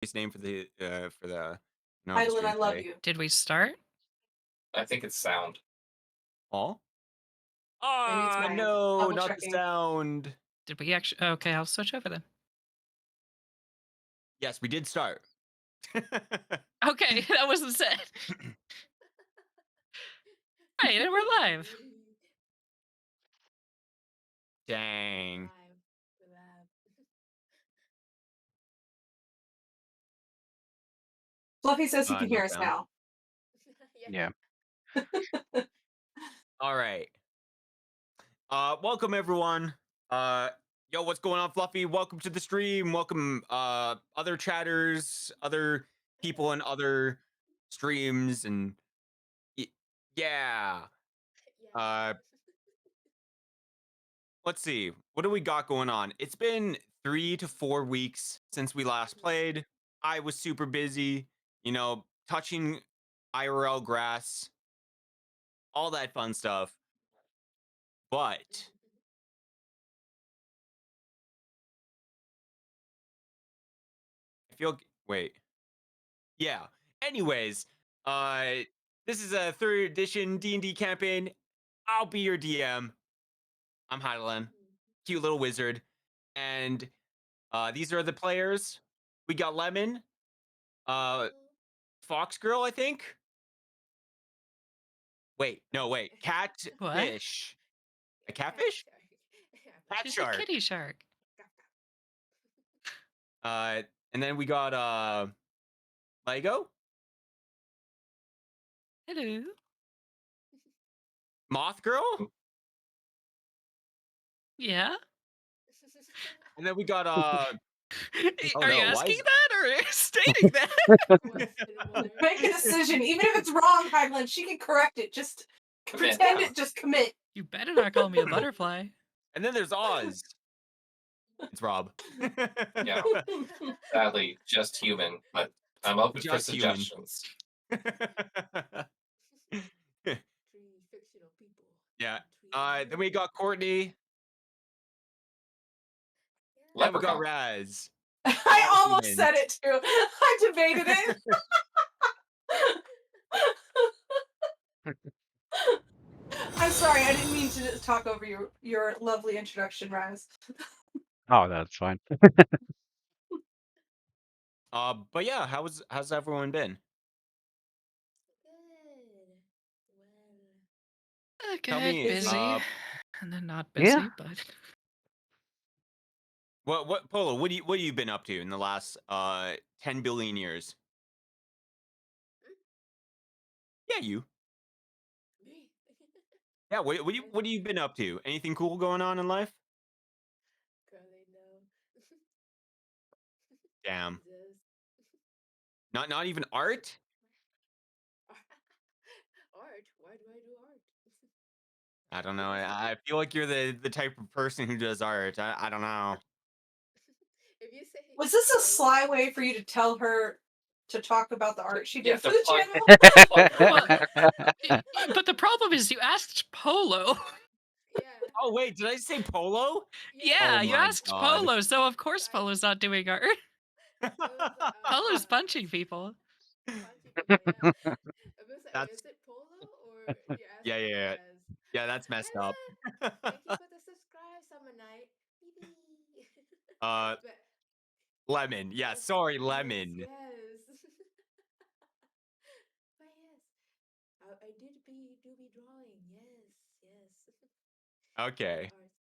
nice name for the Heidelin, stream I love today. you. Did we start? I think it's sound. All? Maybe it's Ah, my end. no, Double not the checking. sound. Did we actually? Okay, I'll switch over then. Yes, we did start. Okay, that wasn't said. Right, and we're live. Dang. We're live. Fluffy says he can No hear us sound. now. Yeah. All right. Welcome everyone. Yo, what's going on, Fluffy? Welcome to the stream. Welcome, other chatters, other people in other streams, and yeah. Uh, let's see. What do we got going on? It's been 3 to 4 weeks since we last played. I was super busy, touching IRL grass, all that fun stuff. But I feel wait. Yeah. Anyways, this is a third edition D&D campaign. I'll be your DM. I'm Heidelin, cute little wizard, and these are the players. We got Lemon, Fox Girl, I think. Wait, no, wait, What? Catfish. A catfish? Cat She's a shark. kitty shark. And then we got Lego, Hello. Moth Girl, Yeah. and then we got Are Oh, you no, why asking is- that or stating that? Make a decision. Even if it's wrong, Heidelin, she can correct it. Just Commit. pretend it. Just commit. You better not call me a butterfly. and then there's Oz. It's Rob. Yeah. Sadly, just human, but I'm open for Just human. suggestions. Three fictional people. Yeah. Three Then we got Courtney. Yeah. Then we got Leprechaun. Raz. I almost Even. said it too. I debated it. I'm sorry. I didn't mean to talk over your lovely introduction, Raz. Oh, that's fine. But yeah, how's everyone been? Good. Well. Okay, Tell me, busy. And then not busy, Yeah. but what Polo? What have you been up to in the last 10 billion years? Yeah, you. Me. Yeah, what have you been up to? Anything cool going on in life? Girlie, no. Damn. Jesus. Not even art? Art? Why do I do art? I don't know. I feel like you're the type of person who does art. I don't know. If you say Was this a sly way for you to tell her to talk about the art she did Yeah, for the the plug- channel? but the problem is you asked Polo. Yeah. Oh wait, did I say Polo? Yeah, Oh you my asked God. Polo, so of course Polo's not doing art. Polo's punching people. Punching people, yeah. I was like, That's- is it Polo or you asked Yeah, me yeah. as Yeah, that's messed up. Thank you for the subscribe, Summer Night. Uh, But Lemon. Yeah, yes, sorry, yes, Lemon. Yes. But yes, I did do be drawing. Yes, yes. Okay. Art.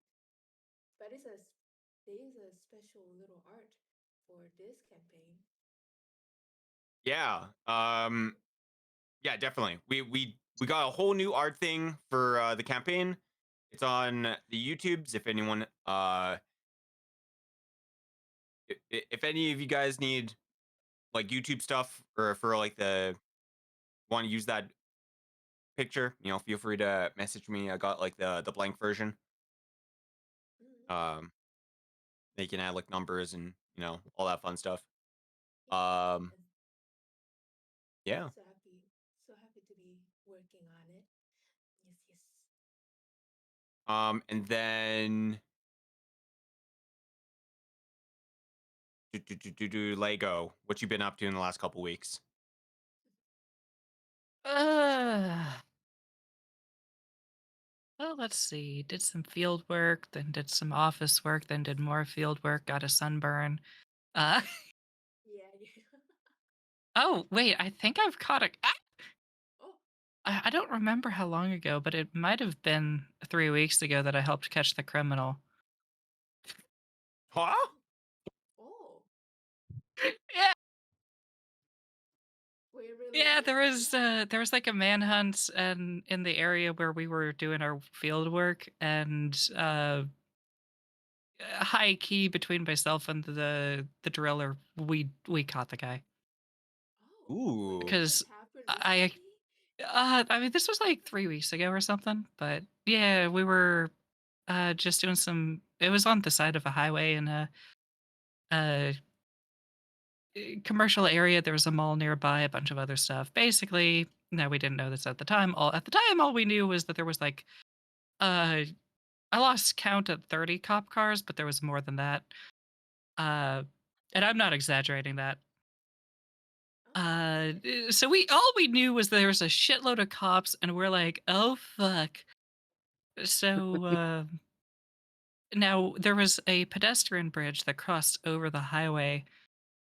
But there is a special little art for this campaign. Yeah. Yeah, definitely. We got a whole new art thing for the campaign. It's on the YouTubes. If anyone if any of you guys need like YouTube stuff or for like the want to use that picture, feel free to message me. I got like the blank version. Mhm. They can add like numbers and all that fun stuff. Yeah. Um, yeah. So happy to be working on it. Yes, yes. And then Lego. What you been up to in the last couple weeks? Uh, well, let's see. Did some field work, then did some office work, then did more field work, got a sunburn. Uh, Yeah, yeah. oh, wait, I think I've caught a. Oh, I don't remember how long ago, but it might have been 3 weeks ago that I helped catch the criminal. Huh? oh. Yeah, Were you really yeah. good? There was like a manhunt and in the area where we were doing our field work, and high key between myself and the driller, we caught the guy Oh, wait, Ooh. it because just happened I recently? I mean this was like 3 weeks ago or something, but yeah, we were just doing some. It was on the side of a highway in a commercial area. There was a mall nearby, a bunch of other stuff. Basically, no, we didn't know this at the time. All we knew was that there was like uh I lost count at 30 cop cars, but there was more than that. Uh and I'm not exaggerating that. Oh, So we all we knew was there was a shitload of cops, and we're like, "Oh fuck." So now there was a pedestrian bridge that crossed over the highway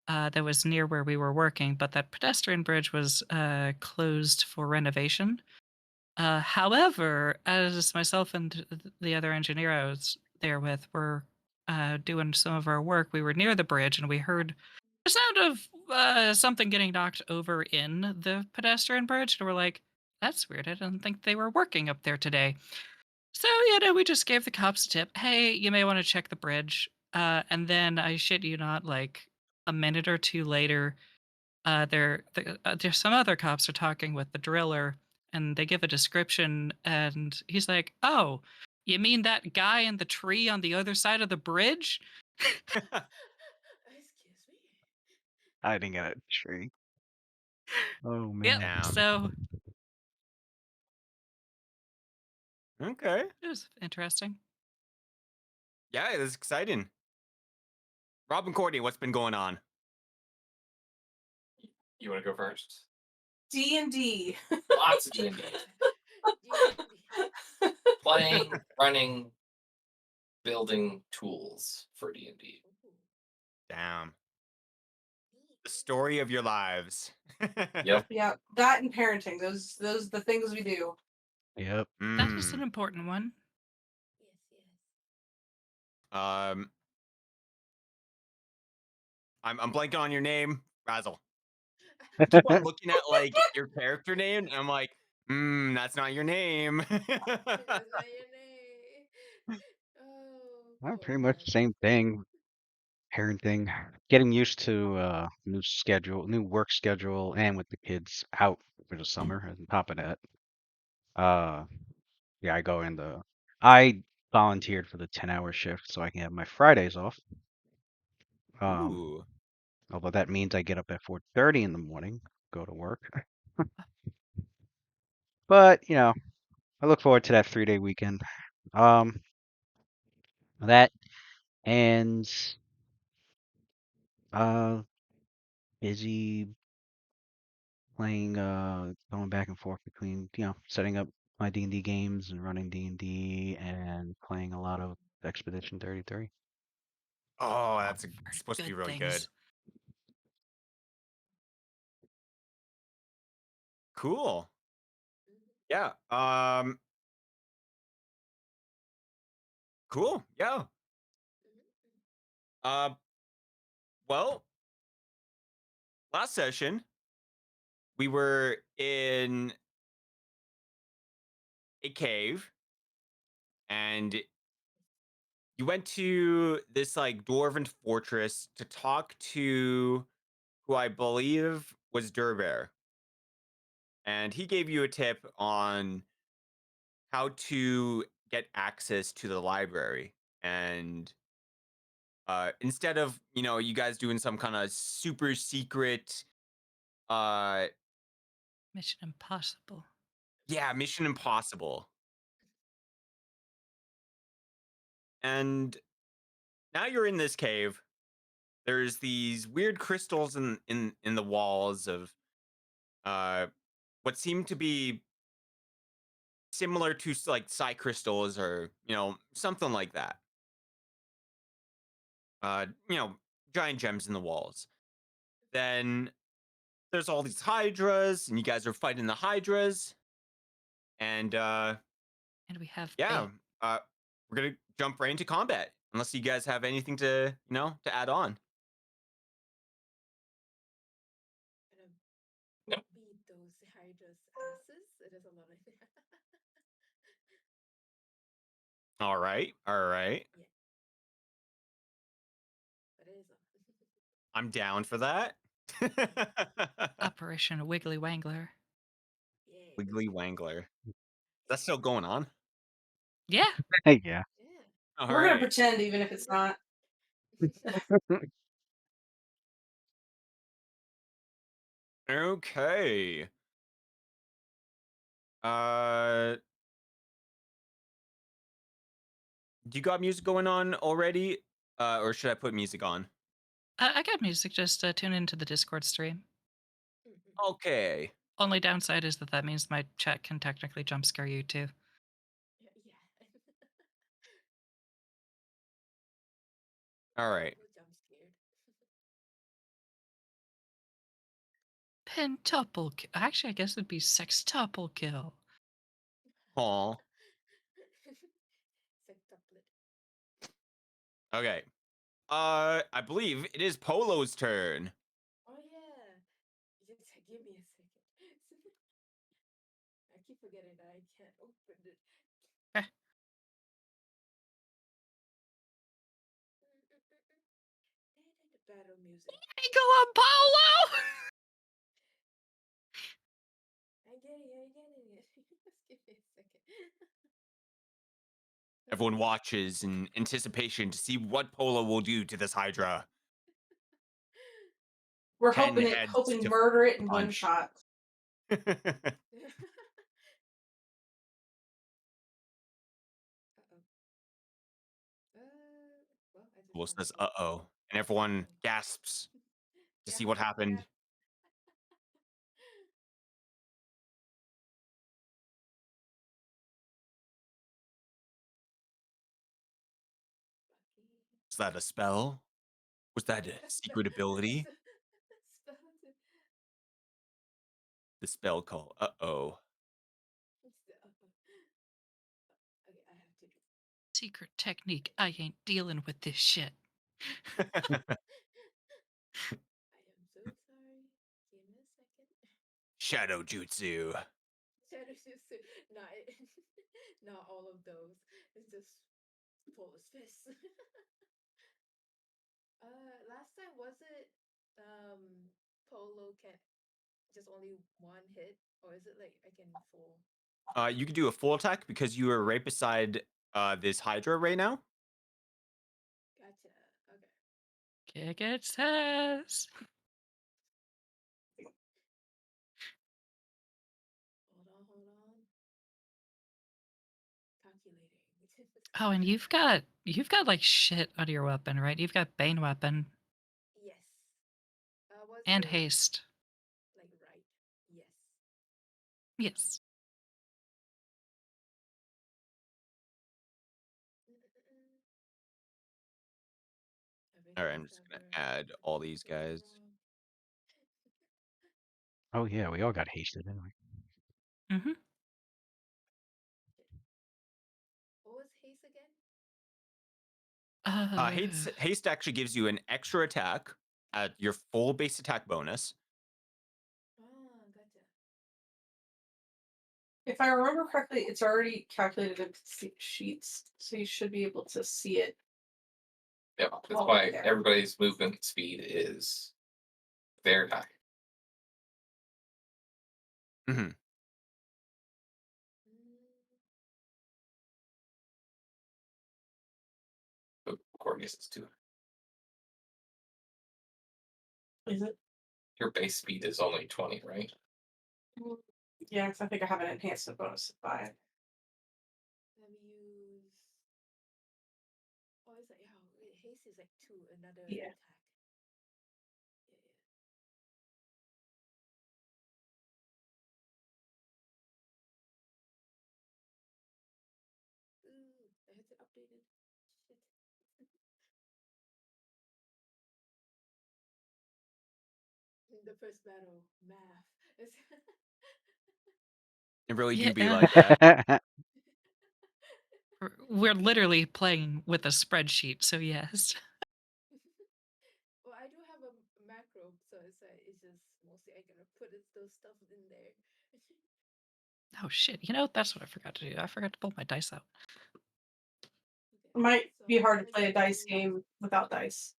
that was near where we were working, but that pedestrian bridge was closed for renovation. However, as myself and the other engineer I was there with were doing some of our work, we were near the bridge and we heard the sound of something getting knocked over in the pedestrian bridge. And we're like, that's weird. I didn't think they were working up there today. So, we just gave the cops a tip. Hey, you may want to check the bridge. And then I shit you not, like a minute or two later, there's some other cops are talking with the driller, and they give a description, and he's like, "Oh, you mean that guy in the tree on the other side of the bridge?" excuse me. Hiding in a tree. Oh Yep. man. Damn. So Okay. it was interesting. Yeah, it was exciting. Robin Courtney, what's been going on? You want to go first? D&D. Lots of D&D. D&D. Playing, running, building tools for D&D. Ooh, Damn. The neat. story of your lives. Yep. Yeah, that and parenting. Those the things we do. Yep. That is an Mm. important one. Yes, yes. I'm blanking on your name, Razzle. Keep on looking at like your character name, and I'm like, that's not your name. That's not your name. Oh, Well, poor pretty much the Razzle. same thing. Parenting, getting used to new schedule, new work schedule, and with the kids out for the summer. And on top of that, uh, yeah, I volunteered for the 10-hour shift so I can have my Fridays off. Um, Ooh. although that means I get up at 4:30 in the morning, go to work. But I look forward to that 3-day weekend. Um, that and uh, busy playing, going back and forth between, setting up my D&D games and running D&D and playing a lot of Expedition 33. Oh, I've that's heard supposed to be good really good. things. Cool. Mhm, Yeah. Cool. Yeah. mhm, mhm. Uh, well, last session we were in a cave, and you went to this like dwarven fortress to talk to who I believe was Durbear, and he gave you a tip on how to get access to the library. And instead of you guys doing some kind of super secret, uh Mission Impossible. yeah, Mission Impossible. And now you're in this cave. there's these weird crystals in the walls of uh what seem to be similar to like psi crystals or something like that. You know, giant gems in the walls. Then there's all these hydras, and you guys are fighting the hydras, and And we have yeah, bait. uh, we're gonna jump right into combat. Unless you guys have anything to to add on. Gonna Nope. beat those Hydra's asses. It is a lot of All right, all right. yeah, but it is a I'm down for that. Operation Wiggly Wangler. yeah, Wiggly Wangler. That's still going on. Yeah. yeah. yeah. All We're gonna right. pretend even if it's not. Okay. Uh, do you got music going on already? Or should I put music on? I got music. Just tune into the Discord stream. Okay. Only downside is that means my chat can technically jump scare you too. Yeah. All right. People jump scared. Pentuple kill. Actually, I guess it'd be sextuple kill. Aw. Sextuplet. Okay. I believe it is Polo's turn. Oh yeah. Just give me a second. I keep forgetting that I can't open it. Eh. The battle music. Go on, Polo! I'm getting it. Just give me a second. Everyone watches in anticipation to see what Polo will do to this Hydra. We're 10 hoping heads to murder it in one punch. shot. Uh-oh. Well, I just Polo found says, the book. "Uh-oh," and everyone gasps to see what happened. Is that a spell? Was that a secret ability? The spell call. Uh-oh. Okay, I have to do. Secret technique. I ain't dealing with this shit. I am so sorry. Give me a second. Shadow Jutsu. Shadow Jutsu. Not, not all of those. It's just Polo's fist. Last time was it Polo can just only one hit, or is it like I can full? You can do a full attack because you are right beside this Hydra right now. Gotcha. Okay. Kick its ass. Hold on. Calculating. Oh, and you've got like shit on your weapon, right? You've got Bane weapon Yes. Was and it haste. like right? Yes. Yes. All right, I'm Everything's just gonna ever add all these so guys. wrong. Oh yeah, we all got hasted, didn't we? Mm-hmm. What was haste again? Haste actually gives you an extra attack at your full base attack bonus. Ah, gotcha. If I remember correctly, it's already calculated in sheets, so you should be able to see it. Yeah, that's Oh, why okay. everybody's movement speed is very high. Mhm. But Courtney's is too. Is it? Your base speed is only 20, right? Yeah, because I think I have an enhancement bonus of 5. Let me use. Oh, it's like haste is like 2, another Yeah. attack. updated. Shit. The first battle, math. It really do be Yeah. like that. We're literally playing with a spreadsheet, so yes. Well, I do have a macro, so it's just mostly I gotta put those stuff in there. Oh shit! You know that's what I forgot to do. I forgot to pull my dice out. It might So be I'm hard to gonna play a dice use- game without dice.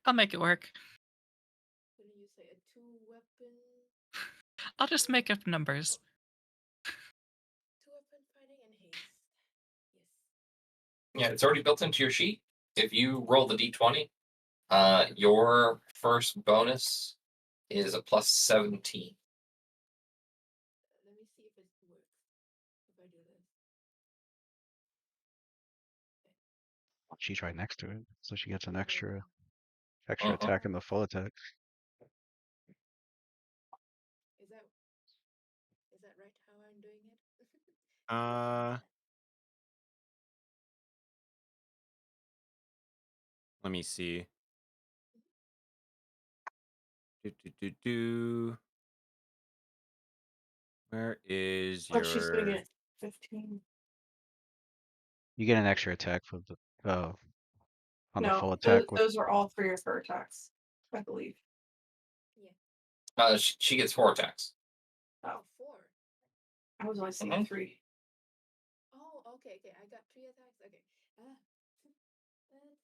I'll make it work. gonna use like a 2-weapon. I'll just make up numbers. 2-weapon fighting and haste. Yes. Yeah, it's already built into your sheet. If you roll the d20, your first bonus is a plus 17. Let me see if it works. If I do this. She's right next to it, so she gets an Yeah, extra Uh-huh. attack in the full attack. Is that right how I'm doing it? Let me see. Do. Where is But she's gonna your? get 15. You get an extra attack for the on the full No, attack with those are all 3 of her attacks, I believe. Yeah. She gets 4 attacks. Oh, 4. I was only saying Mhm. 3. Oh, okay. I got 3 attacks. Okay. Uh,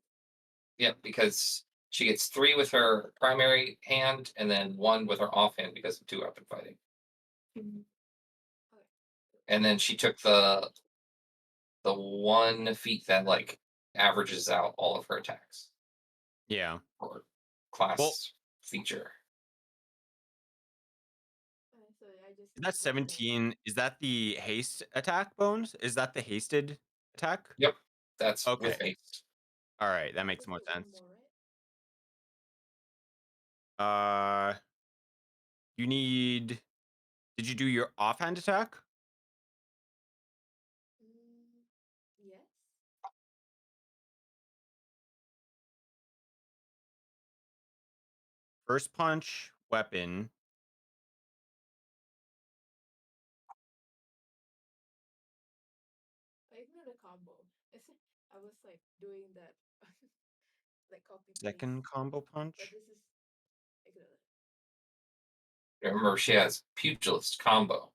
Yeah, because she gets 3 with her primary hand and then 1 with her offhand because of 2-weapon fighting. Mhm. And then she took the one feat that like averages out all of her attacks Yeah. or class Well- feature. so I just Is that use one more. 17? Is that the haste attack bones? Is that the hasted attack? Yep, that's with Okay. haste. All right, that makes Just more do one sense. more, right? You need. Did you do your offhand attack? Yes. First punch, weapon. I ignore the combo. I was like doing that, like copy paste. Second combo punch. But this is ignore it. Remember, she has pugilist combo.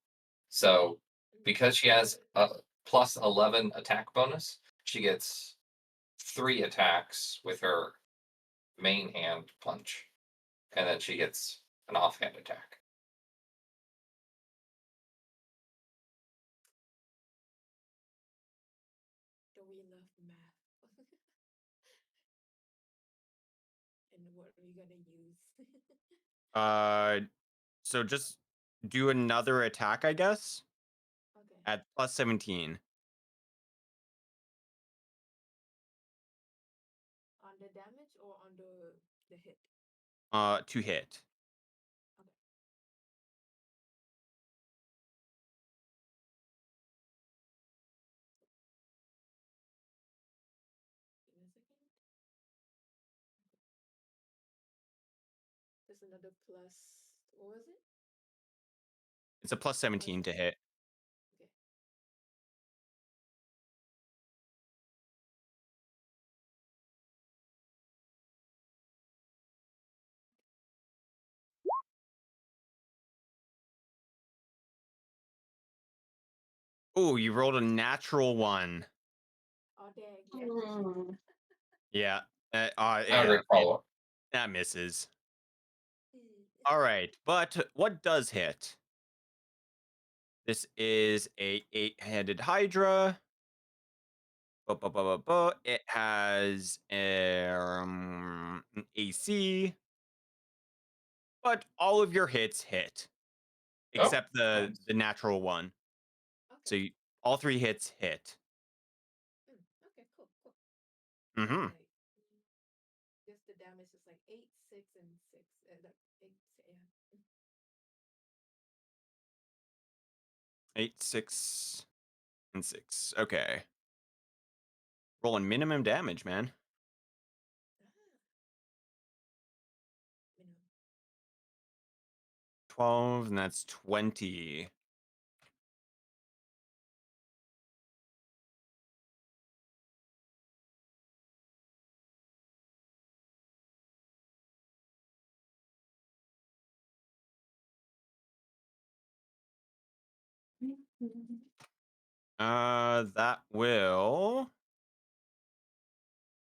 So because she has a plus 11 attack bonus, she gets 3 attacks with her main hand punch. And then she gets an offhand attack. Don't we love math? And what are you gonna use? So just do another attack, I guess, Okay. at plus 17. On the damage or on the hit? To hit. Okay. Give me a second. There's another plus. What was it? It's a plus 17 to hit. Okay. Oh, you rolled a natural 1. Oh dang, yeah. Mm. Yeah. Not a Yeah. great follow up. That misses. All right, but what does hit? This is a 8-headed Hydra. It has an AC, but all of your hits hit except the nice. the natural one. So Okay. all 3 hits hit. Okay, cool. Mm-hmm. Like, just the damage is like 8, 6, and 6. Like 8, yeah. 8, 6, and 6. Okay. Rolling minimum damage, man. Ah, minimum. 12, and that's 20. That will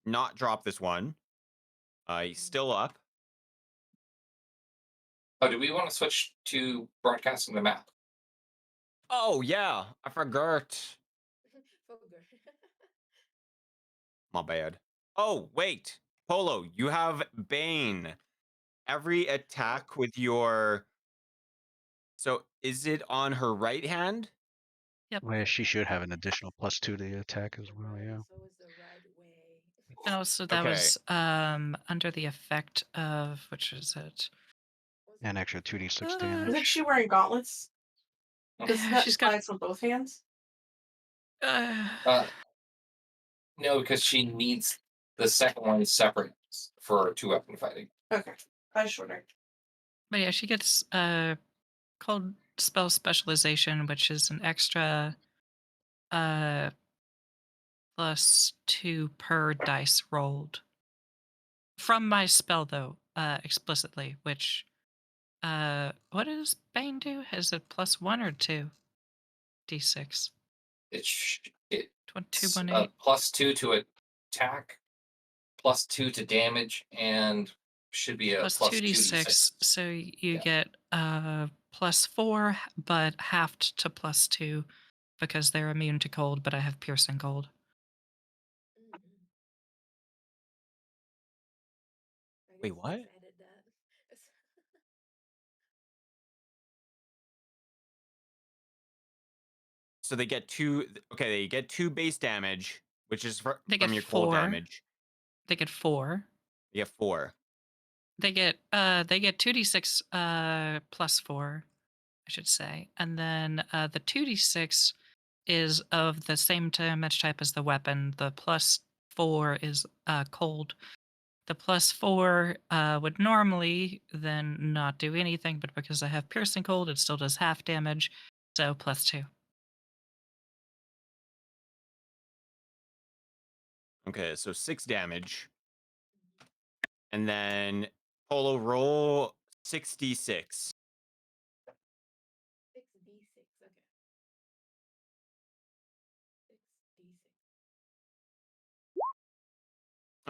not drop this one. He's still up. Oh, do we want to switch to broadcasting the map? Oh yeah, I forgot. Fogger. My bad. Oh wait, Polo, you have Bane. Every attack with your. So is it on her right hand? Yep. Well, she should have an additional +2 to the attack as well. Right, Yeah. so is the right way. And also that Okay. was under the effect of which is it? Was And it extra 2d6 Uh, damage. Isn't she wearing gauntlets? Does that She's got slides on both hands? Uh, no, because she needs the second one separate for 2-weapon fighting. Okay. I just wondered. but yeah, she gets cold spell specialization, which is an extra +2 per dice rolled. From my spell though, explicitly, which what does Bane do? Is it +1 or 2? D6. It's 218. +2 to attack, +2 to damage, and should be a Plus plus 2d6. So you Yeah. get +4, but halved to +2 because they're immune to cold, but I have piercing cold. Mhm. I Wait, guess what? just added that. So they get two. Okay, they get 2 base damage, which is They from get your cold 4. damage. They get 4. You get 4. They get 2d6 +4, I should say. And then the 2d6 is of the same damage type as the weapon. The +4 is cold. The +4 would normally then not do anything, but because I have piercing cold, it still does half damage. So +2. Okay, so 6 damage. And then Polo roll 66. 6d6. Okay. 6d6.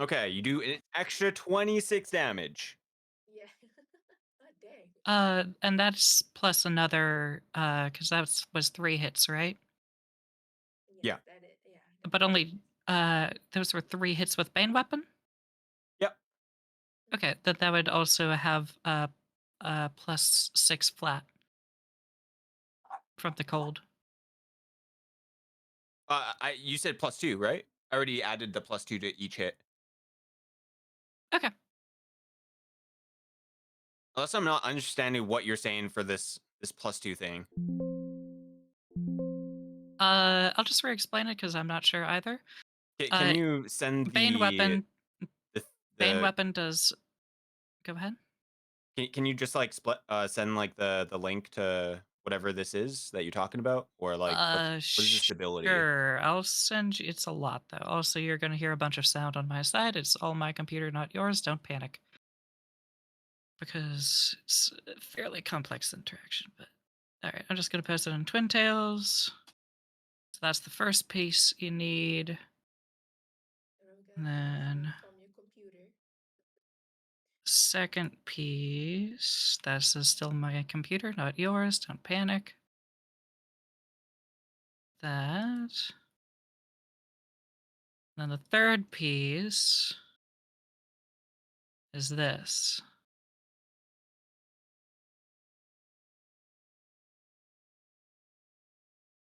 Okay, you do an extra 26 damage. Yeah. Oh, dang. And that's plus another because that was 3 hits, right? Yeah. That it. Yeah. But only those were 3 hits with Bane weapon. Yep. Okay, that would also have +6 flat from the cold. You said +2, right? I already added the +2 to each hit. Okay. Unless I'm not understanding what you're saying for this +2 thing. I'll just re-explain it because I'm not sure either. Can you send Bane weapon. the Bane weapon does. Go ahead. Can you just like send like the link to whatever this is that you're talking about, or like what is this ability? Sure. I'll send you. It's a lot though. Also, you're going to hear a bunch of sound on my side. It's all my computer, not yours. Don't panic. Because it's a fairly complex interaction. But all right, I'm just going to post it on Twin Tails. So that's the first piece you need. And Then from your computer. second piece. This is still my computer, not yours. Don't panic. That. Then the third piece is this.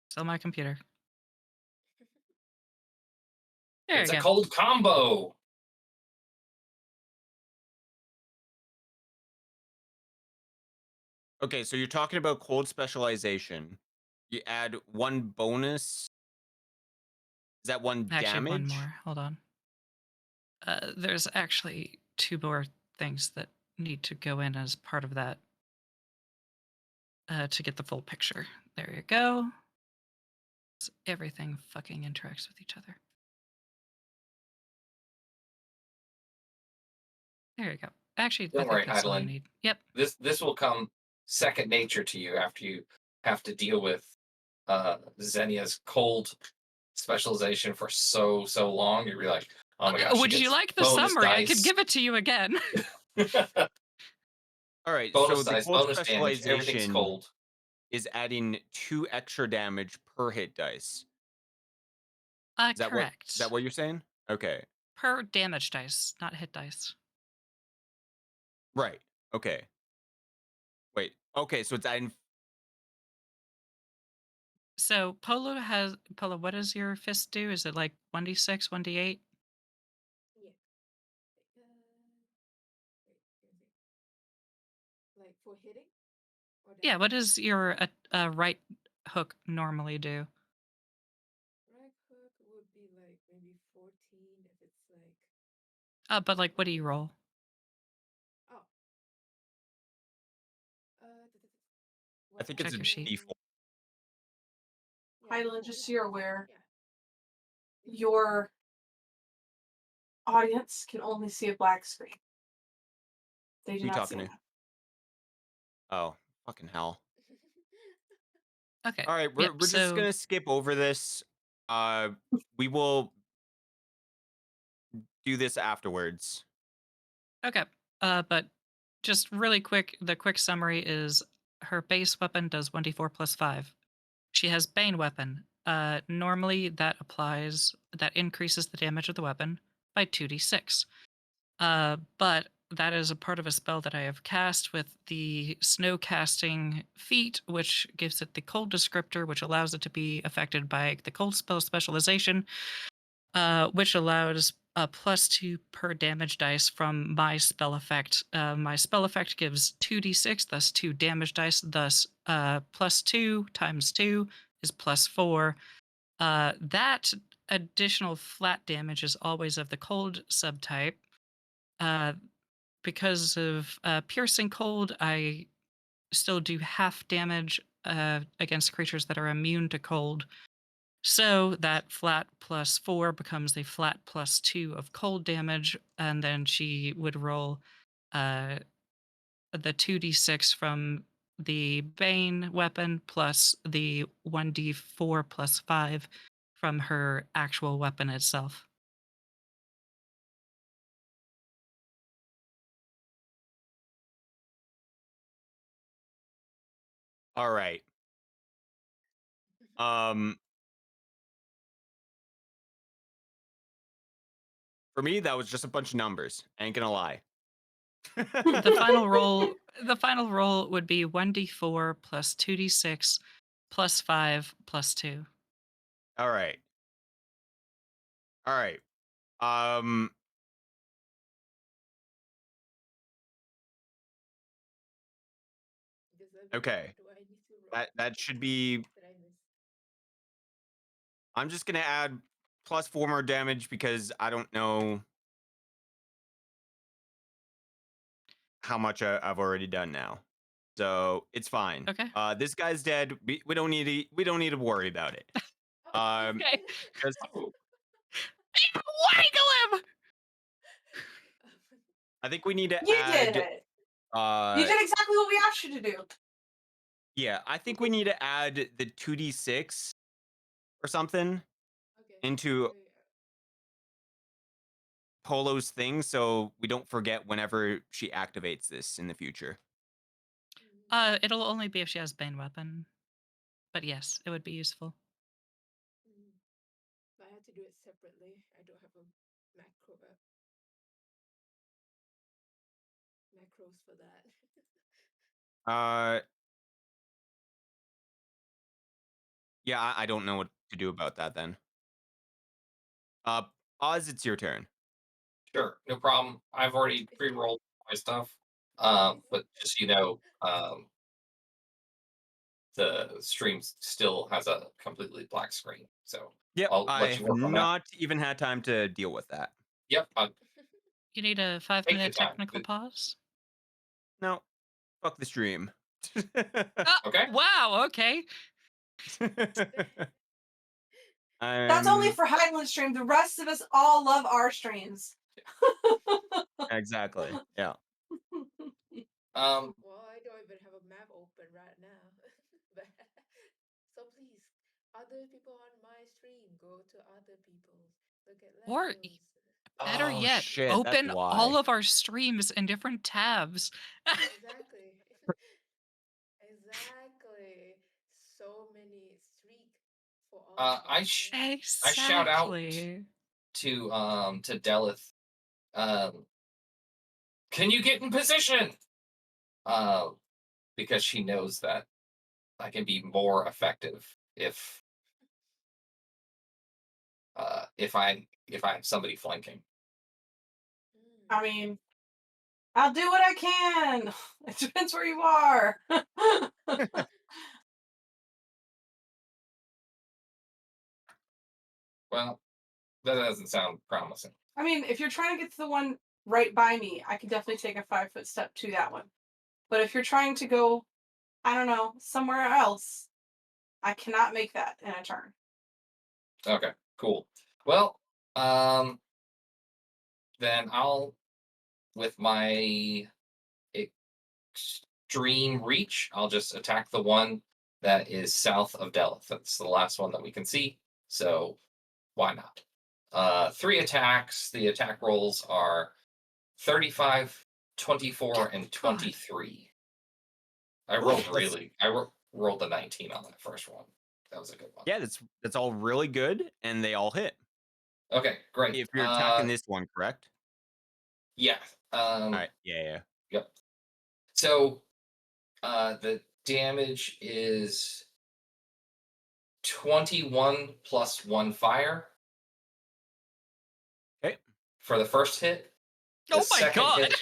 Still my computer. There It's you a go. cold combo. Okay, so you're talking about cold specialization. You add 1 bonus Is that one Actually, one damage? more. Hold on. There's actually 2 more things that need to go in as part of that to get the full picture. There you go. Everything fucking interacts with each other. There you go. Actually, I Don't think worry, that's all I Heidelin. need. Yep. This will come second nature to you after you have to deal with Xenia's cold specialization for so long. You'll be like, oh my gosh, she Would you gets like the bonus summary? I could dice, give it to you again. All right, bonus so the dice, cold bonus damage. Everything's specialization cold. is adding 2 extra damage per hit dice. Is that Correct. what you're saying? Okay. Per damage dice, not hit dice. Right. Okay. Wait. Okay, so it's adding So Polo, what does your fist do? Is it like 1d6, 1d8? Yeah. Wait, where is it? Like for hitting or Yeah, what damage? does your right hook normally do? Right hook would be like maybe 14 if it's like But like, what do you roll? oh I what think it's Check a your sheet. D4. yeah, Hyland, D4, just so yeah, you're D4, aware, yeah. your audience can only see a black screen. They do Who you not see talking it. to? Oh, fucking hell. Okay. All right, Yep. we're just So gonna skip over this. We will do this afterwards. okay. But just really quick, the quick summary is her base weapon does 1d4 plus 5. She has Bane weapon. Normally that increases the damage of the weapon by 2d6. But that is a part of a spell that I have cast with the snow casting feat, which gives it the cold descriptor, which allows it to be affected by the cold spell specialization, which allows a +2 per damage dice from my spell effect. My spell effect gives 2d6, thus 2 damage dice, thus +2 times 2 is +4. That additional flat damage is always of the cold subtype. Uh, because of piercing cold, I still do half damage against creatures that are immune to cold. So that flat +4 becomes a flat +2 of cold damage, and then she would roll uh, the 2d6 from the Bane weapon plus the 1d4 plus 5 from her actual weapon itself. All right. For me, that was just a bunch of numbers. Ain't gonna lie. The final roll would be 1d4 plus 2d6 plus 5 plus 2. All right. All right. Um, Okay. Do I need to roll? that should be. Did I miss? I'm just gonna add +4 more damage because I don't know how much I've already done now, so it's fine. Okay. This guy's dead. We don't need to worry about it. Oh, Okay. Just Oh, Wangle him! I think we need to You add. did it. You Uh, did exactly what we asked you to do. yeah, I think we need to add the 2d6 or something okay. into Wait, Polo's thing, so we don't forget whenever she activates this in the future. It'll only be if she has Bane weapon. But yes, it would be useful. But I had to do it separately. I don't have a macros for that. Uh, yeah, I don't know what to do about that then. Uh, Oz, it's your turn. sure, no problem. I've already pre-rolled my stuff. But just so you know, the stream still has a completely black screen. So Yep, I'll I let you have work on that. not even had time to deal with that. Yep, You need a take 5-minute your time. technical pause? No, fuck the stream. Okay. Wow, okay. That's only I'm for Highland stream. The rest of us all love our streams. exactly. Yeah. Well, I don't even have a map open right now. But- so please, other people on my stream, go to other people's. Look at Or Legos. Better Oh yet, shit, that's open why. all of our streams in different tabs. Exactly. Exactly. So many streak for all of I us. sh- yeah. I shout out Exactly. to Delith. Can you get in position? Because she knows that I can be more effective if I have somebody flanking. I mean, I'll do what I can. It depends where you are. Well, that doesn't sound promising. I mean, if you're trying to get to the one right by me, I can definitely take a 5-foot step to that one. But if you're trying to go, I don't know, somewhere else, I cannot make that in a turn. Okay, cool. Well, then I'll, with my extreme reach, I'll just attack the one that is south of Delith. That's the last one that we can see. So why not? 3 attacks. The attack rolls are 35, 24, and God. 23. I Ooh, rolled that's- rolled a 19 on that first one. That was a good one. Yeah, that's all really good, and they all hit. Okay, great. If you're attacking this one, correct? Yeah. All right. Yeah. Yep. So the damage is 21 plus 1 fire. Okay. For the first hit. The Oh my second god.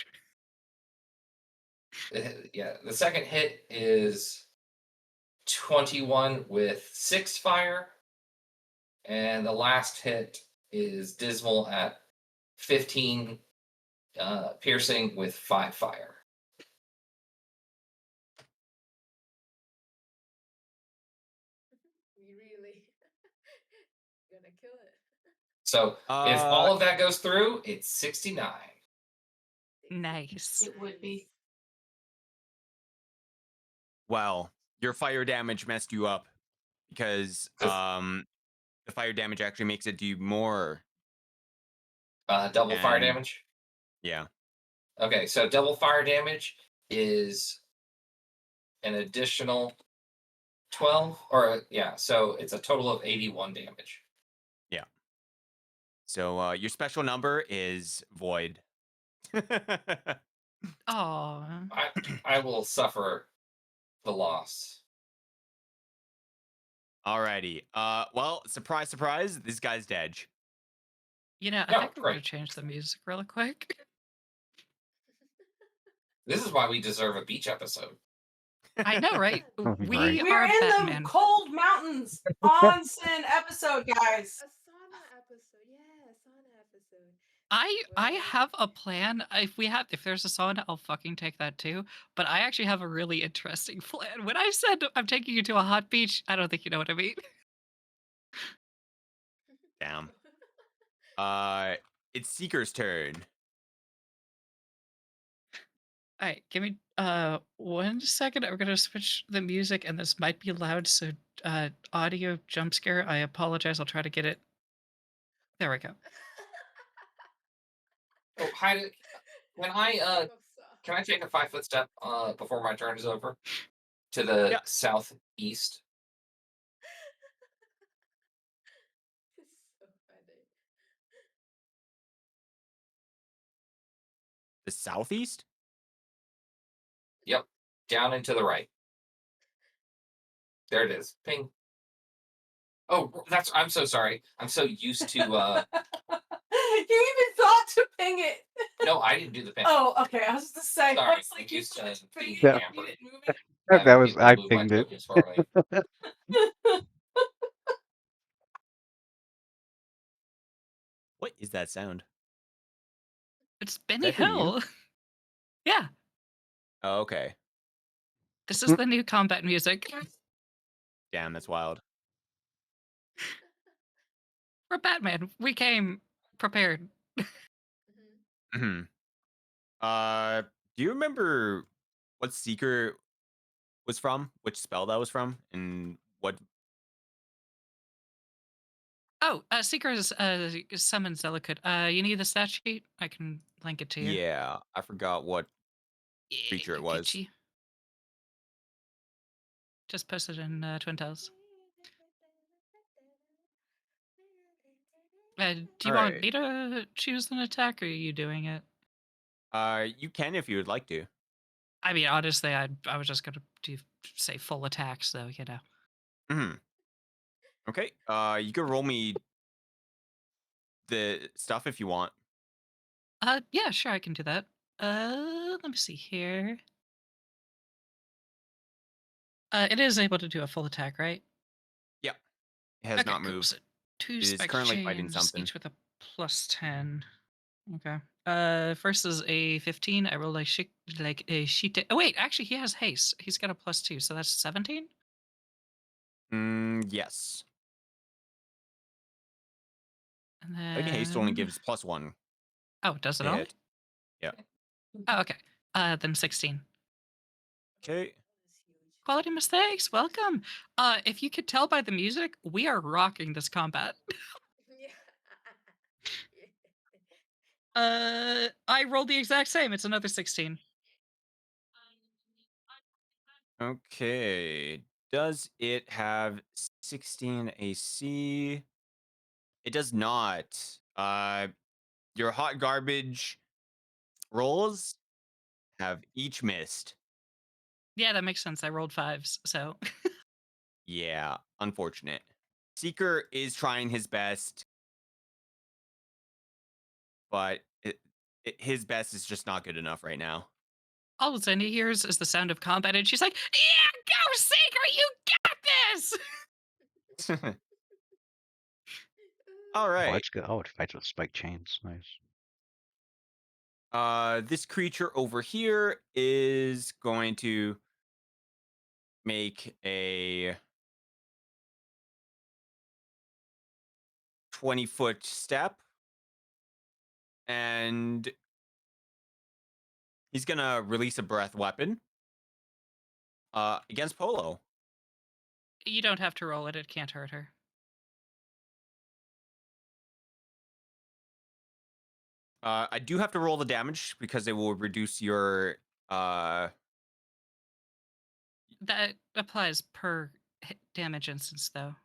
The second hit is 21 with 6 fire. And the last hit is dismal at 15 piercing with 5 fire. We really gonna kill it. So if all of that goes through, it's 69. Nice. It would be. Well, your fire damage messed you up because the fire damage actually makes it do more. Double fire And- damage? Yeah. Okay, so double fire damage is an additional 12, or yeah, so it's a total of 81 damage. Yeah. So your special number is void. Oh. I will suffer the loss. Alrighty. Well, surprise, surprise, this guy's dead. You know, I No, think we're gonna great. change the music really quick. This is why we deserve a beach episode. I know, right? That'd be We great. We're are in Batman. the cold mountains onsen episode, guys. A sauna episode, yeah, sauna episode. I Well- have a plan. If there's a sauna, I'll fucking take that too. But I actually have a really interesting plan. When I said I'm taking you to a hot beach, I don't think you know what I mean. Damn. It's Seeker's turn. All right, give me 1 second. I'm gonna switch the music, and this might be loud, so audio jump scare. I apologize. I'll try to get it. There we go. Oh, can I take a 5-foot step before my turn is over to the Yeah. southeast? It's so funny. The southeast? Yep, down and to the right. There it is. Ping. Oh, I'm so sorry. I'm so used to. You even thought to ping it. No, I didn't do the ping. Oh, okay. I was just saying. I Sorry, was like, I'm you used to thought to ping being it. Yeah. You didn't move it. That having was people I move my pinged it. tokens for me. What is that sound? It's Benny that from you? Hill. Yeah, Oh, okay. this is the new combat music. Damn, that's wild. We're Batman. We came prepared. Mhm. Hmm. Do you remember what Seeker was from? Which spell that was from? And what? Oh, Seeker's summon Zelikut. You need the stat sheet? I can link it to you. Yeah, I forgot what creature it was. Gucci. Just posted in Twin Tales. Do you want Alright. me to choose an attack, or are you doing it? You can if you would like to. I mean, honestly, I was just gonna say full attack, so you know. Hmm. Okay. You can roll me the stuff if you want. Yeah, sure, I can do that. Let me see here. It is able to do a full attack, right? Yeah. It has Okay, not cool. moved. So 2 It is spike currently fighting chains, something. each with a +10. Okay. First is a 15. I rolled like a sheet. Oh wait, actually he has haste. He's got a +2, so that's 17. Yes. And I think haste only then gives +1 oh, does it to only? hit. Yeah. Oh, okay. Then 16. Okay. That's huge. Quality mistakes. Welcome. If you could tell by the music, we are rocking this combat. Yeah. I rolled the exact same. It's another 16. Okay. Does it have 16 AC? It does not. Your hot garbage rolls have each missed. Yeah, that makes sense. I rolled 5s, so Yeah, unfortunate. Seeker is trying his best, but his best is just not good enough right now. all of a sudden he hears is the sound of combat, and she's like, "Yeah, go Seeker, you got this!" All Oh, right. that's good. Oh, it fights with spike chains. Nice. This creature over here is going to make a 20-foot step, and he's gonna release a breath weapon against Polo. You don't have to roll it. It can't hurt her. I do have to roll the damage because it will reduce your That applies per damage instance, though.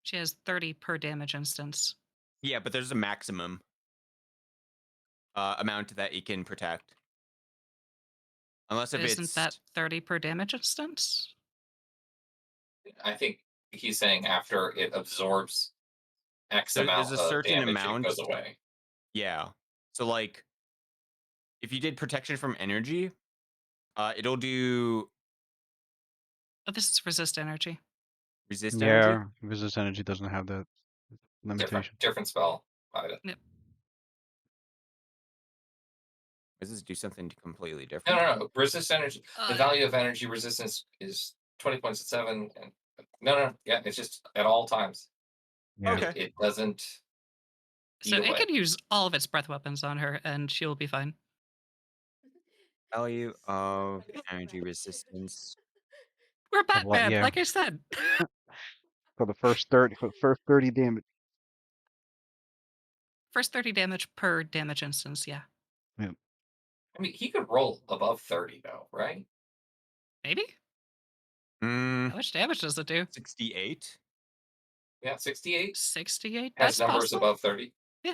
She has 30 per damage instance. yeah, but there's a maximum amount that it can protect. Unless if Isn't it's that 30 per damage instance? I think he's saying after it absorbs X there's amount a of certain damage, it amount. goes away. Yeah. So like if you did protection from energy, it'll do Oh, this is resist energy. resist energy. Yeah, resist energy doesn't have that limitation. Different spell. Does this do something completely No, different? no, no. Resist energy. The value of energy resistance is 20 points at 7. And no. Yeah, it's just at all times. Yeah. Okay. It doesn't. So eat it away. could use all of its breath weapons on her, and she'll be fine. Value of energy resistance. We're Of what? Batman, Yeah. like I said. For the first 30 damage. First 30 damage per damage instance, yeah. I mean, he could roll above 30, though, right? Maybe? How much damage does it do? 68. Yeah, 68 68? has That's numbers possible. above 30. You'll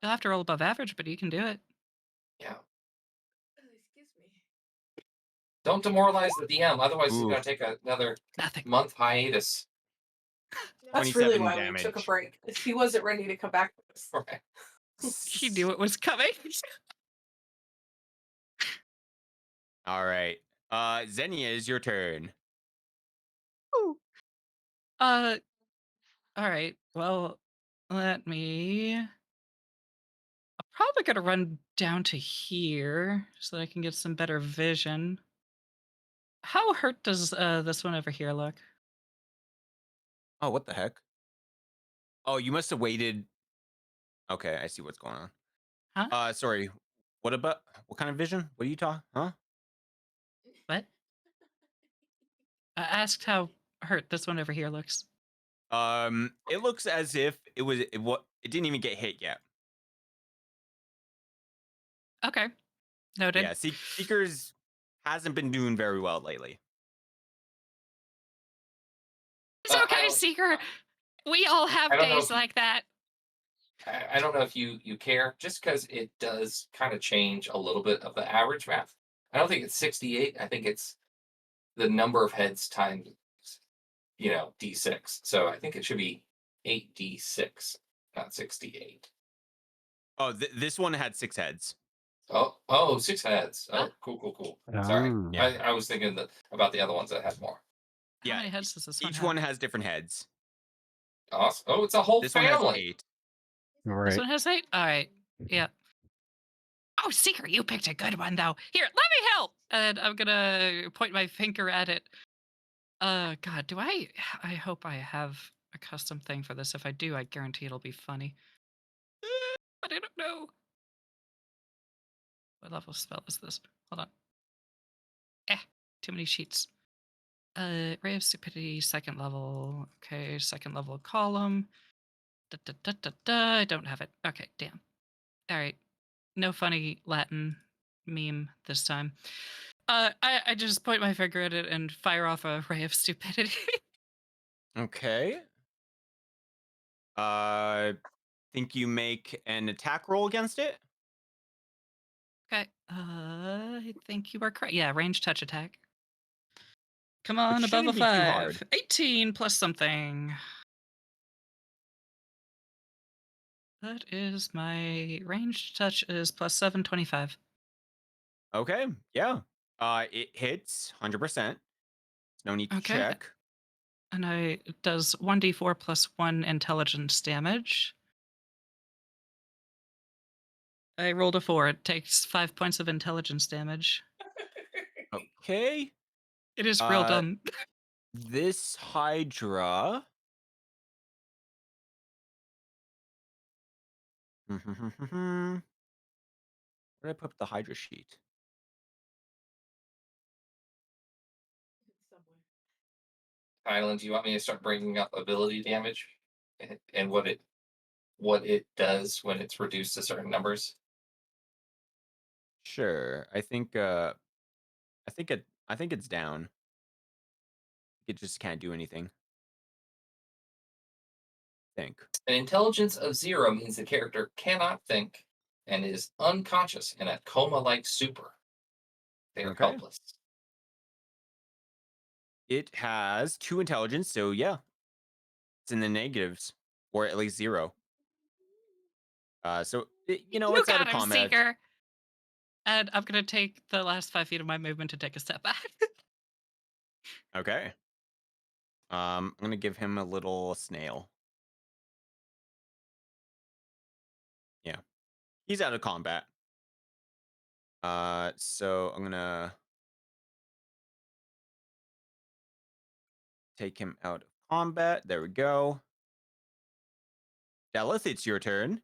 have to roll above average, but you can do it. Yeah. Oh, excuse me. Don't demoralize the DM, otherwise he's Ooh. going to take another Nothing. month hiatus. That's really 27 why we took a damage. break. 'Cause he wasn't ready to come back with us. Right. He knew it was coming. All right. Xenia, is your turn. Ooh. All right. Well, let me. I'm probably gonna run down to here so that I can get some better vision. How hurt does this one over here look? Oh, what the heck? Oh, you must have waited. Okay, I see what's going on. Huh? Sorry. What about what kind of vision? What are you talking? Huh? What? I asked how hurt this one over here looks. It looks as if it didn't even get hit yet. Okay. Noted. Yeah, Seekers hasn't been doing very well lately. It's I okay, don't. Seeker. We all I have don't know days if you, like that. I don't know if you care, just because it does kind of change a little bit of the average math. I don't think it's 68. I think it's the number of heads times d6. So I think it should be 8d6, not 68. Oh, this one had 6 heads. Oh, 6 heads. Oh, Huh? cool. Sorry, Oh. Yeah. I was thinking about the other ones that had more. How Yeah, many heads does this one Each have? one has different heads. Awesome. Oh, it's a whole This one has family. 8. This Right. one has 8? All right. Yeah. Oh, Seeker, you picked a good one, though. Here, let me help. And I'm going to point my finger at it. God, do I hope I have a custom thing for this. If I do, I guarantee it'll be funny. But I don't know. What level spell is this? Hold on. Too many sheets. Ray of Stupidity, 2nd level. Okay, 2nd level column. I don't have it. Okay, damn. All right. No funny Latin meme this time. I just point my finger at it and fire off a ray of stupidity. Okay. Think you make an attack roll against it? Okay. I think you are correct. Yeah, range touch attack. Come Which on, above a shouldn't be too 5. hard. 18 plus something. That is my range touch is plus 7, 25. Okay. Yeah. It hits 100%. No need to Okay. check. And it does 1d4 plus 1 intelligence damage. I rolled a 4. It takes 5 points of intelligence damage. Okay. It is real dumb. This Hydra. Where did I put the Hydra sheet? Somewhere. Island, do you want me to start bringing up ability damage and what it does when it's reduced to certain numbers? Sure. I think it's down. It just can't do anything. Think. An intelligence of 0 means the character cannot think and is unconscious in a coma-like stupor. They are Okay. helpless. It has 2 intelligence, so yeah. It's in the negatives. Or at least 0. So You it's out got of him, combat. Seeker. And I'm gonna take the last 5 feet of my movement to take a step back. Okay. I'm gonna give him a little snail. Yeah. He's out of combat. So I'm gonna take him out of combat. There we go. Daleth, it's your turn.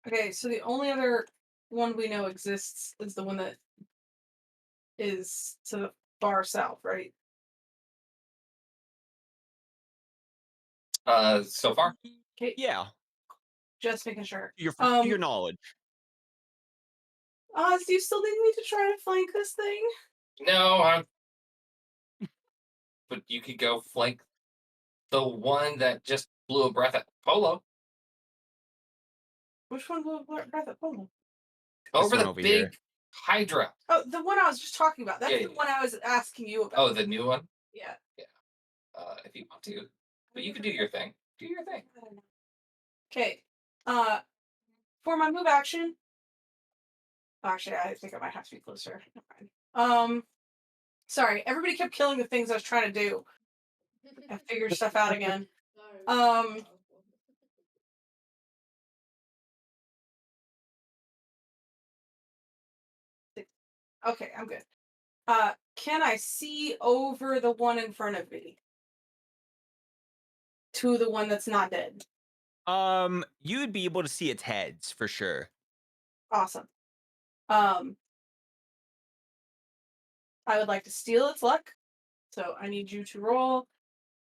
Okay, so the only other one we know exists is the one that is to the far south, right? So far, Okay, Yeah. just making sure. To your knowledge. Oz, do you still need me to try to flank this thing? no, but you could go flank the one that just blew a breath at Polo Which one will breath at Polo? over one the over big here. Hydra. Oh, the one I was just talking about. That's Yeah, the yeah. one I was asking you about. Oh, the new one. Yeah. If you want to, but you can do your thing. Do your thing. Okay. For my move action, Actually, I think I might have to be closer. Never mind. Sorry, everybody kept killing the things I was trying to do. I figured stuff out again. Sorry, Um, powerful. okay, I'm good. Can I see over the one in front of me to the one that's not dead? You would be able to see its heads for sure. Awesome. Um, I would like to steal its luck, so I need you to roll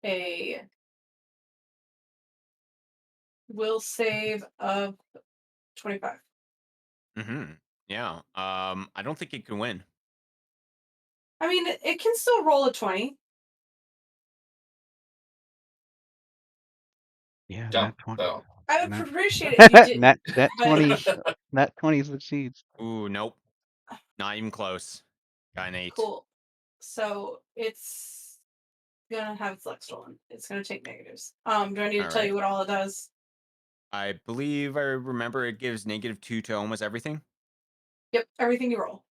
a will save of 25. Mm-hmm. Yeah. I don't think it can win. I mean, it can still roll a 20. Yeah, Jump, nat 20. though. I would Nat, appreciate it if you didn't. nat but 20s. Nat 20s succeeds. Ooh, nope. Not even close. Got an 8. cool. So it's gonna have its luck stolen. It's gonna take negatives. Do I need to All tell right. you what all it does? I believe I remember it gives -2 to almost everything. Yep, everything you roll.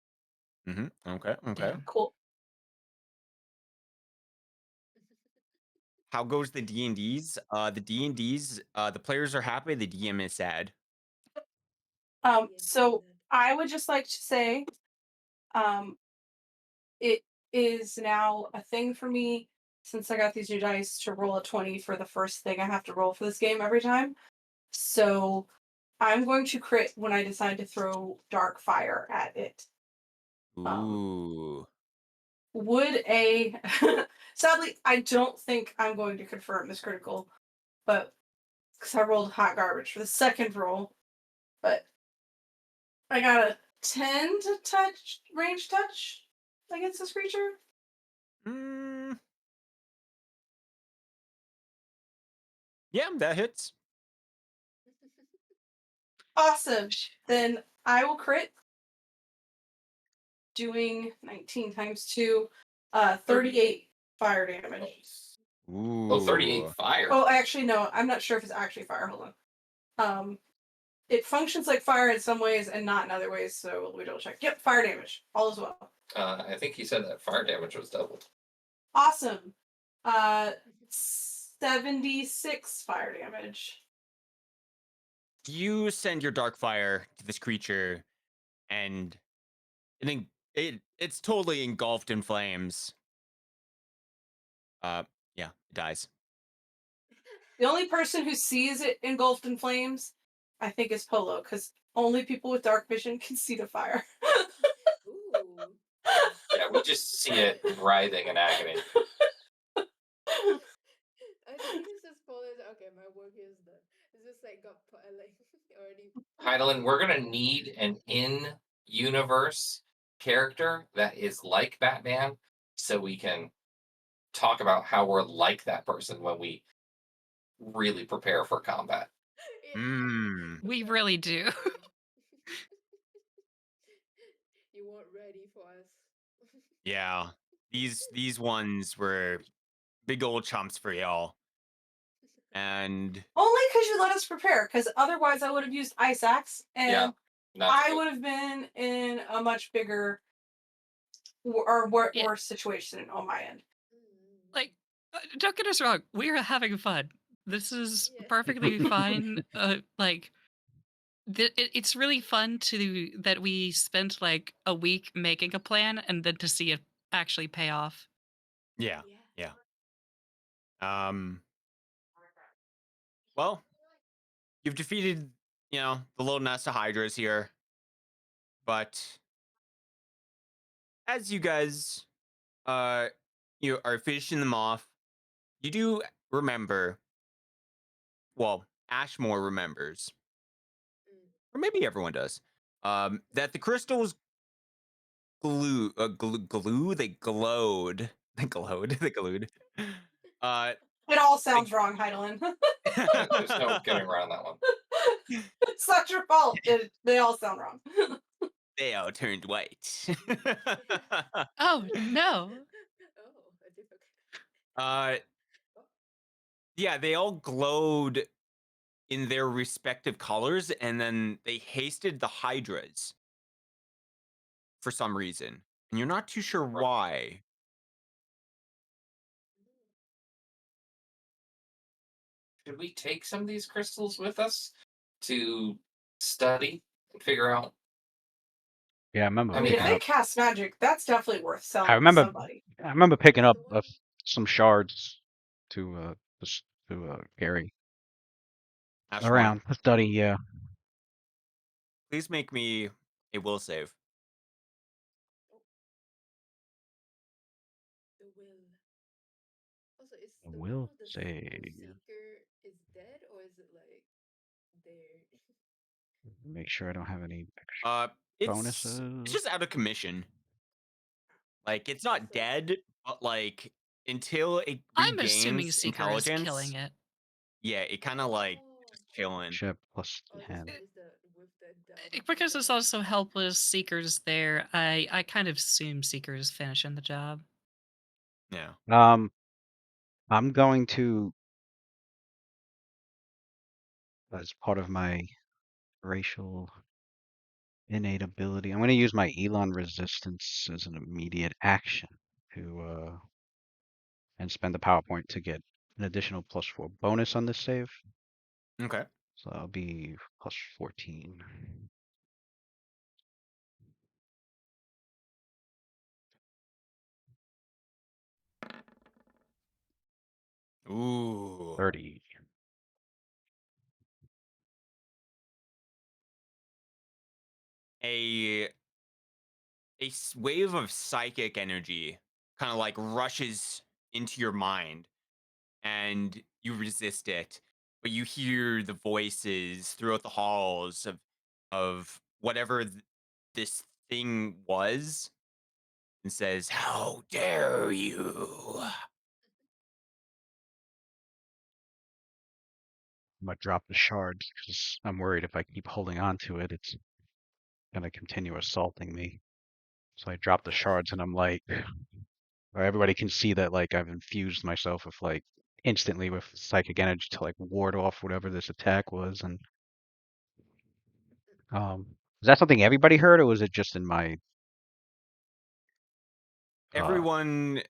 Mm-hmm. Okay. Okay. Damn. Cool. How goes the D&Ds? The D&Ds, the players are happy, the DM is sad. Yeah, So that. I would just like to say, um, it is now a thing for me since I got these new dice to roll a 20 for the first thing I have to roll for this game every time. So I'm going to crit when I decide to throw dark fire at it. Um, Ooh. would a sadly, I don't think I'm going to confirm this critical, but because I rolled hot garbage for the second roll, but I got a 10 to touch range touch against this creature. Mm, yeah, that hits. Awesome. Then I will crit doing 19 times 2, 38 fire damage. Oh, 38 Ooh. fire. Oh, actually, no, I'm not sure if it's actually fire. Hold on. It functions like fire in some ways and not in other ways, so we double check. Yep, fire damage, all as well. I think he said that fire damage was doubled. Awesome. 76 fire damage. You send your dark fire to this creature, and it's totally engulfed in flames. Yeah, it dies. The only person who sees it engulfed in flames, I think, is Polo, because only people with dark vision can see the fire. Ooh. Yeah, we just see it writhing in agony. I think it's just Polish. Okay, my work is done. It's just like got like already. Heidelin, we're gonna need an in-universe character that is like Batman, so we can talk about how we're like that person when we really prepare for combat. Yeah. Mmm. We Yeah, really do. exactly. You weren't ready for us. Yeah. These ones were big old chumps for y'all. And Only because you let us prepare, because otherwise I would have used Ice Axe, Yeah, and not I good. would have been in a much bigger Yeah. worse situation on my end. Mm. Like, don't get us wrong. We are having fun. This is Yeah. perfectly fine. Like, it's really fun that we spent like a week making a plan and then to see it actually pay off. yeah, Yeah. yeah. Well, you've defeated, the little nest of hydras here, but as you guys you are finishing them off, you do remember, well, Ashmore remembers, Mm. or maybe everyone does, that the crystals glue, they glowed. They glowed. They glued. Uh It all they, sounds wrong, Heidelin. There's no getting around that one. It's not your fault. They all sound wrong. they all turned white. Oh no! Oh, a different. uh yeah, they all glowed in their respective colors, and then they hasted the hydras. for some reason, and you're not too sure Right. why. Should we take some of these crystals with us to study and figure out? Yeah, I remember I I mean, mean, if picking they up. cast magic, that's definitely worth I selling to remember. somebody. I remember picking That's up the one. some shards to carry Ashmore, around to study. Yeah, please make me a will save. The will. Also, is I the one will with the say. seeker is dead or is it like there? Make sure I don't have any extra Uh, it's bonuses. just out of commission. Like it's Okay, not so dead, but like until it I'm assuming regains Seeker is killing intelligence, it. yeah, it kind of like oh just chilling. Ship plus oh, this 10. one is the with the Because it's dumb. also helpless Seeker's there, I kind of assume Seeker's finishing the job. Yeah. I'm going to, as part of my racial innate ability, I'm going to use my Elon resistance as an immediate action to and spend the PowerPoint to get an additional +4 bonus on this save. Okay. So I'll be plus 14. Ooh. 30. A wave of psychic energy kind of like rushes into your mind, and you resist it, but you hear the voices throughout the halls of whatever this thing was, and says, "How dare you!" I'm gonna drop the shards because I'm worried if I keep holding on to it, it's gonna continue assaulting me. So I drop the shards and I'm like, or everybody can see that like I've infused myself with like instantly with psychic energy to like ward off whatever this attack was. And is that something everybody heard, or was it just in my uh Everyone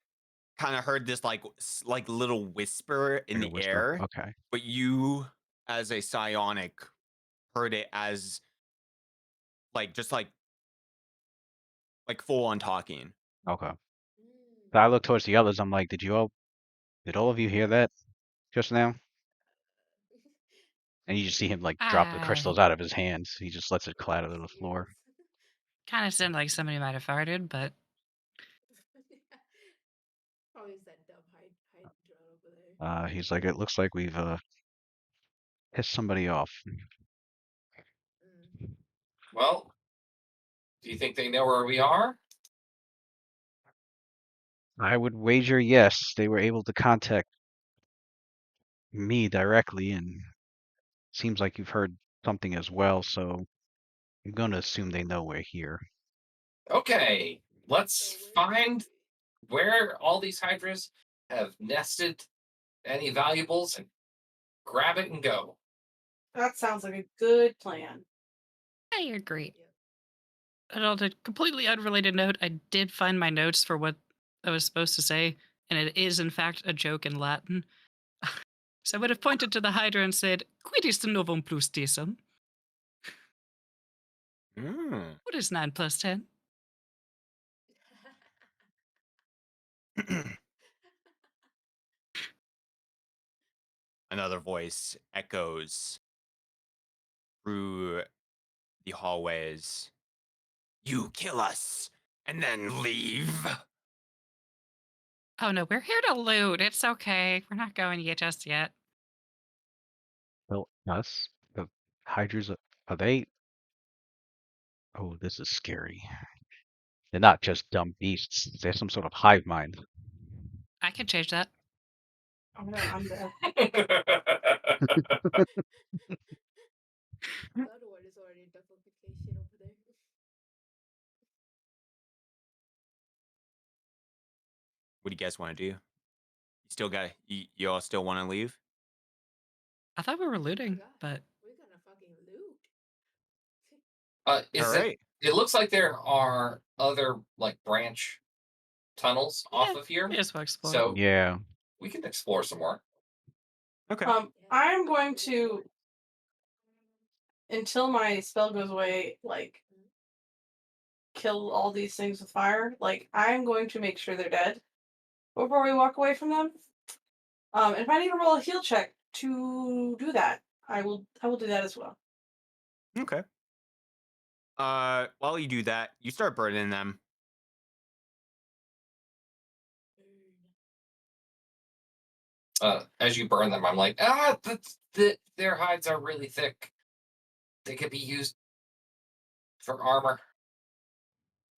kind of heard this like like little whisper in like a the whisper? air, Okay, but you, as a psionic, heard it as like just like full on talking. okay. Mm. So I look towards the others. I'm like, did all of you hear that just now? And you just see him like drop the crystals I out of his hands. He just lets it clatter to the floor. Yes. kind of sound like somebody might have farted, but Probably is that dumb Hydra over there. He's like, it looks like we've pissed somebody off. Mm. well, do you think they know where we are? I would wager yes, they were able to contact me directly, and seems like you've heard something as well, so I'm gonna assume they know we're here. Okay, let's So find where all these hydras have nested any valuables and grab it and go. That sounds like a good plan. I agree. Yep. And on a completely unrelated note, I did find my notes for what I was supposed to say, and it is in fact a joke in Latin. So I would have pointed to the Hydra and said, "Quid est novum plus decim?" Mm. What is 9 plus 10? Another voice echoes through the hallways. You kill us and then leave. Oh no, we're here to loot. It's okay. We're not going yet just yet. Well, us? The Hydras, are they? Oh, this is scary. They're not just dumb beasts. They're some sort of hive mind. I can change that. I'm dead. The other one is already duplication over there. What do you guys want to do? You still got you all still want to leave? I thought we were Oh my looting, god, but we're gonna fucking loot. All Is right. It looks like there are other like branch tunnels off Yeah, of here, may as well explore. so Yeah. we can explore some more. Okay. I'm going to, until my spell goes away, like kill all these things with fire. Like I'm going to make sure they're dead before we walk away from them. And if I need to roll a heal check to do that, I will do that as well. Okay. While you do that, you start burning them. As you burn them, I'm like, their hides are really thick. They could be used for armor.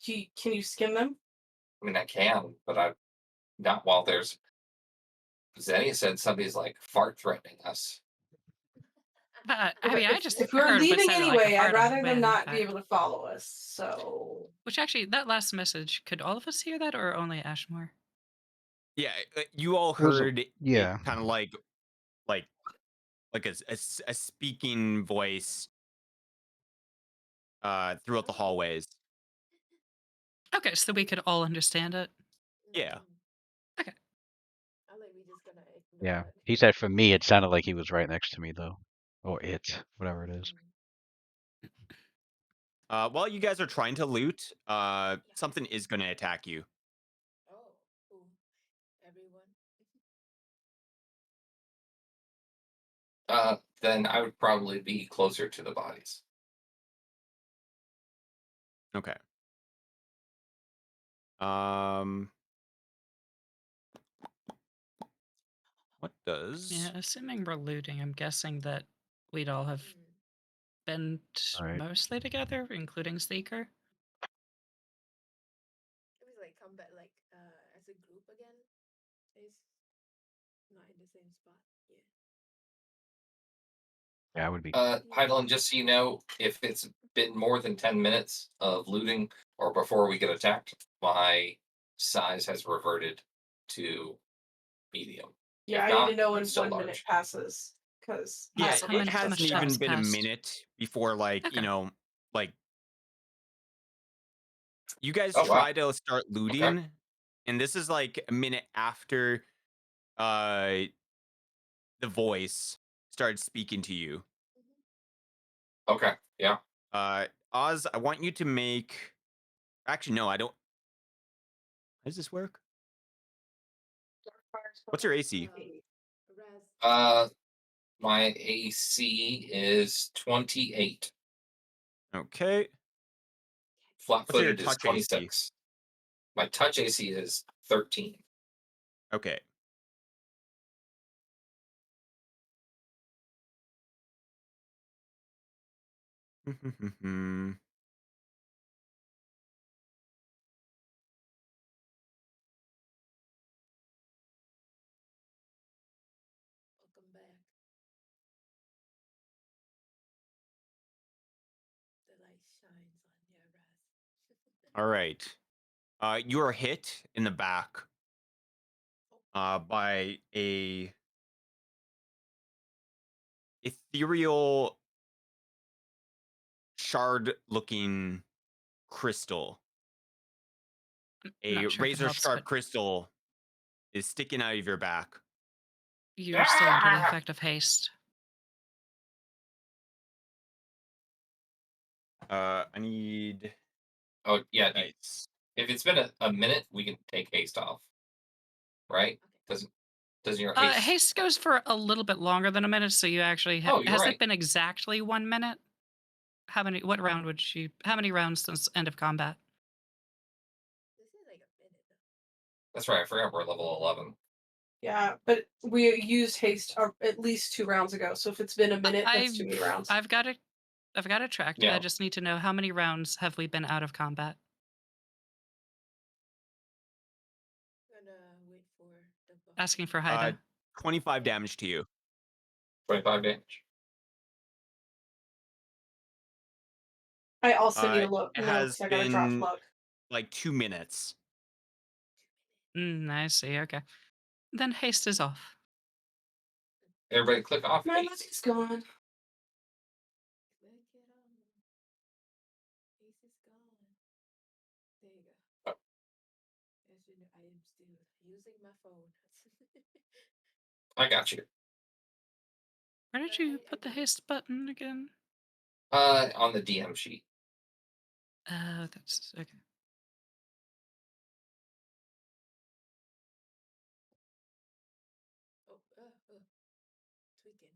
Can you skin them? I mean, I can, but I not while there's. Zenny said somebody's like fart threatening us. But I mean, I just if we're heard what leaving sounded like a anyway, I'd fart on the rather them wind, not but- be able to follow us. So Which actually, that last message, could all of us hear that, or only Ashmore? Yeah, you all It was a- heard yeah. it kind of like a speaking voice throughout the hallways. Okay, so we could all understand it. Yeah. Okay. I'm like, we just gonna ignore Yeah. it. He said for me, it sounded like he was right next to me, though. Or it, whatever it is. While you guys are trying to loot, something is going to attack you. Oh, ooh, everyone. Then I would probably be closer to the bodies. Okay. What does? Yeah, assuming we're looting, I'm guessing that we'd all have been Alright. mostly together, including Seeker. It was like come back like as a group again. It's not in the same spot. Yeah. Yeah, I would be. Heidelin, just so you know, if it's been more than 10 minutes of looting or before we get attacked, my size has reverted to medium. yeah, If I not, need to know when it's still 1 minute large. passes because Yeah, So how it much- how hasn't much even time's been a passed? minute before, like, Okay. you know, like you guys Oh, wow. try to start looting, and this is like a minute after the voice started speaking to you. Okay, yeah. Oz, I want you to make. Actually, no, I don't. How does this work? What's your AC? Raz. My AC is 28. Okay. Flat What's your footed is touch AC? 26. My touch AC is 13. Okay. Welcome back. The light shines on your Raz. All right. You are hit in the back by a ethereal shard-looking crystal. A Not sure if it razor helps, sharp but crystal is sticking out of your back. you're still under the effect of haste. I need Oh, yeah. dice. If it's been a minute, we can take haste off. Right? Doesn't your haste. Haste goes for a little bit longer than a minute, so you actually Oh, you're has right. it been exactly 1 minute? What round would she? How many rounds since end of combat? This is like a minute though. That's right. I forgot we're level 11. yeah, but we used haste at least 2 rounds ago. So if it's been a minute, that's too many rounds. I've got it. I've got it tracked. Yeah. I just need to know how many rounds have we been out of combat. I'm gonna wait for the buff. Asking for Haida. 25 damage to you. 25 damage. I also need to it look. No, has 'cause I gotta drop been- luck. Like 2 minutes. I see. Okay. Then haste is off. Everybody click off My haste. luck is gone. Click it on. Ace is gone. I am still using my phone. I got you. Where did But you I put the do. haste button again? On the DM sheet. Oh, that's okay. Oh, tweaking.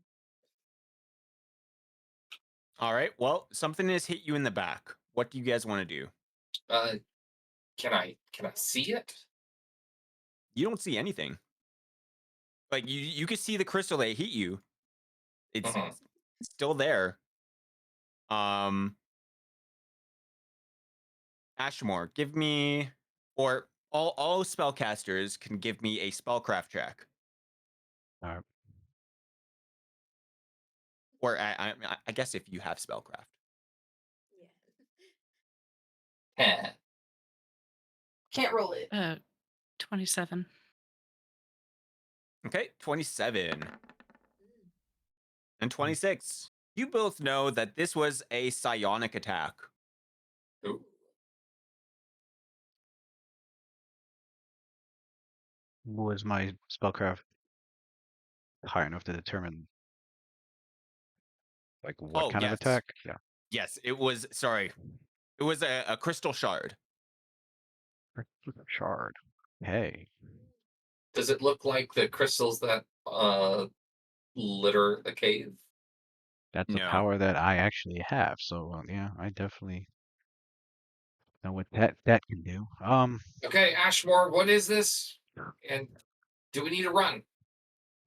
All right. Well, something has hit you in the back. What do you guys want to do? Can I see it? You don't see anything. Like you can see the crystal that hit you. It's Mhm. still there. Ashmore, give me, or all spellcasters can give me a spellcraft check. All right. Or I guess if you have spellcraft. Yeah. 10. Can't roll it. 27. Okay, 27 Mm. and 26. You both know that this was a psionic attack. Ooh. Was my spellcraft high enough to determine like what Oh, kind of yes. attack? Yeah. Yes, it was, sorry. It was a crystal shard. Shard. Hey. Does it look like the crystals that litter the cave? That's a No. power that I actually have, so yeah, I definitely know what that can do. Okay, Ashmore, what is this? And do we need to run?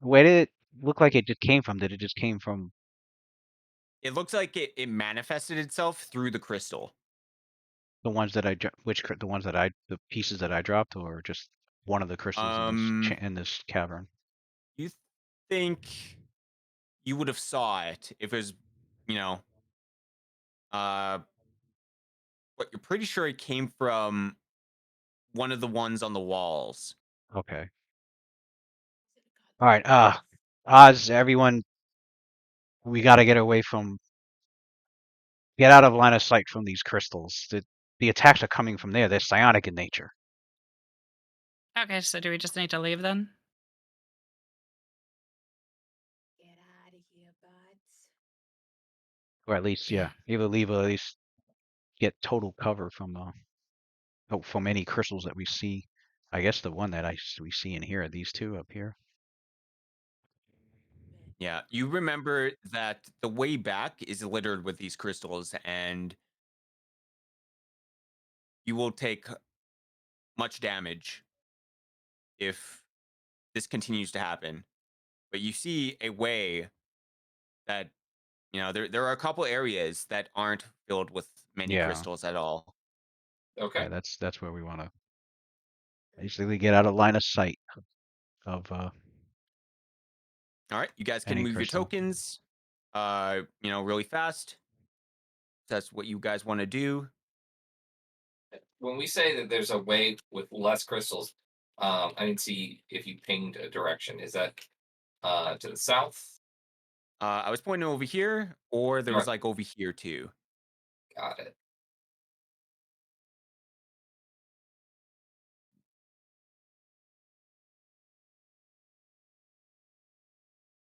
where did it look like it just came from? Did it just came from It looks like it manifested itself through the crystal. the ones that the ones that the pieces that I dropped, or just one of the crystals in in this cavern? You think you would have saw it if it was, you know, but you're pretty sure it came from one of the ones on the walls. Okay. Is it a All right. goddamn Oz, everyone, we got to get out of line of sight from these crystals. The attacks are coming from there. They're psionic in nature. Okay, so do we just need to leave then? Get out of here, buds. Or at least, yeah, either leave or at least get total cover from any crystals that we see. I guess the one that we see in here are these two up here. Man. Yeah, you remember that the way back is littered with these crystals, and you will take much damage if this continues to happen. But you see a way that, there are a couple areas that aren't filled with many Yeah, crystals at all. Okay. yeah, that's where we want to basically get out of line of sight of All right, you guys can any move your crystal. tokens, really fast. That's what you guys want to do. When we say that there's a way with less crystals, I didn't see if you pinged a direction. Is that to the south? I was pointing over here, or there was North. like over here too. Got it.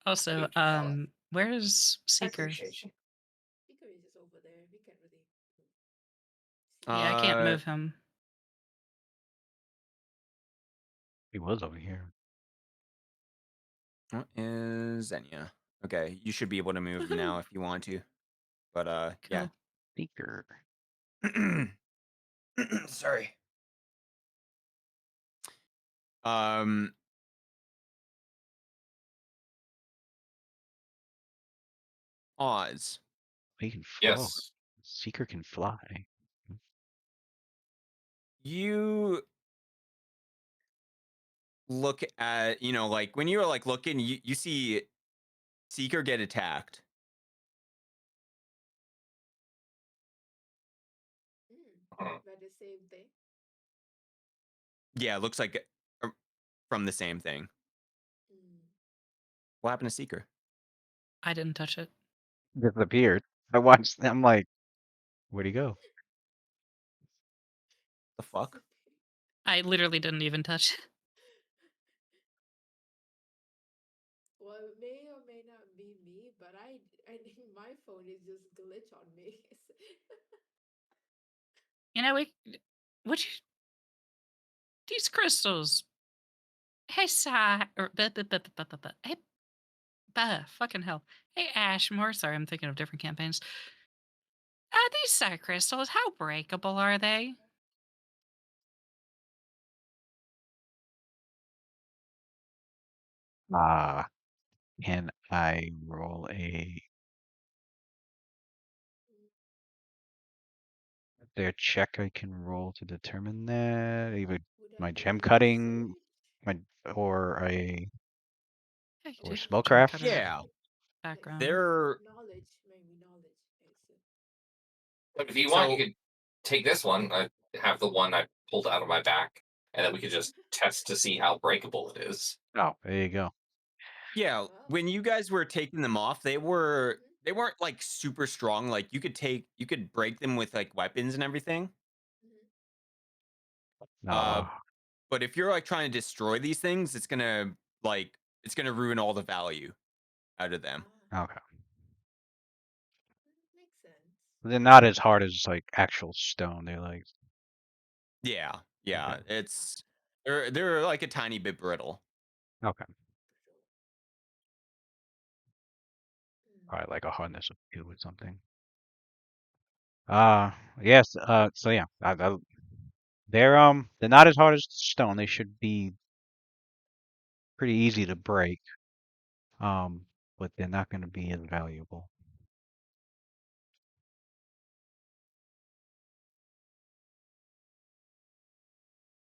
Also, Good call. where's I Seeker? appreciate you. Speaker is just over there. We can't really see. Yeah, I can't Uh, move him. He was over here. what is Xenia? Okay, you should be able to move now if you want to. But yeah. Seeker. Sorry. Um Oz. He can fly. Yes. Seeker can fly. You look at, like when you're like looking, you see Seeker get attacked. Mhm. But the same thing. Yeah, it looks like from the same thing. Mm. What happened to Seeker? I didn't touch it. Disappeared. I watched. I'm like, where'd he go? The fuck? I literally didn't even touch it. Well, it may or may not be me, but I think my phone is just glitch on me. You know, would you these crystals? Hey, or hey, fucking hell. Hey, Ashmore. Sorry, I'm thinking of different campaigns. These Psy crystals, how breakable are they? Can I roll a there check I can roll to determine that? Either Would my I gem be cutting, research? or a Yeah, you or do have gem spellcraft? cutter Yeah, Like background. they're knowledge, maybe knowledge. But if you want, you so could take this one. I have the one I pulled out of my back, and then we could just test to see how breakable it is. Oh, there you go. yeah. Wow. When you guys were taking them off, they weren't like super strong. Like you could break them with like weapons and everything. Uh, Uh, but if you're like trying to destroy these things, it's gonna ruin all the value out of them. okay. Makes sense. They're not as hard as like actual stone. They're like Yeah, yeah. okay. They're like a tiny bit brittle. Okay. Mm. Probably like a hardness of 2 or something. Yes, so yeah, they're not as hard as stone. They should be pretty easy to break. But they're not going to be as valuable.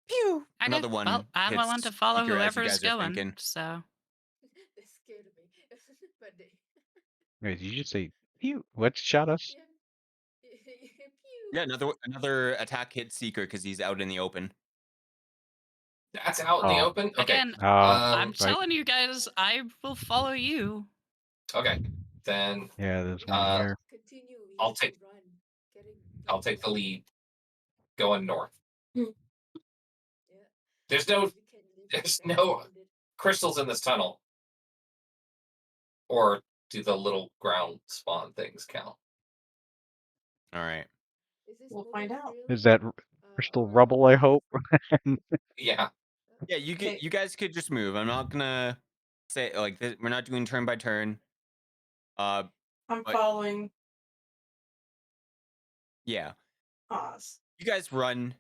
Pew. Okay, Another well, one I'm willing to hits follow Seeker as you whoever's guys are going. thinking. So They scared me. But they Wait, did you just say pew? What shot us? yeah. Pew. Yeah, another attack hits Seeker because he's out in the open. That's out in the Oh, open. Okay. again, I'm right. telling you guys, I will follow you. Okay. Then Yeah, there's one uh, here. Continue. We I'll have take- to run. I'll take the lead. Going north. Yeah. There's no because we can't leave there's it no empty-handed. crystals in this tunnel. Or do the little ground spawn things count? All right. Is this We'll moving find out. freely? Is that crystal Or rubble, I hope? Yeah. Yeah, Okay. you guys could just move. I'm not gonna say like this, we're not doing turn by turn. I'm But- following Yeah. Oz. You guys run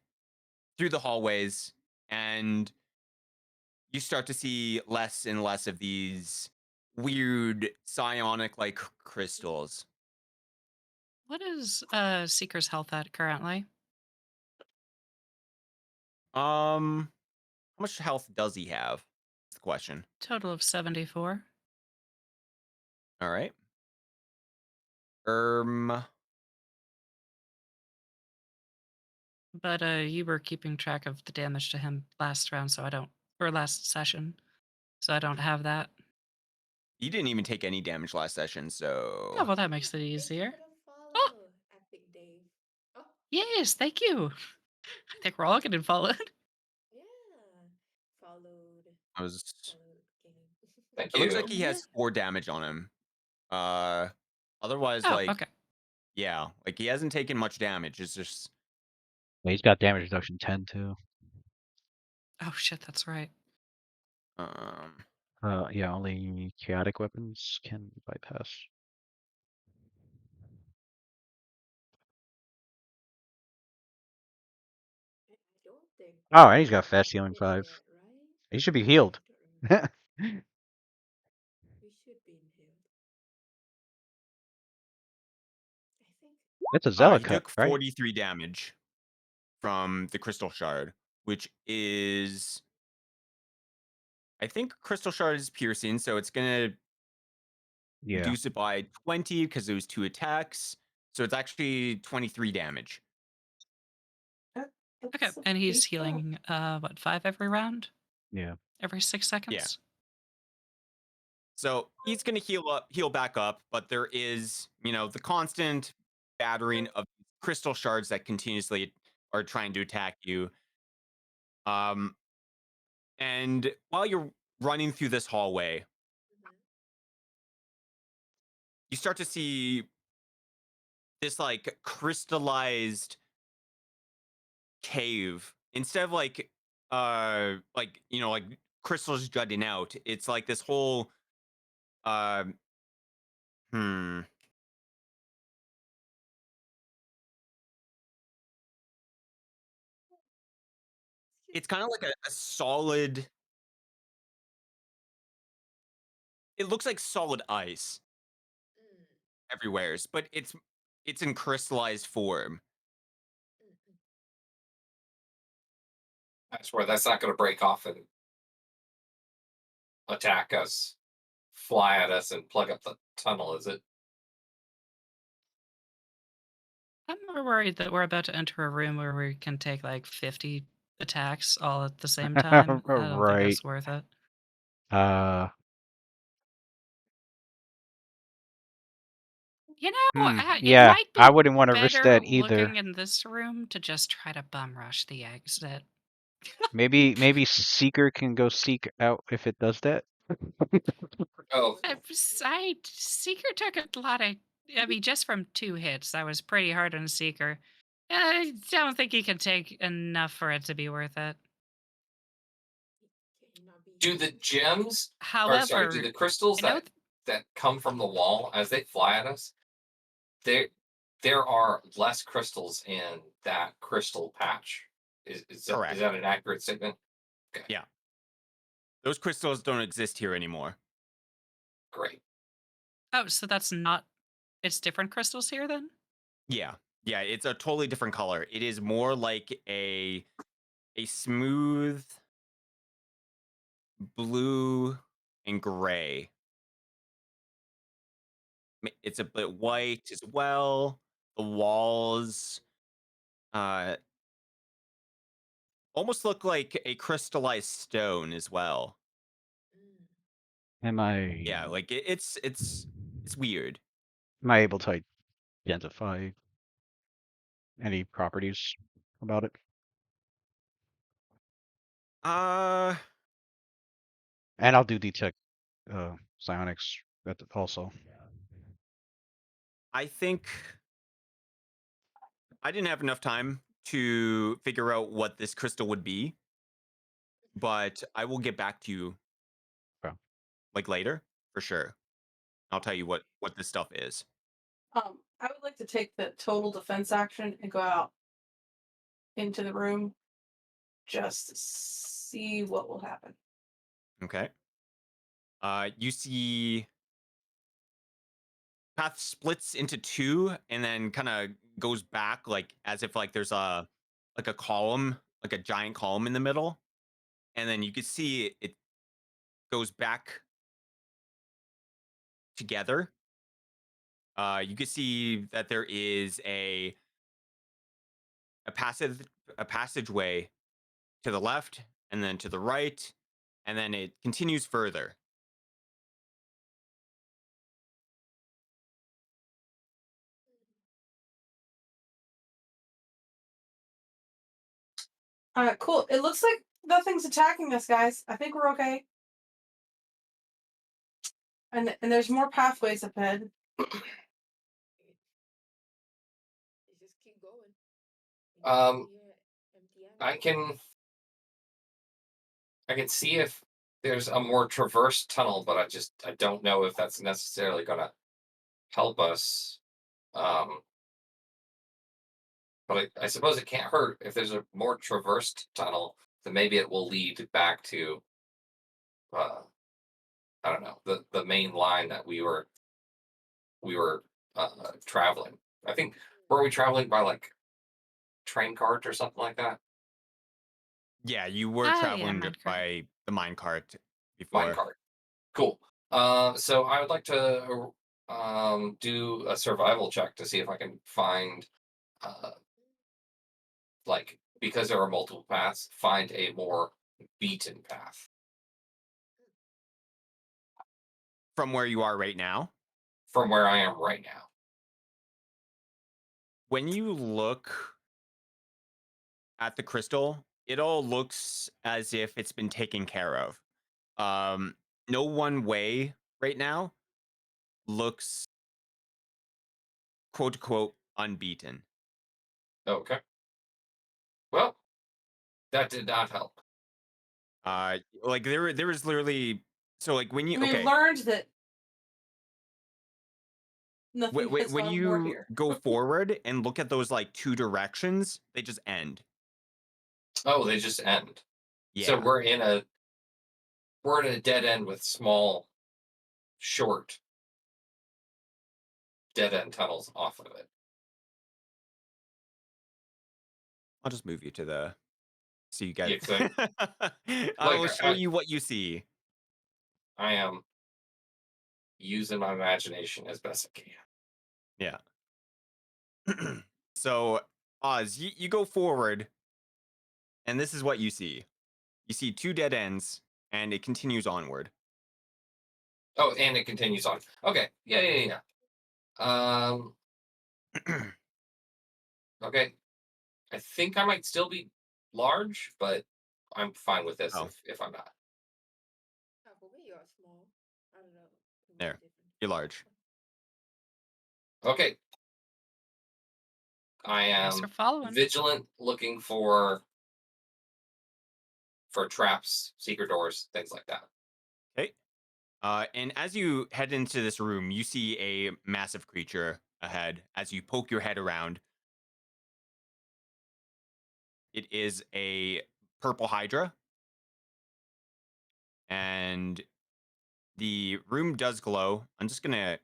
through the hallways and you start to see less and less of these weird psionic like crystals. What is Seeker's health at currently? How much health does he have? That's the question. Total of 74. All right. But you were keeping track of the damage to him last round, so I don't, or last session, so I don't have that. You didn't even take any damage last session, so Oh, well, that makes it Thank you easier. for the Oh. follow, Epic Dave. Oh, Yes, thank you. I think we're all getting followed. yeah. Followed. I was. Followed game. Thank It you. looks like he has 4 damage on him. Otherwise, Oh, like okay. yeah, like he hasn't taken much damage. It's just Yeah, he's got damage reduction 10 too. Oh shit, that's right. Yeah, only chaotic weapons can bypass. I don't think. Oh, and he's got we fast have healing hit 5. yet, right? He should be healed. I don't remember. We should be healed. I think. It's a he zealot cut, took right? 43 damage from the crystal shard, which is I think crystal shard is piercing, so it's gonna Yeah. reduce it by 20 because it was 2 attacks. So it's actually 23 damage. Okay, That's a and he's decent- healing, what, 5 every round? Yeah. Every 6 seconds? So he's gonna heal back up, but there is, the constant battering of crystal shards that continuously are trying to attack you. Um, and while you're running through this hallway, Mm-hmm. you start to see this like crystallized cave. Instead of like like crystals jutting out, it's like this whole um hmm it's kind of like a solid, it looks like solid ice Mm, everywheres, but it's in crystallized form. mm, mm. I swear that's not going to break off and attack us, fly at us, and plug up the tunnel, is it? I'm more worried that we're about to enter a room where we can take like 50 attacks all at the same time. I don't think Right. that's worth it. Uh, You know, it yeah, might I be wouldn't want to risk better that either. looking in this room to just try to bum rush the exit. Maybe Seeker can go seek out if it does that. Oh, Seeker took a lot of. I mean, just from 2 hits, that was pretty hard on Seeker. I don't think he can take enough for it to be worth it. Can you not be do the gems, or sorry, do However, the crystals I know that come from the wall as they fly at us? There, there are less crystals in that crystal patch. Is Correct. that an accurate statement? Okay, Yeah. Those crystals don't exist here anymore. great. Oh, so that's not. It's different crystals here then? Yeah. Yeah, it's a totally different color. It is more like a smooth blue and gray. It's a bit white as well. The walls uh almost look like a crystallized stone as well. Mm. Am Yeah, like it's weird. I able to identify any properties about it? Uh And I'll do detect psionics also. I think I didn't have enough time to figure out what this crystal would be, but I will get back to you Okay. like later for sure. I'll tell you what this stuff is. I would like to take the total defense action and go out into the room just to see what will happen. Okay. You see path splits into two and then kind of goes back like as if like there's a column, like a giant column in the middle, and then you can see it goes back together. You can see that there is a passage a passageway to the left and then to the right, and then it continues further. Cool. It looks like nothing's attacking us, guys. I think we're okay. And there's more pathways up ahead. You just keep going. You Um, don't hear empty I ammo. can see if there's a more traversed tunnel, but I don't know if that's necessarily going to help us. Um, but I suppose it can't hurt if there's a more traversed tunnel. Then maybe it will lead back to uh, I don't know, the main line that we were traveling. I think, were we traveling by like train cart or something like that? Yeah, you were Yeah, traveling minecart. by the minecart Mine before. cart. Cool. So I would like to do a survival check to see if I can find uh like, because there are multiple paths, find a more beaten path From where you are right now. from where I am right now. When you look at the crystal, it all looks as if it's been taken care of. Um, no one way right now looks quote unquote unbeaten. Okay. Well, that did not help. Like there was literally so like when you We okay learned that nothing has when gone more you here. go forward and look at those like two directions, they just end. Oh, they just end. So Yeah. we're in a dead end with small, short dead end tunnels off of it. I'll just move you to the so you Yeah, guys. 'cause I will like show you what you see. I am using my imagination as best I can. Yeah. So Oz, you go forward, and this is what you see. You see two dead ends, and it continues onward. Oh, and it continues on. Okay. Yeah. Okay. I think I might still be large, but I'm fine with this Oh. if I'm not. For me, you're small. I don't know. It might There. be different. You're large. Okay. I Thanks for am following. vigilant, looking for traps, secret doors, things like that. Okay. And as you head into this room, you see a massive creature ahead. As you poke your head around, it is a purple hydra, and the room does glow. I'm just gonna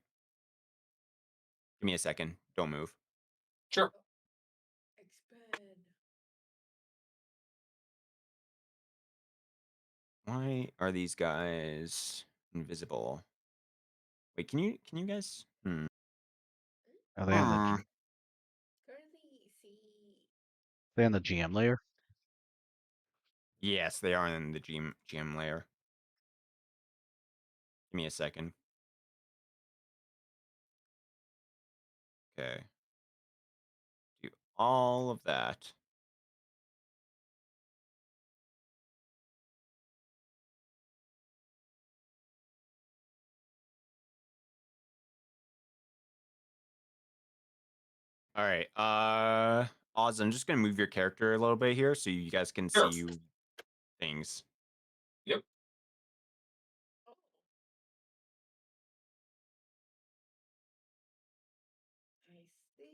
give me a second. Don't move. Sure. Expand. Why are these guys invisible? Wait, can you guys? Are they on the Hmm. Currently, see. they on the GM layer? Yes, they are in the GM layer. Give me a second. Okay. Do all of that. All right. Oz, I'm just gonna move your character a little bit here so you guys can Sure. see things. Yep. Oh, I see.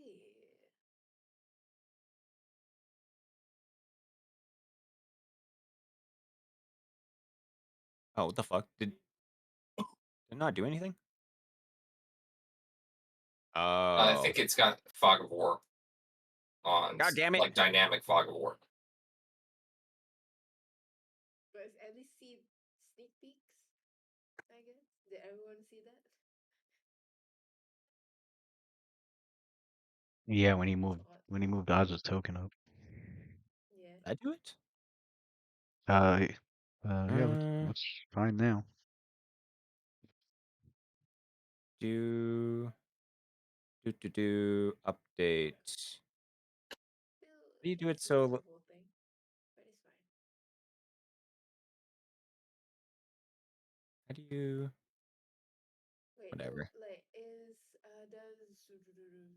Oh, what the fuck? Did it not do anything? I Oh. think it's got fog of war on, God damn it. like dynamic fog of war. But at least see sneak peeks, I guess. Did everyone see that? Yeah, Odd. when he moved Oz's token up. Yeah. Did I do it? Uh, yeah, Uh, that's fine now. do update. Still, How do you do it still so miss the whole thing. But it's fine. how do you Wait, whatever. like,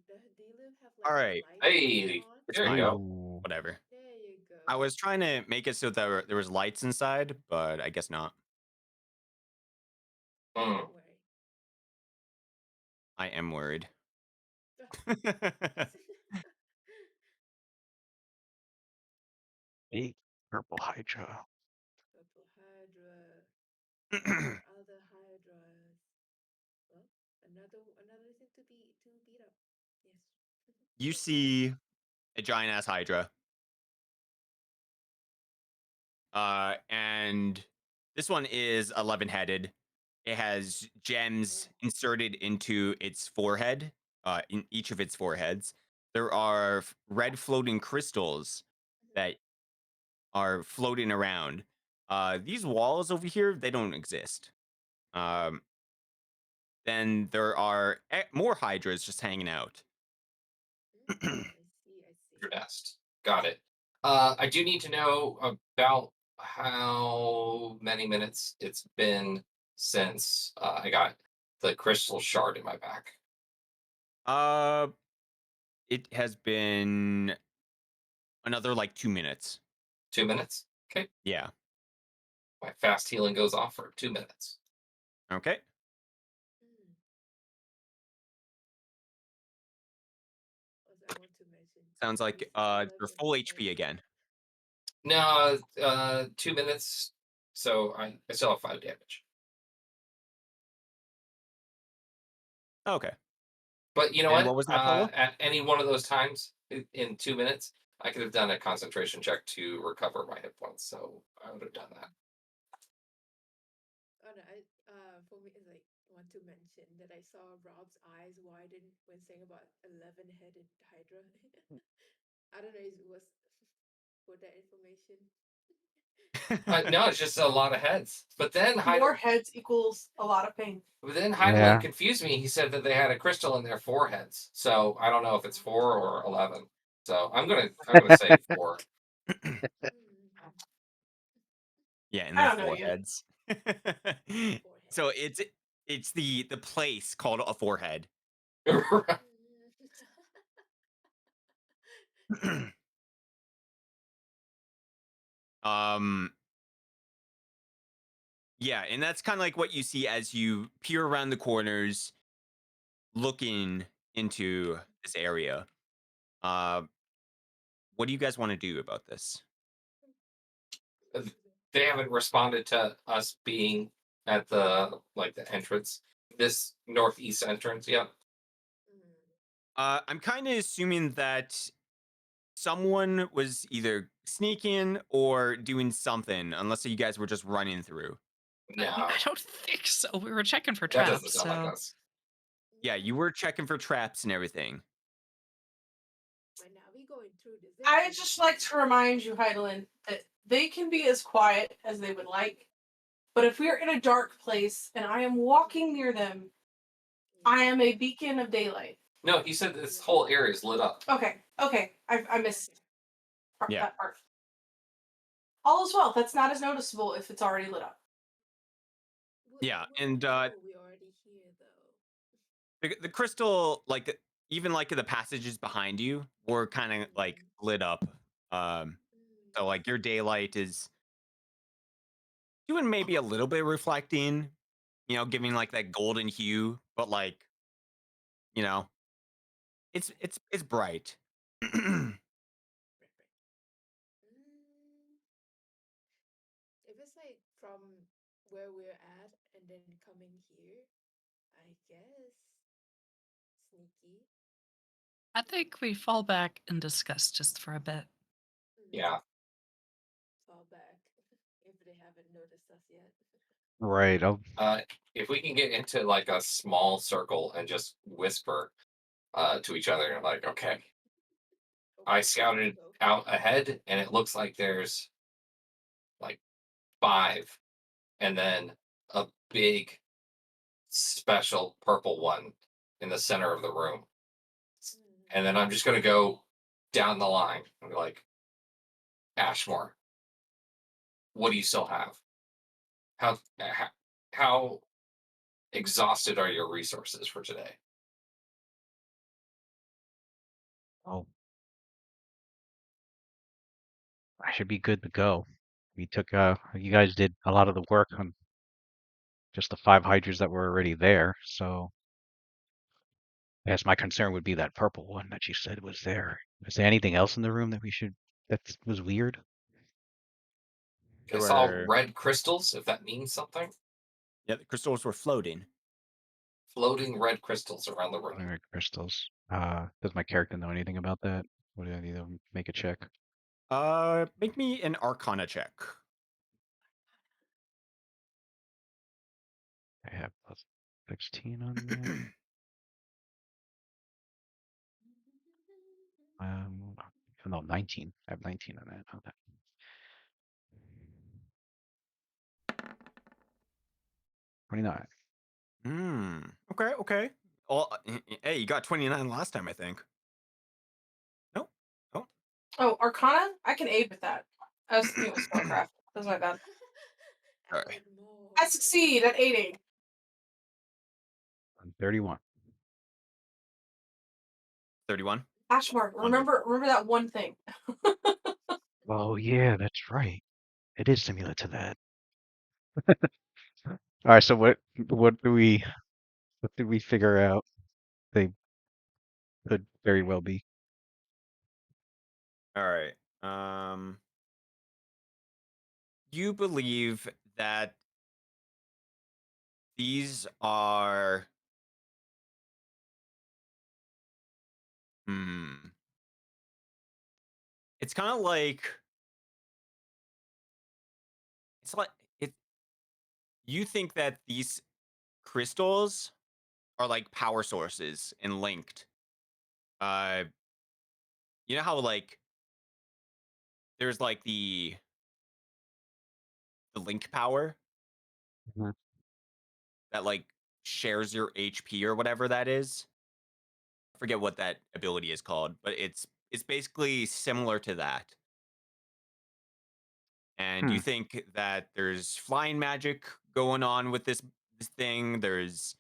does Daylib have All like right. lights Hey, on? It's there you fine. go. Ooh. Whatever. There you go. I was trying to make it so that there was lights inside, but I guess not. Hmm. Don't worry. I am worried. Big purple Hydra. Purple Hydra. Or other Hydras. Well, another thing to beat up. Yes. You see a giant ass Hydra. And this one is 11 headed. It has gems inserted into its forehead, in each of its foreheads. There are red floating crystals that are floating around. These walls over here, they don't exist. Um, then there are more hydras just hanging out. I see. Your nest. Got it. I do need to know about how many minutes it's been since I got the crystal shard in my back. Uh, it has been another like 2 minutes. 2 minutes. Okay. Yeah. My fast healing goes off for 2 minutes. Okay. Hmm. Also, I want to mention Sounds like please tell us you're in full the HP chat. again. No, 2 minutes. So I still have 5 damage. Okay. But you know And what? what was that, Polo? At any one of those times in 2 minutes, I could have done a concentration check to recover my hit points. So I would have done that. Oh no, for me, it's like want to mention that I saw Rob's eyes widen when saying about 11-headed Hydra. I don't know if it was for that information. No, it's just a lot of heads. But then More heads equals a lot of pain. Heidelin Yeah. confused me. He said that they had a crystal in their foreheads. So I don't know if it's 4 or 11. So I'm gonna say 4. Hmm. Yeah, in I their don't know yet. foreheads. Forehead. So it's the place called a forehead. um yeah, and that's kind of like what you see as you peer around the corners looking into this area. Uh what do you guys want to do about this? They haven't responded to us being at the entrance, this northeast entrance. Yep. I'm kind of assuming that someone was either sneaking or doing something, unless you guys were just running through. No, I don't think so. We were checking for that doesn't traps, sound like so us. Yeah, you were checking for traps and everything. But now we going through this. I just like to remind you, Heidelin, that they can be as quiet as they would like, but if we are in a dark place and I am walking near them, I am a beacon of daylight. No, he said this whole area is lit up. Okay, I missed Yeah. that part. All is well. That's not as noticeable if it's already lit up. Yeah, and we already here though. the crystal, like even like the passages behind you were kind of like lit up. So like your daylight is doing maybe a little bit reflecting, giving like that golden hue, but like, you know, it's bright. If it's like from where we're at and then coming here, I guess sneaky. I think we fall back and discuss just for a bit. Yeah. Fall back if they haven't noticed us yet. Right. If we can get into like a small circle and just whisper to each other, like, okay, I scouted out ahead, and it looks like there's like 5, and then a big special purple one in the center of the room. And then I'm just gonna go down the line and be like, Ashmore, what do you still have? How exhausted are your resources for today? Oh, I should be good to go. You guys did a lot of the work on just the 5 hydras that were already there. So I guess my concern would be that purple one that you said was there. Is there anything else in the room that was weird? I There saw were red crystals, if that means something. Yeah, the crystals were floating. Floating red crystals around the room. Red crystals. Does my character know anything about that? What do I need to make a check? Make me an Arcana check. I have plus 16 on that. No, 19. I have 19 on that. Okay. $29. Okay. Well, hey, you got 29 last time, I think. Nope. Oh. Oh, Arcana? I can aid with that. I was thinking it was spellcraft. That was my bad. Alright. Add more. I succeed at aiding. I'm 31. 31. Ashmore, remember that one thing. Oh yeah, that's right. It is similar to that. All right, so what do we figure out? They could very well be. All right. You believe that these are hmm. It's kind of like it's like it you think that these crystals are like power sources and linked. Uh you know how like there's like the link power Mhm. that like shares your HP or whatever that is. I forget what that ability is called, but it's basically similar to that. And Hmm. you think that there's flying magic going on with this thing. There's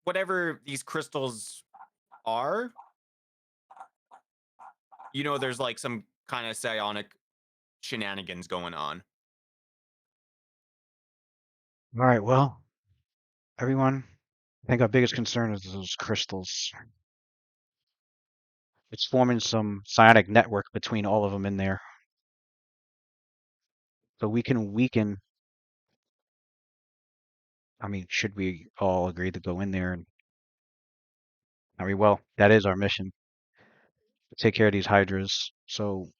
whatever these crystals are. You know, there's like some kind of psionic shenanigans going on. All right, well, everyone, I think our biggest concern is those crystals. It's forming some psionic network between all of them in there. So we can weaken. I mean, should we all agree to go in there and well, that is our mission, to take care of these hydras. So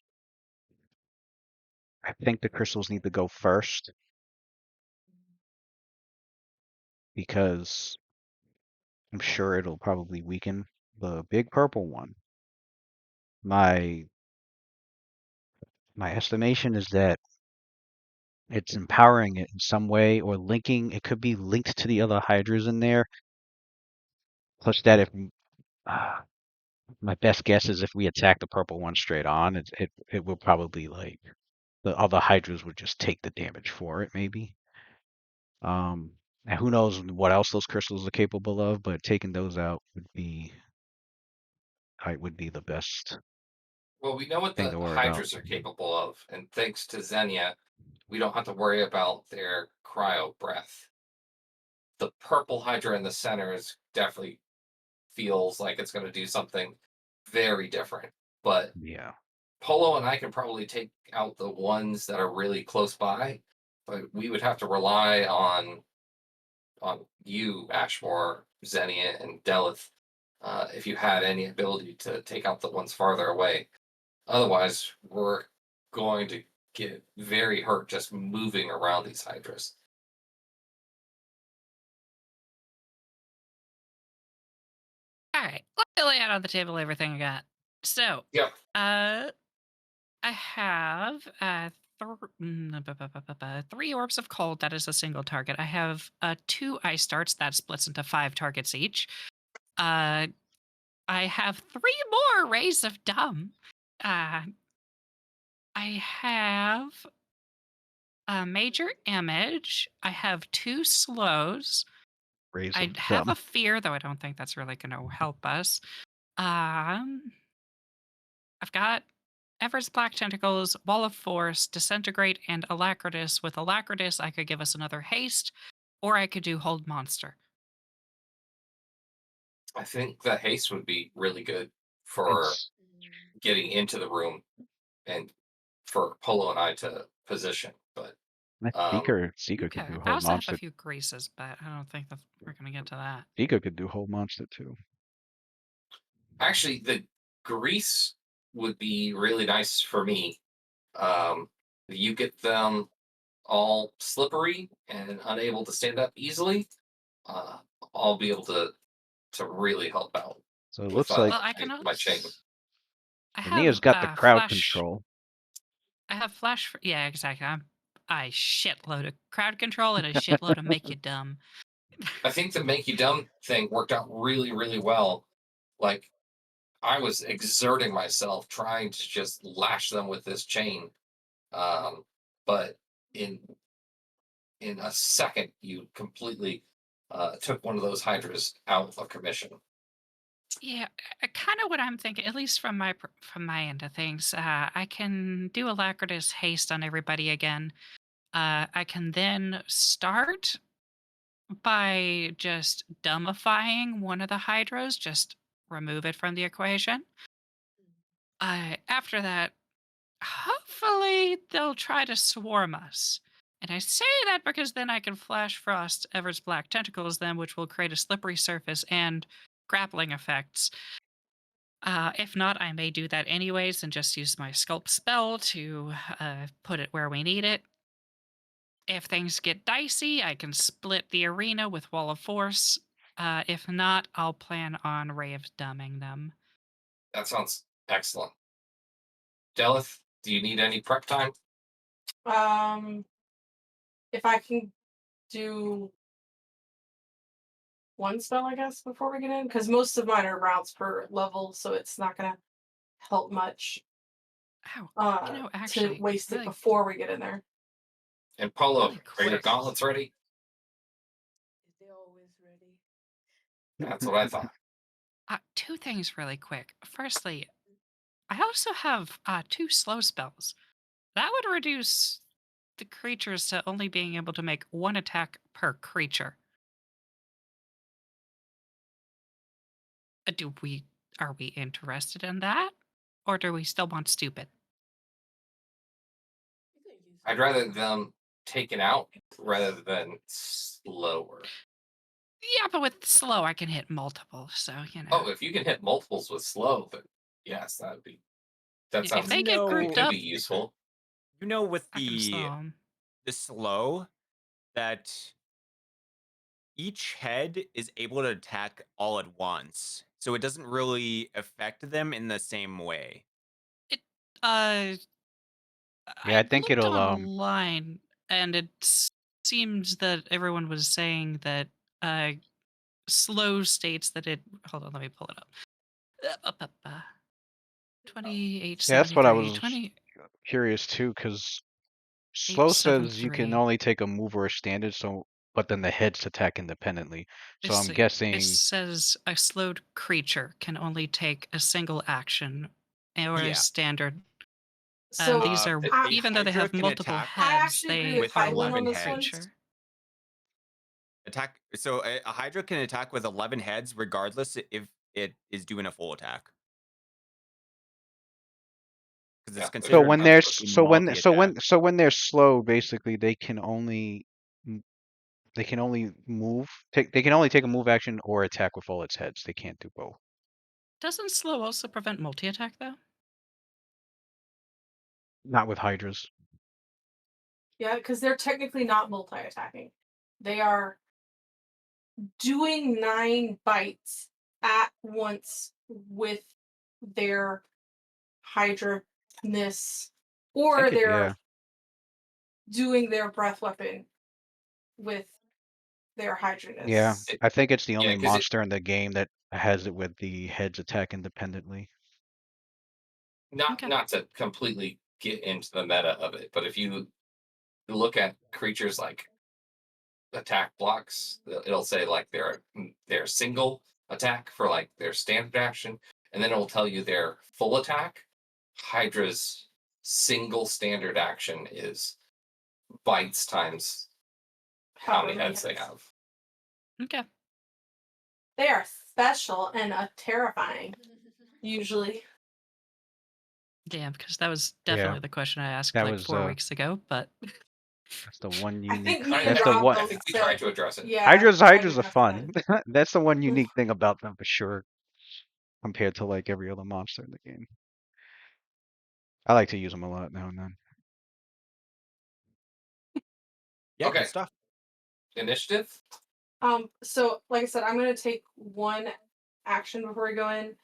I think the crystals need to go first because I'm sure it'll probably weaken the big purple one. My estimation is that it's empowering it in some way or linking. It could be linked to the other hydras in there. Plus that if uh, my best guess is if we attack the purple one straight on, it will probably like the other hydras would just take the damage for it maybe. And who knows what else those crystals are capable of, but taking those out would be the best Well, we know what thing the to worry about. Hydras are capable of, and thanks to Xenia, we don't have to worry about their cryo breath. The purple Hydra in the center is definitely feels like it's going to do something very different. But Yeah. Polo and I can probably take out the ones that are really close by, but we would have to rely on you, Ashmore, Xenia, and Delith, if you had any ability to take out the ones farther away. Otherwise, we're going to get very hurt just moving around these hydras. All right, let me lay out on the table everything I got. So, Yep. I have 3 orbs of cold. That is a single target. I have 2 ice darts that splits into 5 targets each. Uh, I have 3 more rays of dumb. Uh, I have a major image. I have 2 slows. Rays I of have dumb. a fear, though I don't think that's really going to help us. Um, I've got Ever's Black Tentacles, Wall of Force, Disintegrate, and Alacritus. With Alacritus, I could give us another haste, or I could do Hold Monster. I think the haste would be really good for It's getting into the room and for Polo and I to position. But Seeker could Okay. do I hold also have a monster. few greases, but I don't think that we're going to get to that. Seeker could do hold monster too. actually, the grease would be really nice for me. You get them all slippery and unable to stand up easily. Uh, I'll be able to really help out So it with looks like Well, I can my chain. I Nia's have got the crowd flash. control. I have flash. Yeah, exactly. I shitload of crowd control and a shitload of make you dumb. I think the make you dumb thing worked out really, really well. Like I was exerting myself trying to just lash them with this chain. But in a second, you completely took one of those hydras out of commission. Yeah, kind of what I'm thinking, at least from from my end of things. I can do Alacritus haste on everybody again. I can then start by just dumbifying one of the hydras, just remove it from the equation. After that, hopefully they'll try to swarm us. And I say that because then I can flash frost Ever's black tentacles, then which will create a slippery surface and grappling effects. If not, I may do that anyways and just use my sculpt spell to put it where we need it. If things get dicey, I can split the arena with Wall of Force. If not, I'll plan on Ray of Dumbing them. That sounds excellent. Delith, do you need any prep time? If I can do one spell, I guess, before we get in, because most of mine are rounds per level, so it's not gonna help much Ow. to Actually, waste it really, before we get in there. And Polo, Really are your quick. gauntlets ready? They're always ready. That's what I thought. Two things really quick. Firstly, I also have two slow spells. That would reduce the creatures to only being able to make one attack per creature. Are we interested in that? Or do we still want stupid? You can use I'd rather them taken out rather than slower. Yeah, but with slow I can hit multiple, so you know. Oh, if you can hit multiples with slow, then yes, that Yeah, if sounds they get No. grouped could up, be useful. You know, with I can slow 'em. the slow, that each head is able to attack all at once, so it doesn't really affect them in the same way. It uh Yeah, I I think looked it'll online and seems that everyone was saying that uh slow states that it hold on, let me pull it up. 28, yeah, that's what I 73, was 28, curious too, because slow says you can 73. only take a move or a standard, so but then the heads attack independently. So Let's I'm see. It guessing says a slowed creature can only take a single action or a Yeah. standard. So These are, a even though they Hydra have can multiple attack I heads, actually agree they with are Hyland one on this one. creature. So a Hydra can attack with 11 heads, regardless if it is doing a full attack. Because Yeah, it's there's so considered when that's they're a what- multi-attack. when they're slow, basically they can only move. They can only take a move action or attack with all its heads. They can't do both. Doesn't slow also prevent multi attack though? Not with hydras. Yeah, because they're technically not multi-attacking. They are doing 9 bites at once with their hydraness, or they're Yeah. doing their breath weapon with their hydraness. Yeah, I think it's the only 'cause monster in the game that has it with the heads attack independently. not Okay. not to completely get into the meta of it, but if you look at creatures like attack blocks, it'll say like their single attack for like their standard action, and then it will tell you their full attack. Hydra's single standard action is bites times how many heads they have. Okay. They are special and terrifying, usually. Damn, because that was Yeah. definitely the question I asked That like was 4 weeks ago, but that's the one I unique. think me and That's the Rob one. I both think we said, tried to address it. yeah. Hydras I are addressed fun. that. That's the one unique thing about them for sure, compared to like every other monster in the game. I like to use them a lot now and then. Yeah, Okay. good stuff. Initiative. So like I said, I'm gonna take one action before we go in,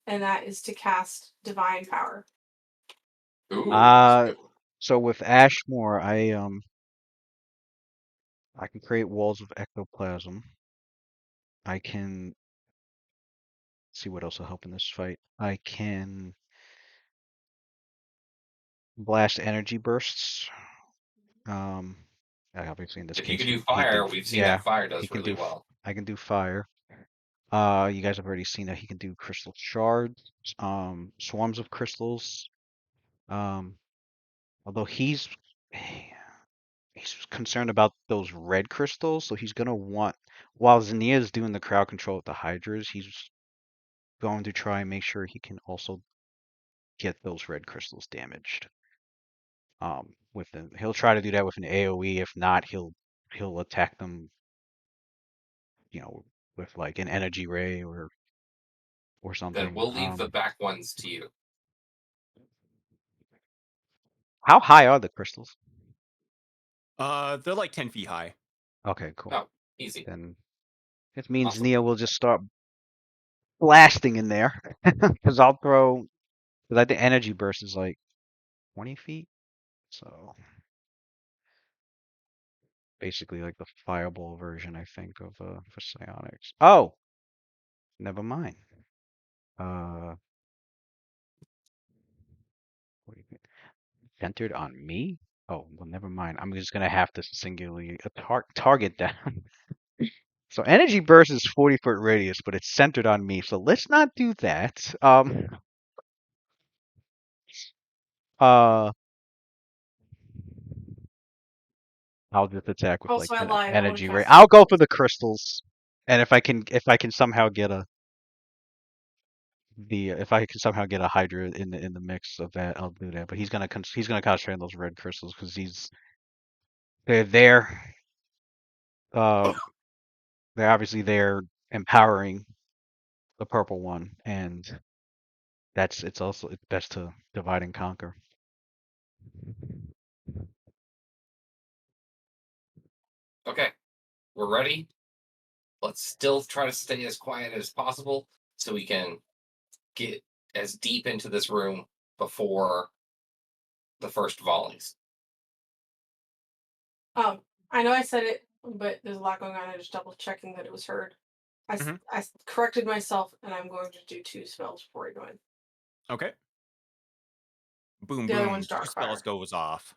and that is to cast Divine Power. Ooh. So with Ashmore, I can create walls of ectoplasm. I can see what else will help in this fight. I can blast energy bursts. Obviously in this If you case, could do he can fire, do we've seen yeah, that fire he does can really do. well. I can do fire. You guys have already seen that he can do crystal shards, swarms of crystals. Um, although he's concerned about those red crystals, so he's gonna want. While Zinnia is doing the crowd control with the Hydras, he's going to try and make sure he can also get those red crystals damaged. He'll try to do that with an AOE. If not, he'll attack them, with like an energy ray or Then something. we'll leave the back ones to you. How high are the crystals? They're like 10 feet high. Okay, cool. Oh, easy. Then it means Awesome. Nia will just start blasting in there because I'll throw. Because I think energy burst is like 20 feet, so basically like the fireball version, I think, of for psionics. Oh, never mind. What do you think? Centered on me? Oh, well, never mind. I'm just gonna have to singularly target them. So energy burst is 40-foot radius, but it's centered on me. So let's not do that. Uh, I'll just attack with like Also, I an lied. I would energy have ray. cast I'll it. go for the crystals, and if I can somehow get a Hydra in the mix of that, I'll do that. But he's gonna concentrate on those red crystals because they're there. Uh, they're obviously there empowering the purple one, and it's best to divide and conquer. Okay, we're ready. Let's still try to stay as quiet as possible so we can get as deep into this room before the first volleys. I know I said it, but there's a lot going on. I'm just double checking that it was heard. Mhm. I corrected myself, and I'm going to do 2 spells before I go in. Okay. Boom, The other boom. one's 2 spells Darkfire. goes off.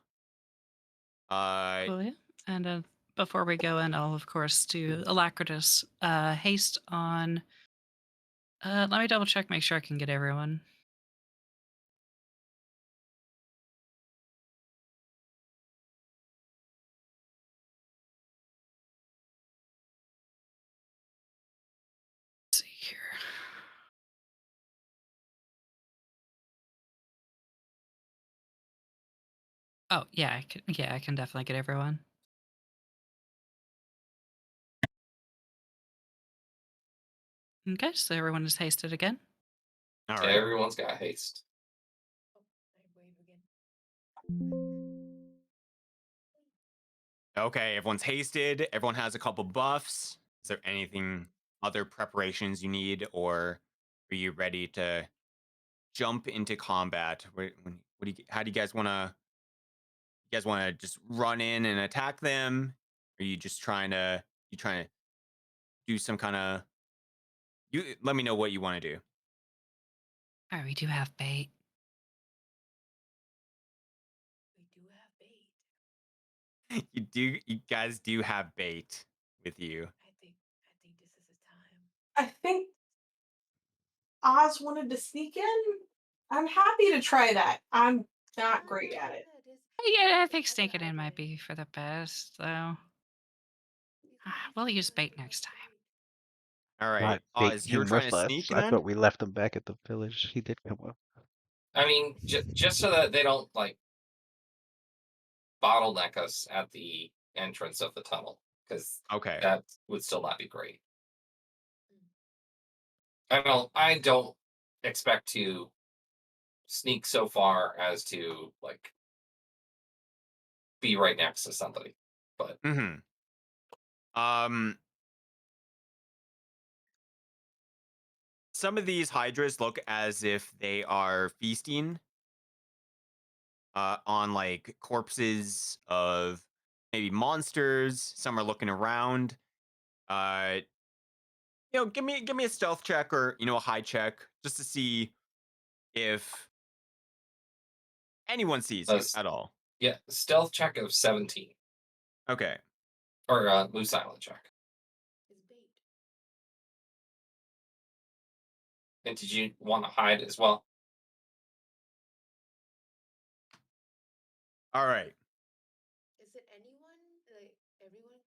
Oh yeah. And before we go in, I'll of course do Alacritus haste on. Let me double check, make sure I can get everyone. Let's see here. Oh yeah, I can definitely get everyone. Okay, so everyone is hasted again. All right. Everyone's got haste. Oh, I wave again. Okay, everyone's hasted. Everyone has a couple buffs. Is there anything, other preparations you need, or are you ready to jump into combat? How do you guys want to? You guys want to just run in and attack them? Or are you just trying to do some kind of? You let me know what you want to do. All right, we do have bait. We do have bait. You guys do have bait with you. I think this is the time. I think Oz wanted to sneak in. I'm happy to try that. I'm not great at it. Yeah, I think sneaking in might be for the best, though. We'll use bait next time. All right, Not bait Oz, you were him trying with to us. sneak I then. thought we left him back at the village. He did come up. I mean, just so that they don't like bottleneck us at the entrance of the tunnel, because Okay. that would still not be great. I don't expect to sneak so far as to like be right next to somebody. But Mm-hmm. Some of these hydras look as if they are feasting on like corpses of maybe monsters. Some are looking around. Uh give me a stealth check or a high check just to see if anyone sees you s- at all. Yeah, stealth check of 17. Okay. Or move silent check. It's bait. And did you want to hide as well? All right. Is it anyone? Like everyone?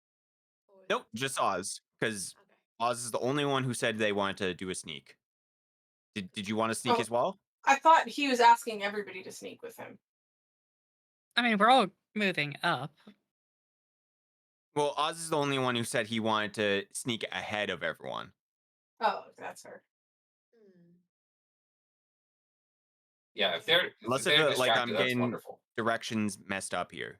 Or Nope, just Oz, because okay. Oz is the only one who said they wanted to do a sneak. Did you want to sneak Oh. as well? I thought he was asking everybody to sneak with him. I mean, we're all moving up. Well, Oz is the only one who said he wanted to sneak ahead of everyone. Oh, that's her. Hmm. Yeah, if they're Unless they're if like I'm distracted, that's getting wonderful. directions messed up here.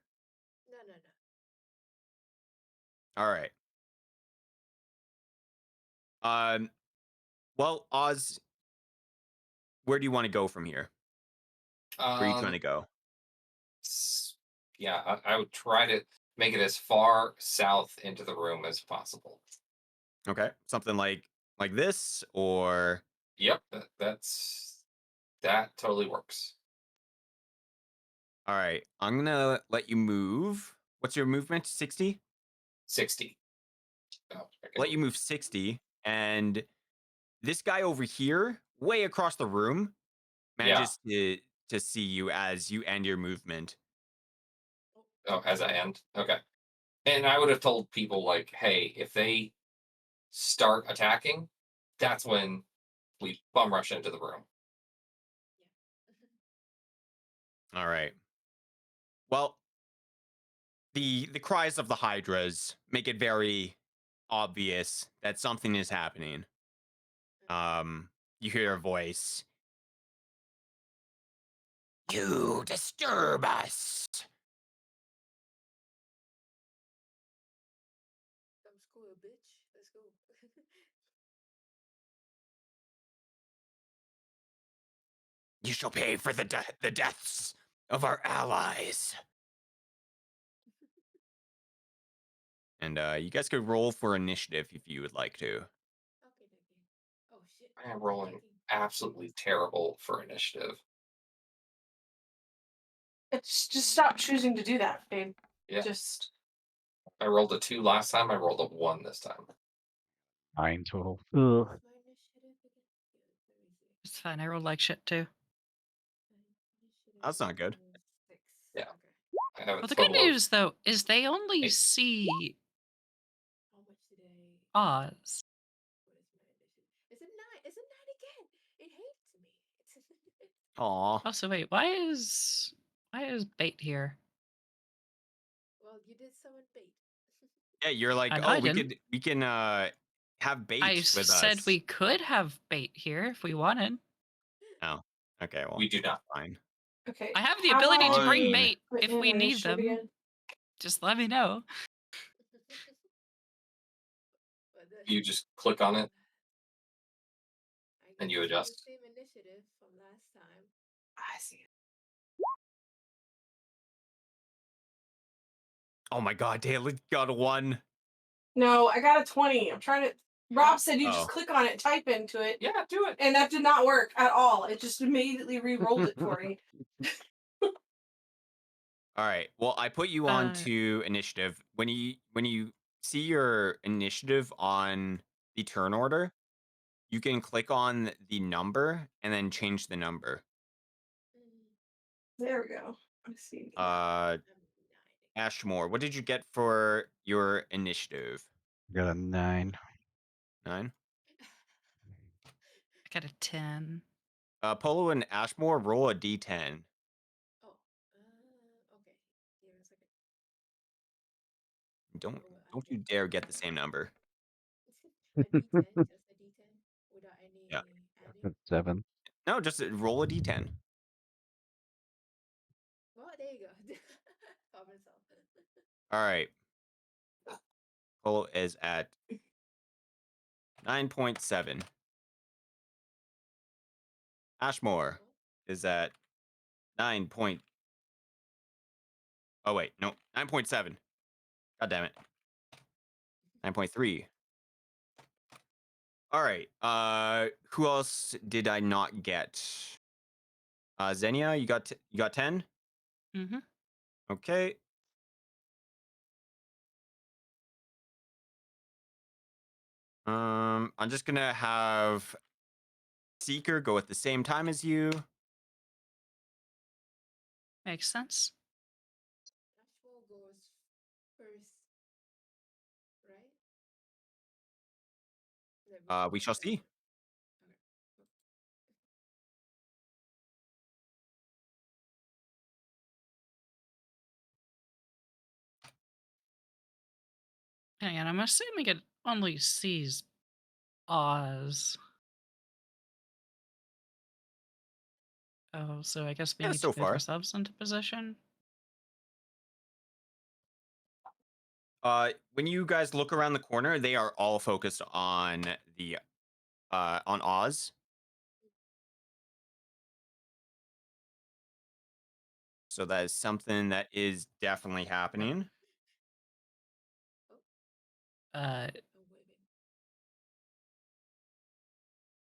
No. All right. Well, Oz, where do you want to go from here? Where are you trying to go? Yeah, I would try to make it as far south into the room as possible. Okay, something like this, or Yep, that totally works. all right. I'm gonna let you move. What's your movement? 60. 60. Oh, I can Let you move 60, and this guy over here, way across the room, manages to see you as you end your movement. Oh, as I end. Okay. And I would have told people like, hey, if they start attacking, that's when we bum rush into the room. All right. Well, the cries of the hydras make it very obvious that something is happening. You hear a voice. You disturb us. Come school, bitch. Let's go. You shall pay for the deaths of our allies. And you guys could roll for initiative if you would like to. Okay. Oh shit. I am rolling 19. absolutely terrible for initiative. It's just stop choosing to do that, babe. Yeah. Just I rolled a 2 last time. I rolled a 1 this time. 9 total. What's my initiative again? Yeah, let me see. It's fine. I rolled like shit too. My initiative That's not good. is 6. Yeah. Okay. I have a Well, the good total of news though is they only 8. see How much did I? Oz. What is my initiative? Is it 9? Is it 9 again? It hates me. Aw. Also, wait, why is bait here? Well, you did summon bait. Yeah, you're like, I know oh, I didn't. we can have bait I with said us. we could have bait here if we wanted. Oh, okay. Well, We do not. fine. okay. I have the How ability to do bring we Fine. bait put if in we our need initiative them. again? Just let me know. But the- You just click on it. I And get you to see adjust. the same initiative from last time. I see. Oh my God, Daly got a 1. No, I got a 20. I'm trying to. Rob said you Oh. just click on it, type into it, Yeah, do it. and that did not work at all. It just immediately re-rolled it for me. All right. Well, I put you on to initiative. When you see your initiative on the turn order, you can click on the number and then change the number. There we go. Let's see. Uh, I'm 9 again. Ashmore, what did you get for your initiative? Got a 9. 9. I got a 10. Polo and Ashmore, roll a d10. Oh, okay. Give me a second. Don't Oh, I don't get you dare get the same number. a D10, just a D10 without any Yeah. adding. 7. No, just roll a d10. Well, there you go. Problem solved. All right. Polo is at 9.7. Ashmore is at 9 point. Oh wait, no, 9.7. God damn it. 9.3. All right. Who else did I not get? Xenia, you got 10? Mm-hmm. Okay. I'm just gonna have Seeker go at the same time as you. Makes sense. Ashwell goes first, right? Like We before shall see. Delta. Okay. Hang on, I'm assuming it only sees Oz. Oh, so I guess we Yeah, need so to move far. ourselves into position. When you guys look around the corner, they are all focused on the on Oz. So that is something that is definitely happening. Uh, I'm waving.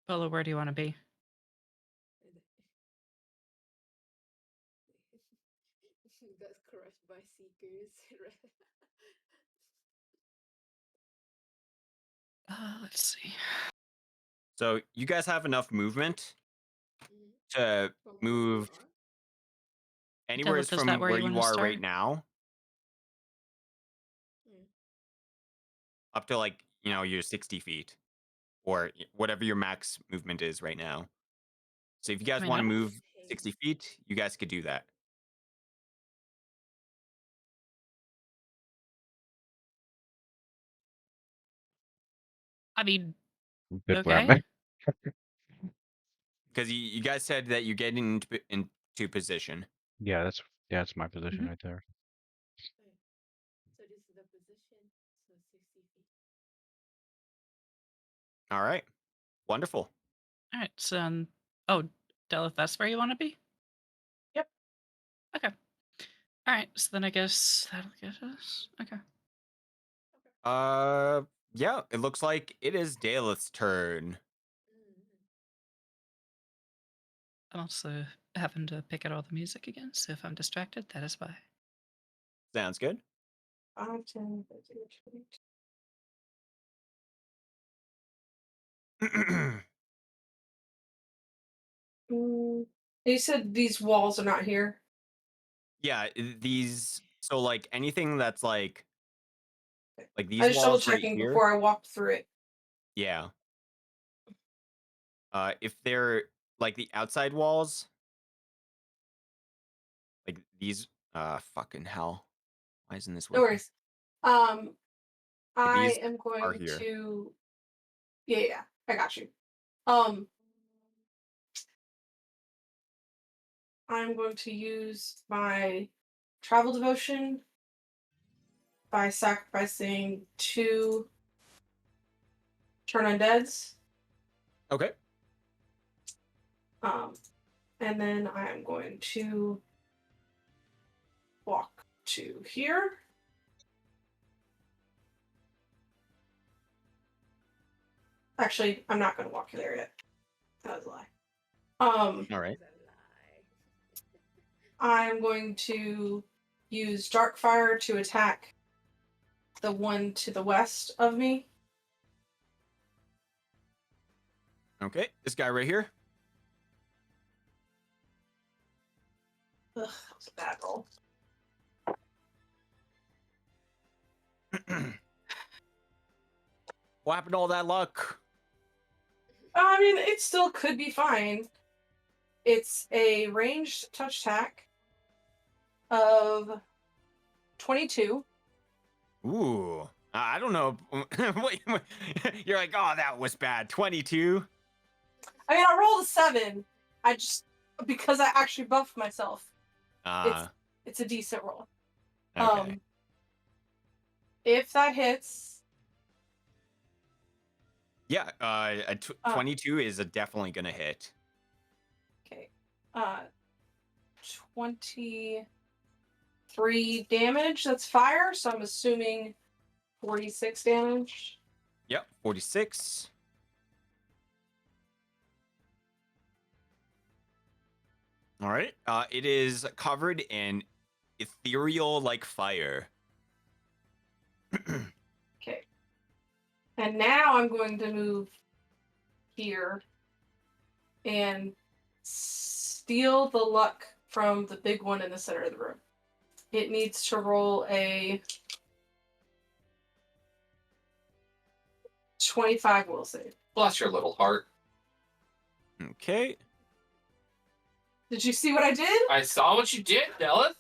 Bella, where do you want to be? Got crushed by seekers. Let's see. So you guys have enough movement Mhm. to From where we move are. anywhere Delith, is that from where where you want you to are start? right now Mm. up to like, your 60 feet or whatever your max movement is right now. So if you guys mean, want to I'm- move 60 feet, you guys could do that. I mean, Good okay. plan. Because you guys said that you're getting into position. Yeah, that's my position Mhm. right there. Okay. So this is the position. So 60 feet. All right. Wonderful. All right. So, oh, Delith, that's where you want to be? Yep. Okay. All right. So then I guess that'll get us. Okay. Yeah, it looks like it is Daleth's turn. Mm. I'm also having to pick out all the music again, so if I'm distracted, that is why. Sounds good. 5, 10, 15, 20. You said these walls are not here. Yeah, these, so like anything that's like I these just double walls right checking here. before I walked through it. Yeah. If they're like the outside walls, like these, fucking hell. Why isn't this No working? worries. I These am are going here. to. Yeah, I got you. I'm going to use my travel devotion by sacrificing 2 turn undeads. Okay. And then I'm going to walk to here. Actually, I'm not going to walk there yet. That was a lie. All right. That's a lie. I'm going to use Darkfire to attack the one to the west of me. Okay. This guy right here. Ugh, that was a bad roll. What happened to all that luck? I mean, it still could be fine. It's a ranged touch attack of 22. Ooh. I don't know. Wait, you're like, oh, that was bad. 22. I mean, I rolled a 7. I just, because I actually buffed myself, it's a decent roll. Okay. If that hits, Yeah, 22 is definitely gonna hit. okay, 23 damage. That's fire, so I'm assuming 46 damage. Yep, 46. All right. It is covered in ethereal like fire. Okay. And now I'm going to move here and steal the luck from the big one in the center of the room. It needs to roll a 25 will save. Bless your little heart. Okay. Did you see what I did? I saw what you did, Delith.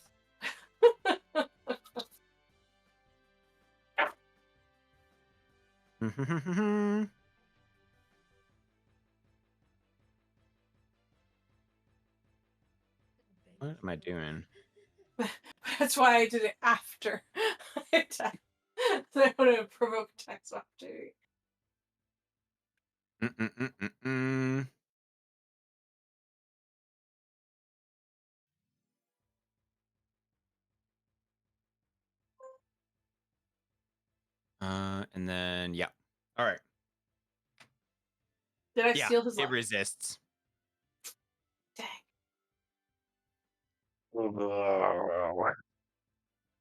What am I doing? That's why I did it after I attacked. So I would have provoked attacks of opportunity. Mm-mm-mm-mm-mm. And then yeah. All right. Did I Yeah, steal his it luck? resists. Dang.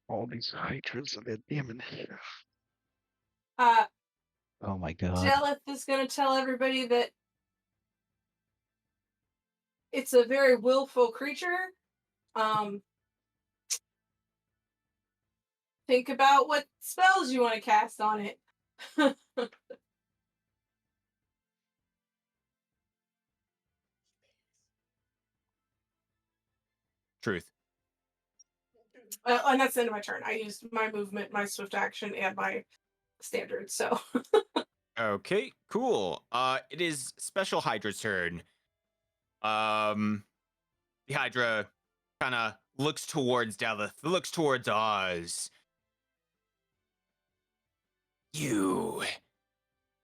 All these hydras and their demons. Uh, Oh my god. Jelith is going to tell everybody that it's a very willful creature. Think about what spells you want to cast on it. Truth. And that's the end of my turn. I used my movement, my swift action, and my standard. So Okay, cool. It is Special Hydra's turn. The Hydra kind of looks towards Delith, looks towards Oz. You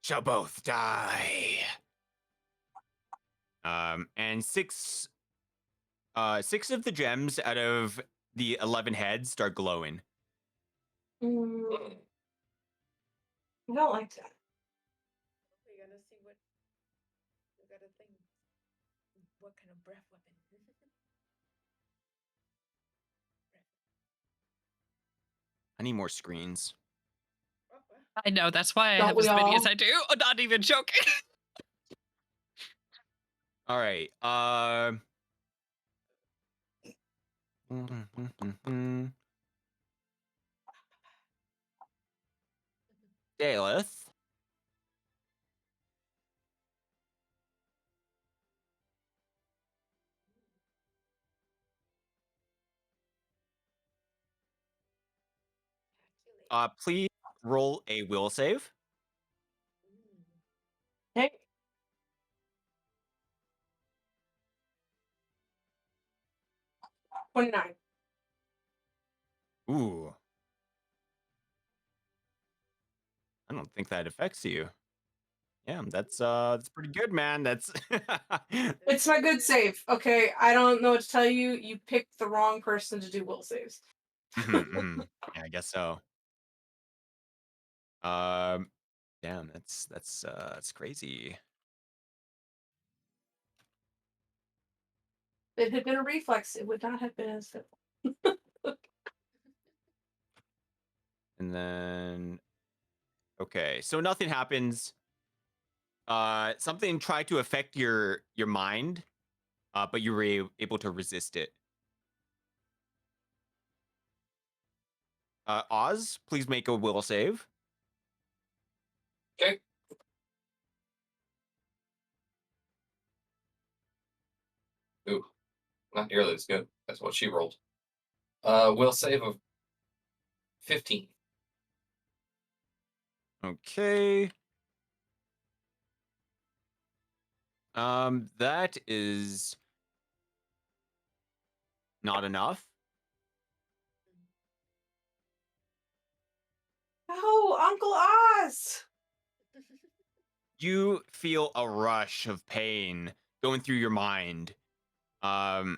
shall both die. And six of the gems out of the 11 heads start glowing. I don't like that. We gotta see what. We gotta think. What kind of breath weapon? I need more screens. I know, that's why I Don't have we as many as all? I do. I'm not even joking. All right. Daleth. Please roll a will save. Hey. $29. Ooh. I don't think that affects you. Yeah, that's pretty good, man. That's It's my good save. Okay, I don't know what to tell you. You picked the wrong person to do will saves. Yeah, I guess so. Damn, that's crazy. If it had been a reflex, it would not have been as simple. And then okay, so nothing happens. Something tried to affect your mind, but you were able to resist it. Oz, please make a will save. Okay. Ooh, not nearly as good. That's what she rolled. Will save of 15. Okay. That is not enough. Oh, Uncle Oz! You feel a rush of pain going through your mind. And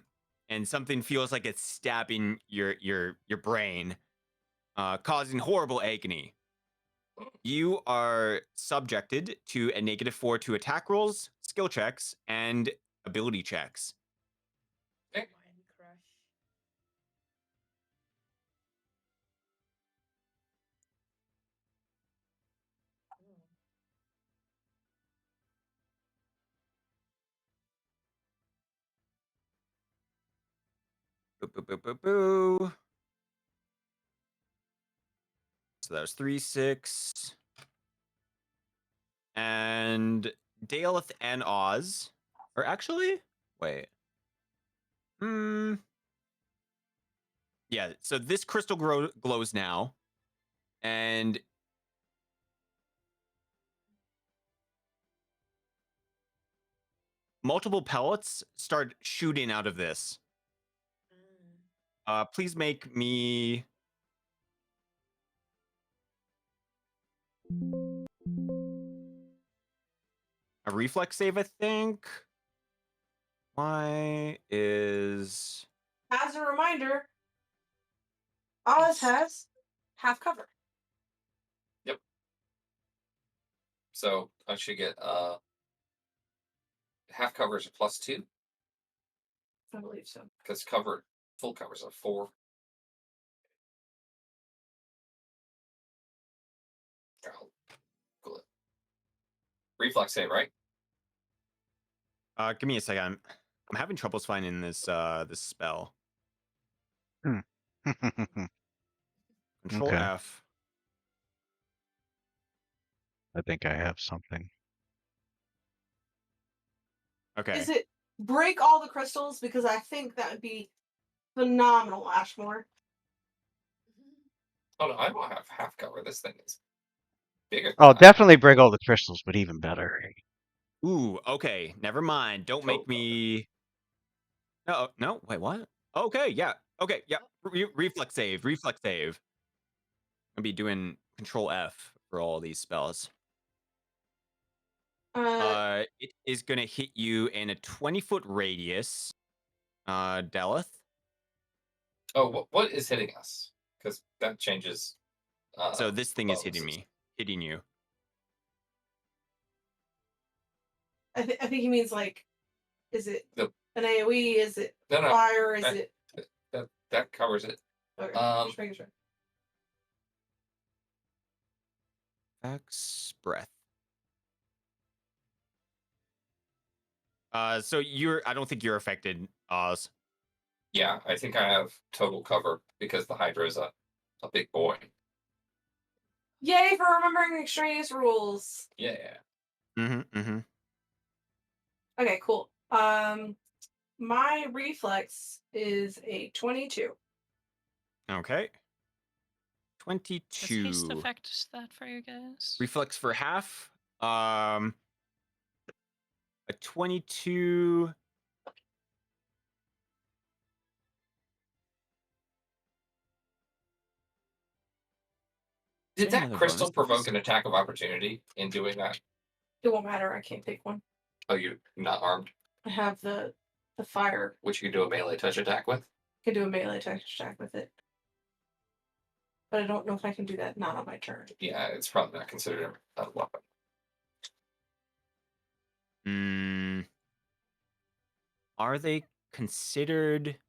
something feels like it's stabbing your brain, causing horrible agony. You are subjected to a -4 to attack rolls, skill checks, and ability checks. Okay. Boo, boo, boo, boo, boo. So that was 3, 6. And Daleth and Oz. Or actually, wait. Yeah, so this crystal glows now. And multiple pellets start shooting out of this. Please make me a reflex save, I think. Why is As a reminder, Oz has half cover. So I should get half cover is a +2 I believe so. because full cover is a 4. Oh, cool. Reflex save, right? give me a second. I'm having troubles finding this this spell. Control Okay. F. I think I have something. Okay. Is it break all the crystals? Because I think that would be phenomenal, Ashmore. Oh no, I don't have half cover. This thing is bigger. Oh, than that. definitely break all the crystals, but even better. Ooh, okay. Never mind. Don't make Total me. No. Wait, what? Okay, yeah. Okay, yeah. Reflex save. Reflex save. I'll be doing Control F for all these spells. It is gonna hit you in a 20-foot radius. Daleth. Oh, what is hitting us? Because that changes. So this thing is bonuses. hitting you. I think he means like, is it The- an AOE? Is it No, no, fire? Is that- it that covers it. okay? Um, Making sure. X breath. So I don't think you're affected, Oz. Yeah, I think I have total cover because the Hydra is a big boy. Yay for remembering extraneous rules. Yeah. Mm-hmm. Okay, cool. My reflex is a 22. Okay. Does haste 22. affect that for you guys? Reflex for half. A 22. Did Is there that another crystal bonus provoke dice? an attack of opportunity in doing that? It won't matter. I can't take one. Oh, you're not armed, I have the fire. which you can do a melee touch attack with. I can do a melee attack with it. But I don't know if I can do that not on my turn. Yeah, it's probably not considered a weapon. Are they considered?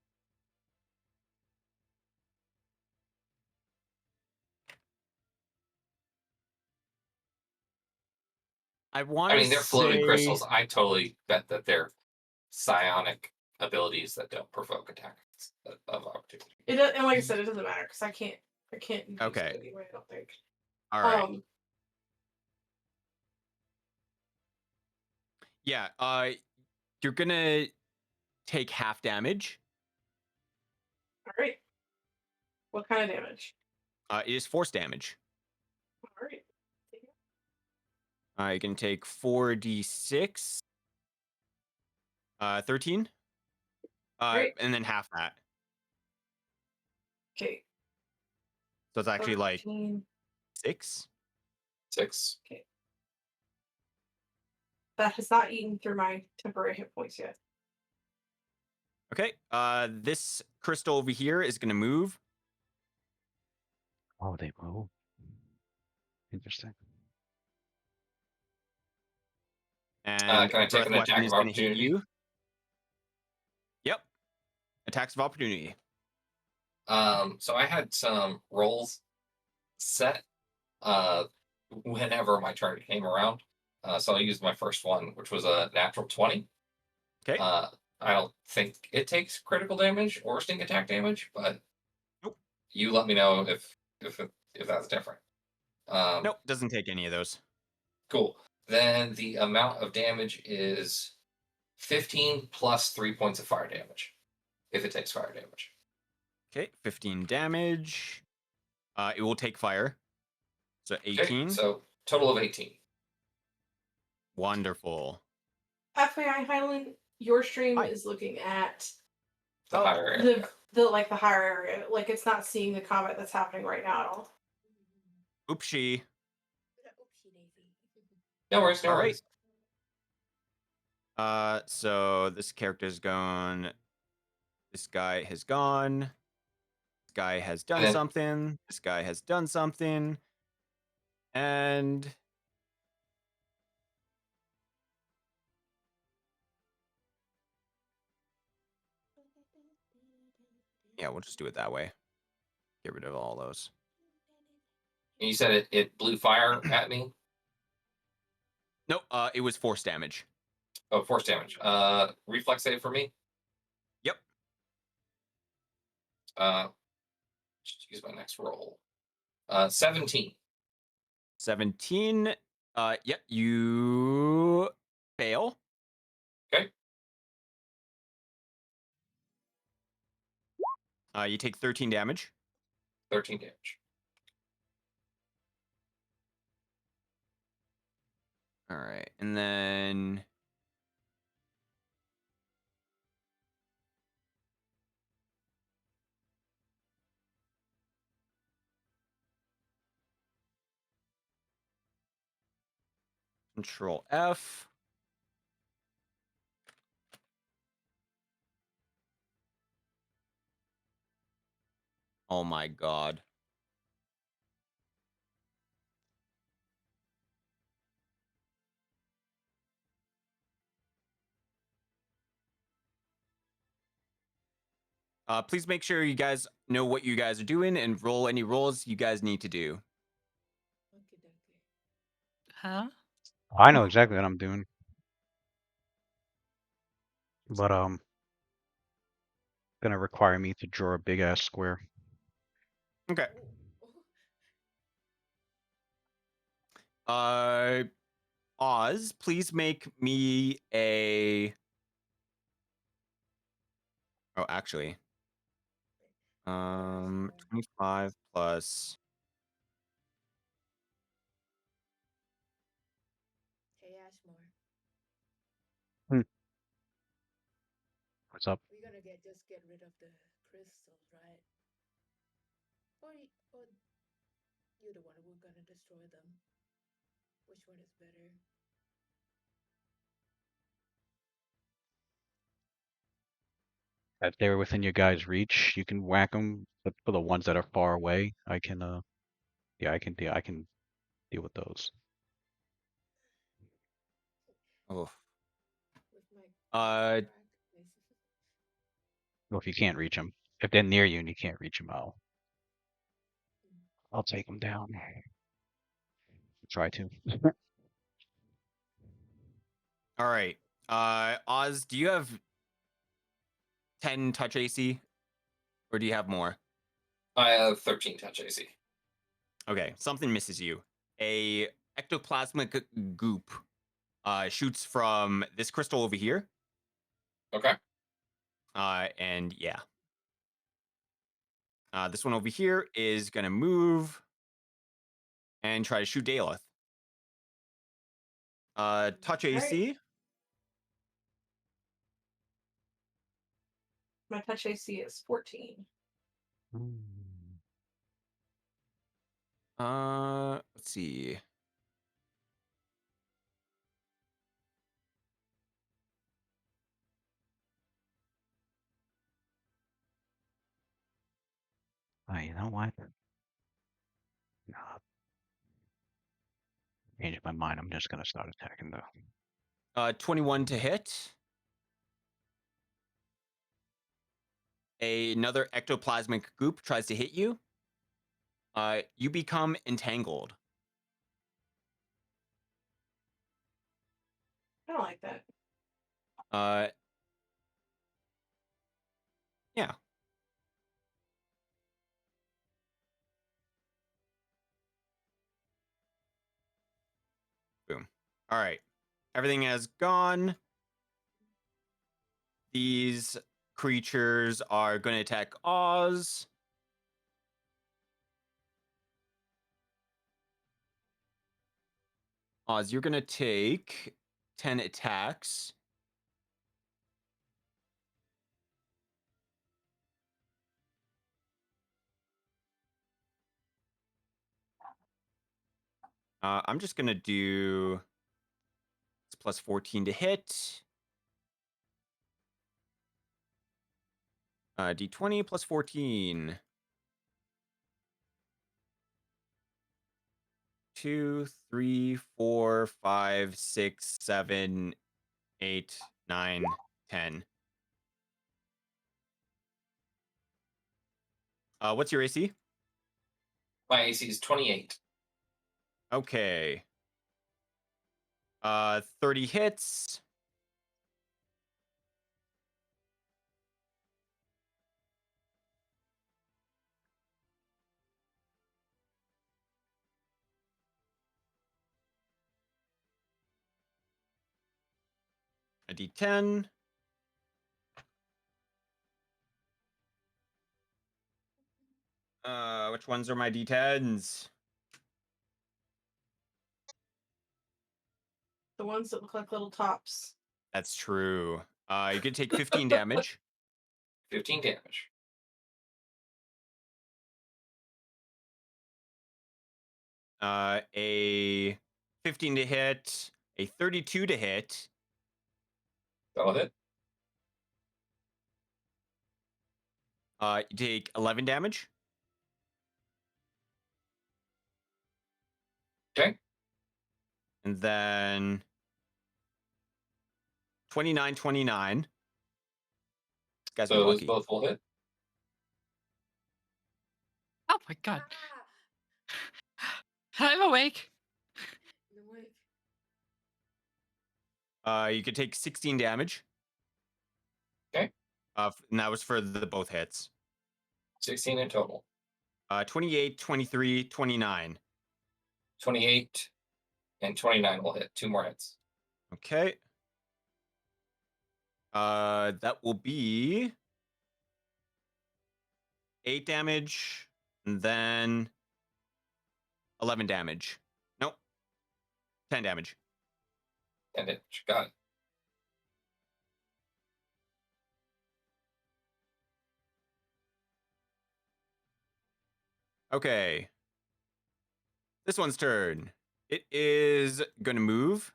I want I to mean, they're floating say crystals. I totally bet that they're psionic abilities that don't provoke attacks of opportunity. It does, and like I said, it doesn't matter because I can't use Okay. it anyway. I don't think. All right. Yeah. You're gonna take half damage. All right. What kind of damage? It is force damage. All right. You can take 4d6. 13. Great. And then half that. Okay. So it's actually like 13. 6. 6. Okay. That has not eaten through my temporary hit points yet. Okay. This crystal over here is gonna move. Oh, they move. Interesting. And Can I take breath an weapon attack is of gonna hit opportunity? you. Yep. Attacks of opportunity. So I had some rolls set whenever my turn came around. So I used my first one, which was a natural 20. Okay. I don't think it takes critical damage or sneak attack damage, but Nope. you let me know if that's different. Nope, doesn't take any of those. Cool. Then the amount of damage is 15 plus 3 points of fire damage, if it takes fire damage. Okay, 15 damage. It will take fire. So Okay, 18. so total of 18. Wonderful. FYI, Highland, your stream Hi. is looking at The higher area. the higher area. Like it's not seeing the combat that's happening right now at all. Oopsie. Oopsie daisy. No worries, no All worries. right. So this character's gone. This guy has gone. This guy has done then- something. This guy has done something. And yeah, we'll just do it that way. Get rid of all those. You said it blew fire at me. Nope, it was force damage. Oh, force damage. Reflex save for me. Yep. Just use my next roll. 17. 17. Yep, you fail. Okay. You take 13 damage. 13 damage. All right, and then Control F. Oh my god. Please make sure you guys know what you guys are doing and roll any rolls you guys need to do. Okay, okay. Huh? I know exactly what I'm doing. But gonna require me to draw a big ass square. Okay. Oh. Oz, please make me a. Oh, actually. 25 plus. Hey Ashmore, What's up? we're gonna just get rid of the crystals, right? Or you're the one who's gonna destroy them. Which one is better? If they're within your guys' reach, you can whack them. But for the ones that are far away, I can yeah, I can deal with those. Oh. With my Uh, crack? Well, if you can't reach them, if they're near you and you can't reach them, I'll take them down. Try to. all right. Oz, do you have 10 touch AC? Or do you have more? I have 13 touch AC. Okay, something misses you. A ectoplasmic goop shoots from this crystal over here. Okay. And yeah. This one over here is gonna move and try to shoot Daleth. Touch All right. AC. My touch AC is 14. Let's see. You know what? No. Changed my mind. I'm just gonna start attacking though. 21 to hit. Another ectoplasmic goop tries to hit you. You become entangled. I don't like that. Yeah. Boom. All right. Everything has gone. These creatures are going to attack Oz. Oz, you're going to take 10 attacks. I'm just going to do it's plus 14 to hit. D20 plus 14. 2, 3, 4, 5, 6, 7, 8, 9, 10. What's your AC? My AC is 28. Okay. 30 hits. A D10. Which ones are my D10s? The ones that look like little tops. That's true. You can take 15 damage. 15 damage. A 15 to hit, a 32 to hit, That'll hit. you take 11 damage. Okay. And then 29, 29. This guy's So been those lucky. both will hit. Oh my god. Ah, I'm awake. no way. You could take 16 damage. Okay. And that was for the both hits. 16 in total. 28, 23, 29. 28 and 29 will hit. 2 more hits. Okay. That will be 8 damage, and then 11 damage. Nope. 10 damage. And it got it. Okay. This one's turn. It is going to move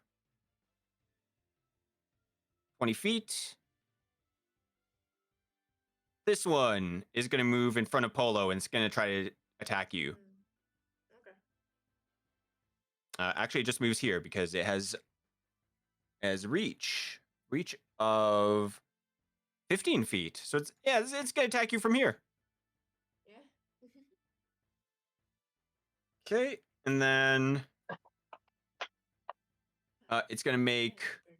20 feet. This one is going to move in front of Polo and it's going to try to attack you. Okay. Actually, it just moves here because it has reach of 15 feet. So it's going to attack you from here. Yeah. Okay, and then it's going to make Burning.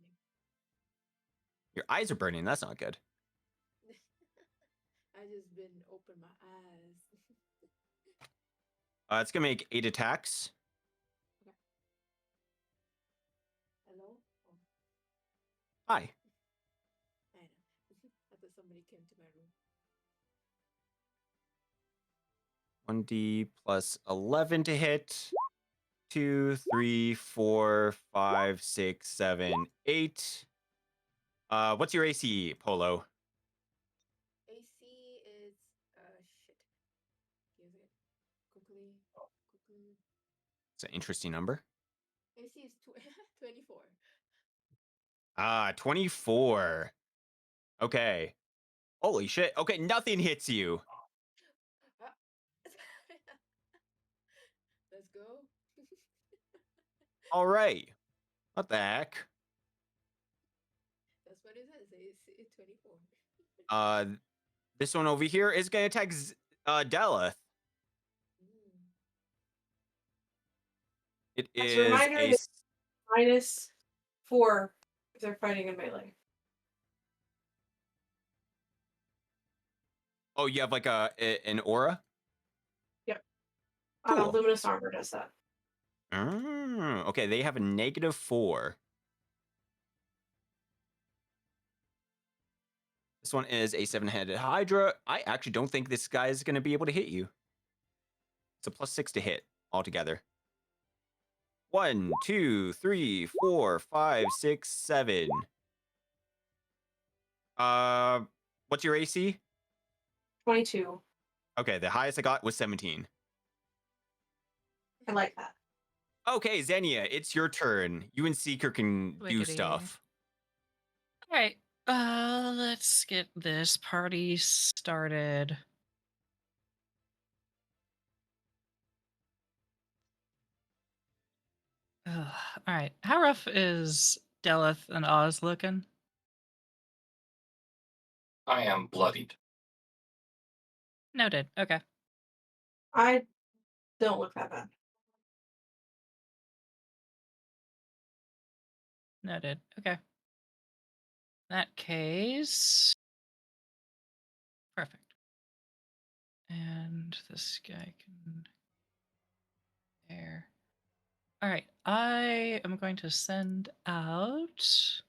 your eyes are burning. That's not good. I just been open my eyes. It's going to make 8 attacks. Hello? Oh, Hi. I know. I thought somebody came to my room. 1d plus 11 to hit. 2, 3, 4, 5, 6, 7, 8. What's your AC, Polo? AC is shit. Give it quickly. It's an interesting number. AC is 24. 24. Okay. Holy shit. Okay, nothing hits you. Ah. Let's go. All right. What the heck? That's what it says. AC 24. This one over here is going to attack Deleth. Mm. It As is a reminder, a that -4 if they're fighting in melee. Oh, you have like an aura? Cool. Luminous armor does that. Okay, they have a -4. This one is a 7-headed Hydra. I actually don't think this guy is going to be able to hit you. It's a +6 to hit altogether. 1, 2, 3, 4, 5, 6, 7. What's your AC? 22. Okay, the highest I got was 17. I like that. Okay, Xenia, it's your turn. You and Seeker can do Wickety. stuff. All right. Let's get this party started. Ugh, all right. How rough is Deleth and Oz looking? I am bloodied. Noted. Okay. I don't look that bad. Noted. Okay. In that case. Perfect. And this guy can. There. All right. I am going to send out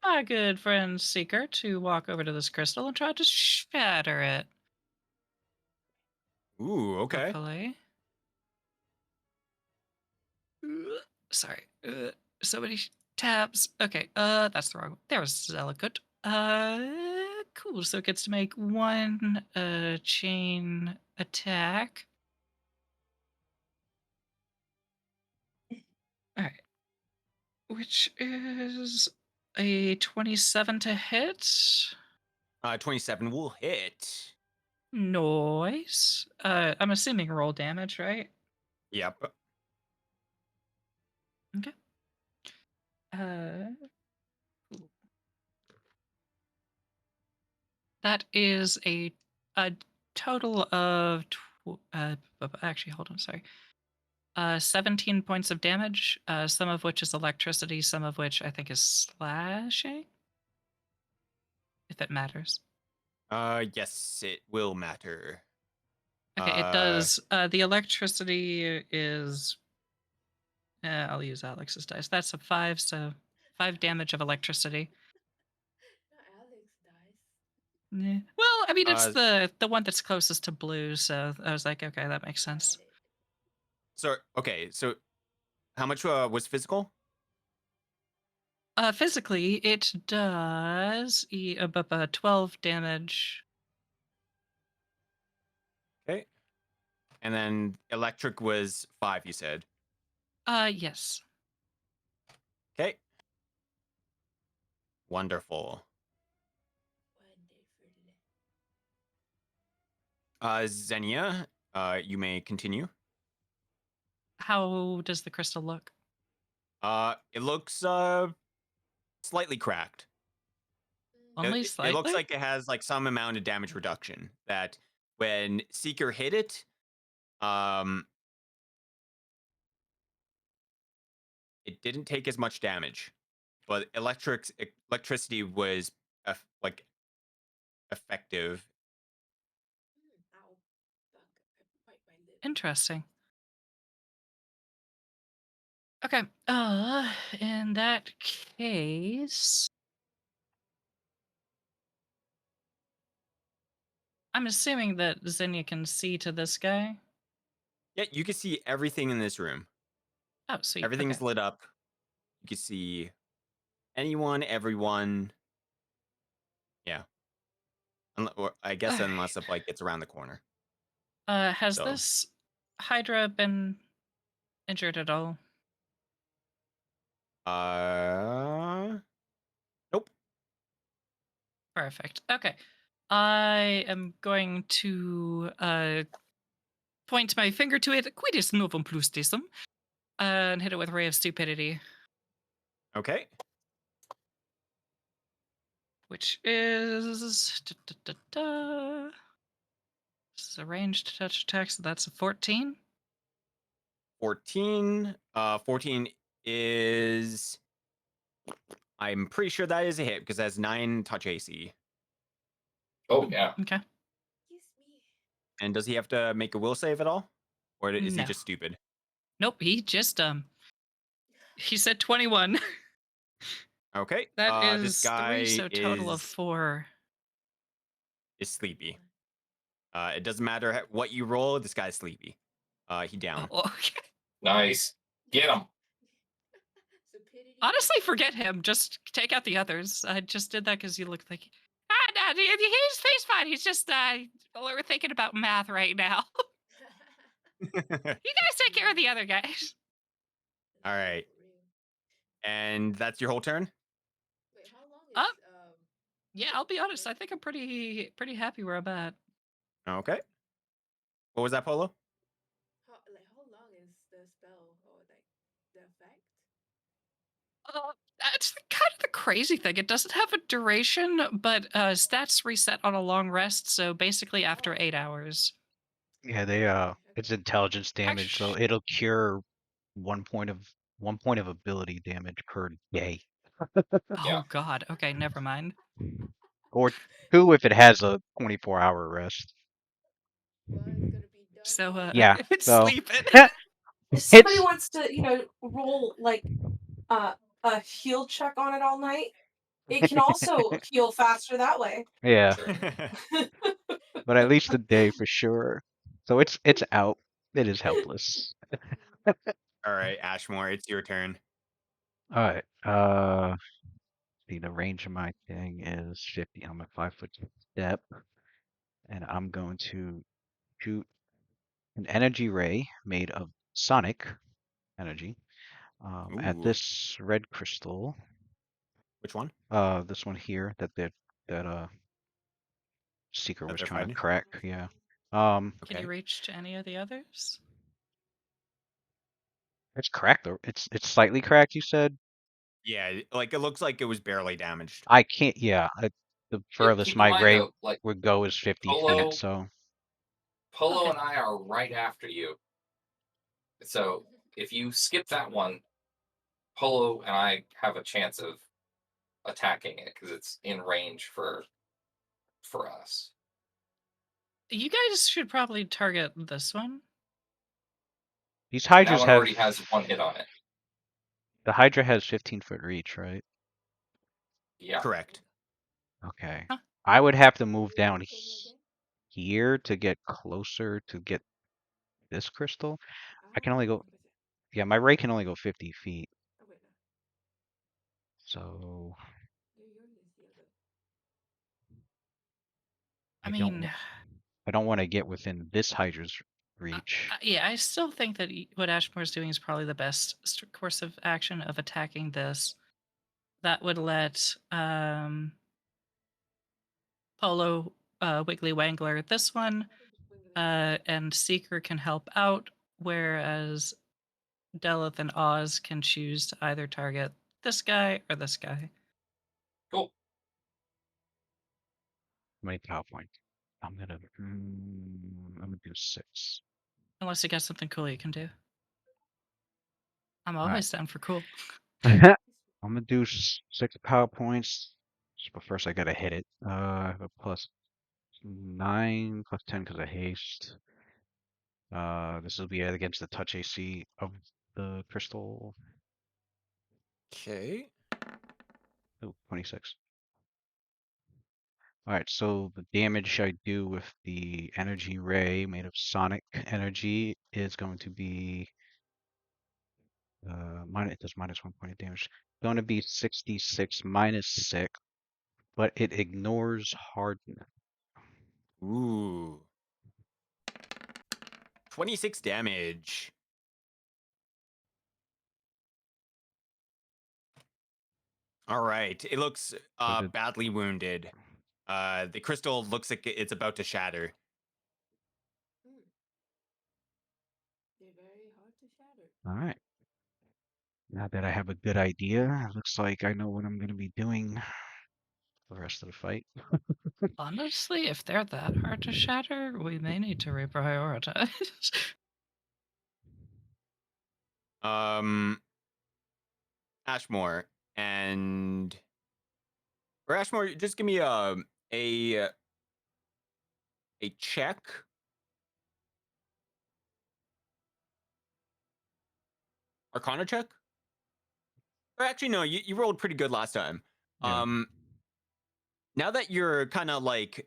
my good friend Seeker to walk over to this crystal and try to shatter it. Ooh, okay. Hopefully. Sorry. So many tabs. Okay. That's the wrong one. There was Zelikut. Cool. So it gets to make one chain attack. All right. Which is a 27 to hit. 27 will hit. Noise. I'm assuming roll damage, right? Yep. Okay. Cool. That is a total of actually, hold on, sorry. 17 points of damage, some of which is electricity, some of which I think is slashing. If it matters. Yes, it will matter. Okay, it does. The electricity is. I'll use Alex's dice. That's a 5, so 5 damage of electricity. Not Alex dice. Yeah. Well, I mean, it's Uh, the one that's closest to blue, so I was like, okay, that makes sense. Got it. So, okay, so how much was physical? Physically, it does 12 damage. Okay. And then electric was 5, you said. Yes. Okay. Wonderful. Wonderful. Xenia, you may continue. How does the crystal look? It looks slightly cracked. Only It slightly? looks like it has like some amount of damage reduction that when Seeker hit it, it didn't take as much damage, but electricity was like effective. Ow. Fuck. I bite my lip. Interesting. Okay. In that case, I'm assuming that Xenia can see to this guy. Yeah, you can see everything in this room. Oh, sweet. Everything's Okay. lit up. You can see anyone, everyone. Yeah. Or I guess All unless right. if like it's around the corner. Has So this Hydra been injured at all? nope. Perfect. Okay. I am going to point my finger to it. Quidis novum plus disum. And hit it with Ray of Stupidity, Okay. which is this is a ranged touch attack, so that's a 14. 14. 14 is. I'm pretty sure that is a hit because that's 9 touch AC. Oh yeah. Okay. You And does he have to make a will save at all? Or is he No. just stupid? Nope, he just he said 21. Okay. That This is 3, guy so total of is 4. sleepy. It doesn't matter what you roll. This guy's sleepy. He down. Oh, okay. Nice. Get him. Stupidity Honestly, is- forget him. Just take out the others. I just did that because you looked like no, he's fine. He's just we're thinking about math right now. You guys take care of the other guys. All right. For real. And that's your whole turn? Wait, how long is Uh, Yeah, I'll be honest. I think I'm pretty happy where I'm at. Okay. What was that, Polo? how long is the spell or like the effect? That's kind of the crazy thing. It doesn't have a duration, but stats reset on a long rest. So basically, after Oh. 8 hours. Yeah, they Okay. it's intelligence damage, so Actu- it'll cure 1 point of ability damage per day, Oh God. Okay, never mind. or 2 if it has a 24-hour rest. Well, it's gonna be done So in Yeah, it's so sleeping. If somebody it's wants to, roll like a heal check on it all night, it can also heal faster that way. yeah, Sure. but at least a day for sure. So it's out. It is helpless. All right, Ashmore, it's your turn. All right. See, the range of my thing is 50. I'm a 5-foot step, and I'm going to shoot an energy ray made of sonic energy at Ooh. this red crystal. Which one? This one here that Seeker That was they're trying to fighting? crack. Yeah. Can Okay. you reach to any of the others? It's cracked though. It's slightly cracked. You said Yeah, like it looks like it was barely damaged. I can't. Yeah. The furthest Keep in my mind ray though, like would go is 50 feet. Polo, So Polo Okay. and I are right after you. So if you skip that one, Polo and I have a chance of attacking it because it's in range for us. You guys should probably target this one. these And that hydras one have already has 1 hit on it. the hydra has 15-foot reach, right? Yeah. Correct. Okay. Huh. I would have to move Say down that again? here to get closer to get this crystal. I can only go. what's that? Yeah, my ray can only go 50 feet. Oh wait, no. So You're this the other. I I mean, don't want to get within this hydra's reach. yeah, I still think that what Ashmore's doing is probably the best course of action of attacking this. That would let Polo, Wiggly Wangler this one, and Seeker can help out, whereas Delith and Oz can choose to either target this guy or this guy. Cool. How many power points? I'm gonna do 6. Unless you got something cool you can do. I'm All right. always down for cool. I'm gonna do 6 power points. But first I gotta hit it. I have a +9, +10 because of haste. This will be against the touch AC of the crystal. Okay. Oh, 26. Alright, so the damage I do with the energy ray made of sonic energy is going to be it does -1 point of damage. Going to be 66 -6, but it ignores hardness. Ooh. 26 damage. All right. It looks the- badly wounded. The crystal looks like it's about to shatter. They're very hard to shatter. Alright. Now that I have a good idea, it looks like I know what I'm gonna be doing for the rest of the fight. Honestly, if they're that hard to shatter, we may need to reprioritize. Ashmore and or Ashmore, just give me a check Arcana check? Or actually, no, you rolled pretty good last time. Yeah. Now that you're kind of looking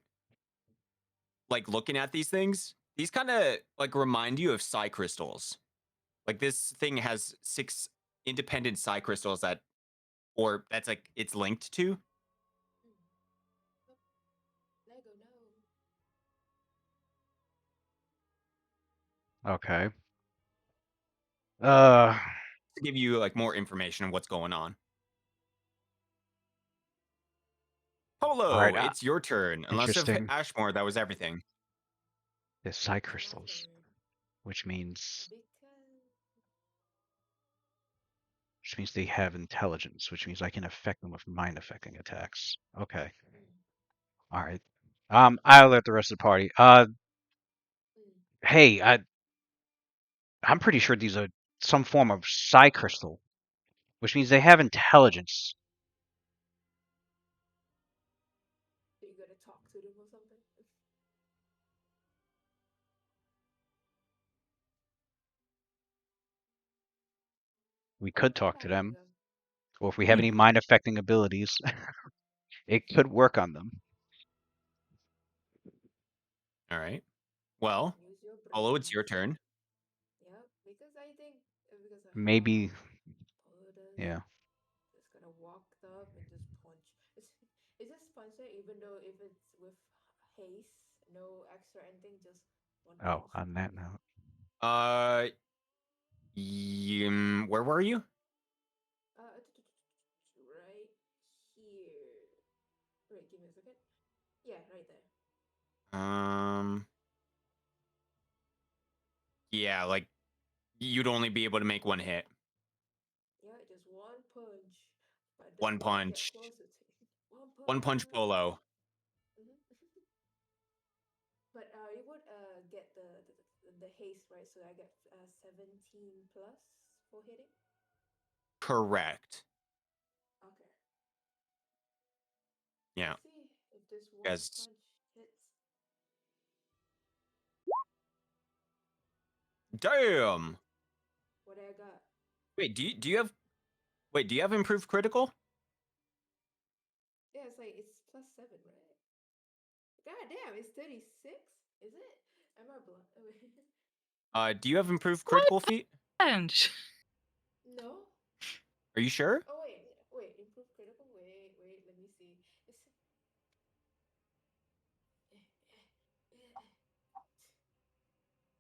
at these things, these kind of like remind you of psi crystals. Like this thing has 6 independent psi crystals that's like it's linked to. Lego, no. Okay. Uh, To give you like more information on what's going on. Polo, all right. it's your turn. Unless of Interesting. Ashmore, that was everything. The psi It's my crystals, turn. which means Because they have intelligence, which means I can affect them with mind affecting attacks. Okay. All right. I'll let the rest of the party. Hey, I'm pretty sure these are some form of psi crystal, which means they have intelligence. so you gotta talk to them or something. We could What talk to idea them, though? or if we have any mind affecting abilities, it could work on them. All right. Well, Use your Polo, it's your brains. turn. Yep, because I think because Maybe, Polo yeah. just gonna walk up and just punch. It's just puncher, even though if it's with haste, no extra anything, just one Oh, punch. on that note. Where were you? Right here. Wait, give me a second. Yeah, right there. Yeah, like you'd only be able to make one hit. Yeah, just one punch. But One then when I get punch. closer to one One punch punch. Polo. Mhm. But you would get the haste, right? So I get 17 plus for hitting. Correct. Okay. Yeah. Let's see if this one Guys, punch hits. damn. What I got? Wait, do you have improved critical? Yeah, it's like it's plus 7, right? God damn, it's 36. Is it? Am I blind? Do you have improved critical feat? And No. Are you sure? Oh wait, improve critical. Wait, let me see. It's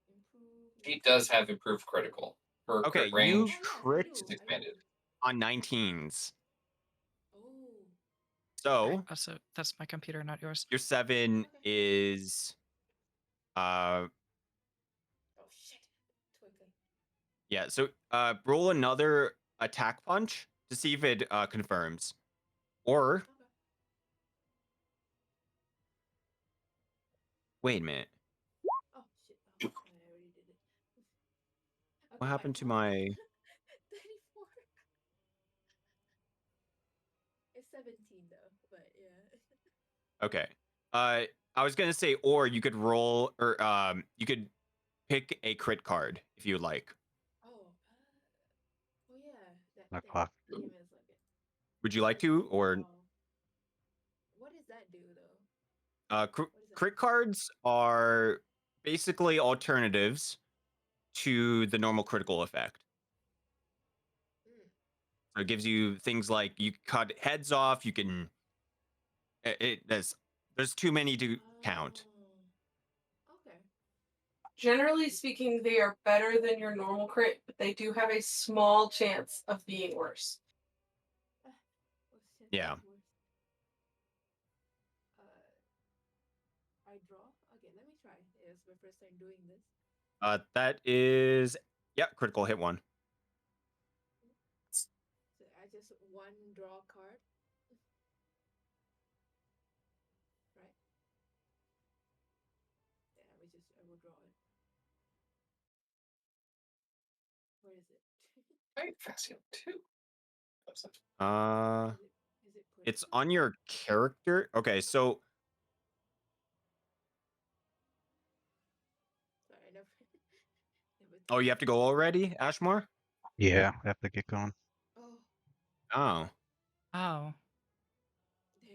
improve. She does have improved critical. Her Okay, crit you range Oh yes, I crit do. is I do. expanded. on 19s. Oh. So also, that's my computer, not yours. your 7 Okay. is Oh shit. Twinkling. yeah, so roll another attack punch to see if it confirms. Or Okay. wait a minute. Oh shit. Oh, I already did it. What Okay, happened to what? my 34. It's 17 though, but yeah. Okay. I was gonna say, or you could roll, or you could pick a crit card if you would like. Oh. Oh yeah, that Knock thing. clock. Give me a second. Would you like to, or What does that do though? uh, crit cards are basically alternatives to the normal critical effect. Mm. So it gives you things like you cut heads off. You can. There's too many to count. Oh. Okay. Generally speaking, they are better than your normal crit, but they do have a small chance of being worse. What's the Yeah. worst? I draw. Okay, let me try. It's my first time doing this. That is critical hit one. So I just one draw card. Right? Yeah, I will draw it. Where is it? I Fascio too. Is it It's critical? on your character. Okay, so Sorry, I never. never oh, you have to go already, Ashmore. Yeah, I have to get going. Oh, Oh. Oh. dang.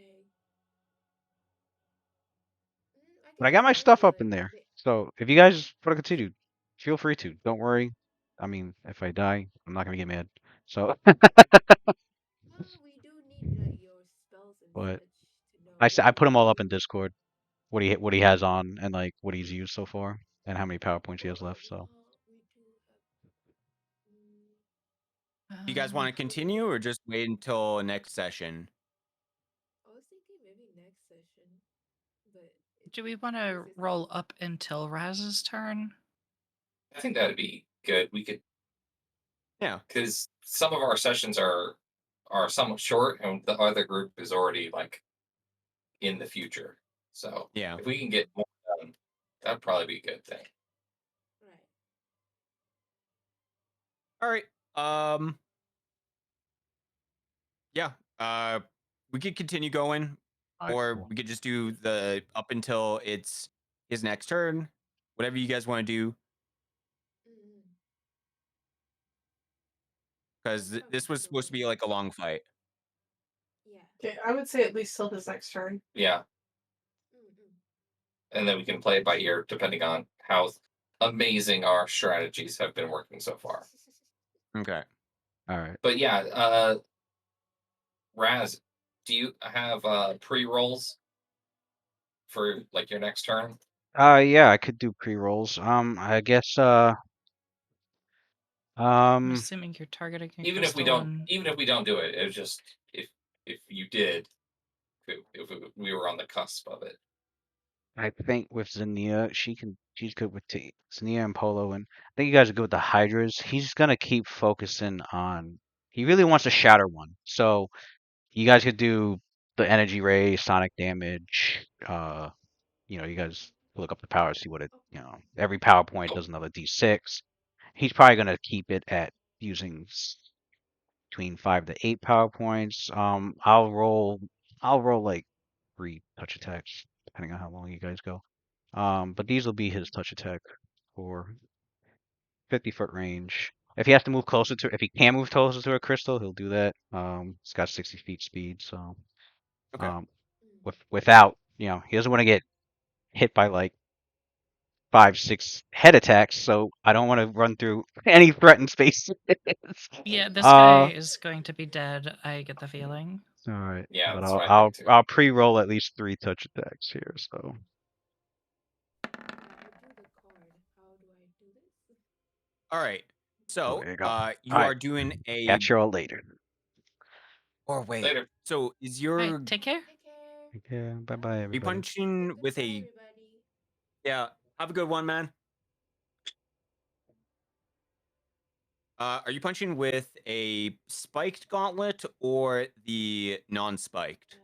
I But I can got just my tell stuff you, up like, in there. So if you guys want to continue, feel free to. Don't worry. I mean, if I die, I'm not gonna get mad. So, well, we do need like your spells and but such to know I what put them to all up in do. Discord. What he has on and like what he's used so far and how many PowerPoints he has left. So We do have. Do you guys want to continue or just wait until next session? I was thinking maybe next session, but Do we want to this is roll up until Raz's turn? I think that'd be good. We could, Yeah. because some of our sessions are somewhat short, and the other group is already like in the future. So Yeah. if we can get more done, that'd probably be a good thing. right. All right. Yeah. We could continue going, Alright, or cool. we could just do the up until it's his next turn. Whatever you guys want to do, Mm-hmm. because That's this was probably supposed to be like a long fight. yeah. Okay, I would say at least till his next turn. Yeah, Mm-hmm. and then we can play it by ear depending on how amazing our strategies have been working so far. Okay. All right. But yeah, Raz, do you have pre-rolls for like your next turn? Yeah, I could do pre-rolls. I guess I'm um assuming you're targeting a Even if we crystal don't, and even if we don't do it, it was just if you did, we were on the cusp of it. I think with Zania, she's good with Zania and Polo, and I think you guys are good with the Hydras. He's gonna keep focusing on. He really wants to shatter one, so you guys could do the energy ray, sonic damage. You guys look up the power, see what it. Every PowerPoint Oh, does another D6. He's probably gonna keep it at using between 5 to 8 PowerPoints. I'll roll like 3 touch attacks, depending on how long you guys go. But these will be his touch attack for 50-foot range. If he has to move closer to, if he can move closer to a crystal, he'll do that. It's got 60 feet speed, so Okay. Mm. without, he doesn't want to get hit by like 5, 6 head attacks. So I don't want to run through any threatened spaces. yeah, this guy Uh, is going to be dead. I get the feeling. all right, yeah, but that's I'll what I I'll think too. I'll pre-roll at least 3 touch attacks here. So I drew the card. How do I do this? All right. So, there you go. All you right, are doing a. catch you all later. Or wait. Later. So, is Hi, your take care. Take care. Yeah, bye bye are you everybody. punching with Bye, a? everybody. Yeah. Have a good one, man. Are you punching with a spiked gauntlet or the non-spiked?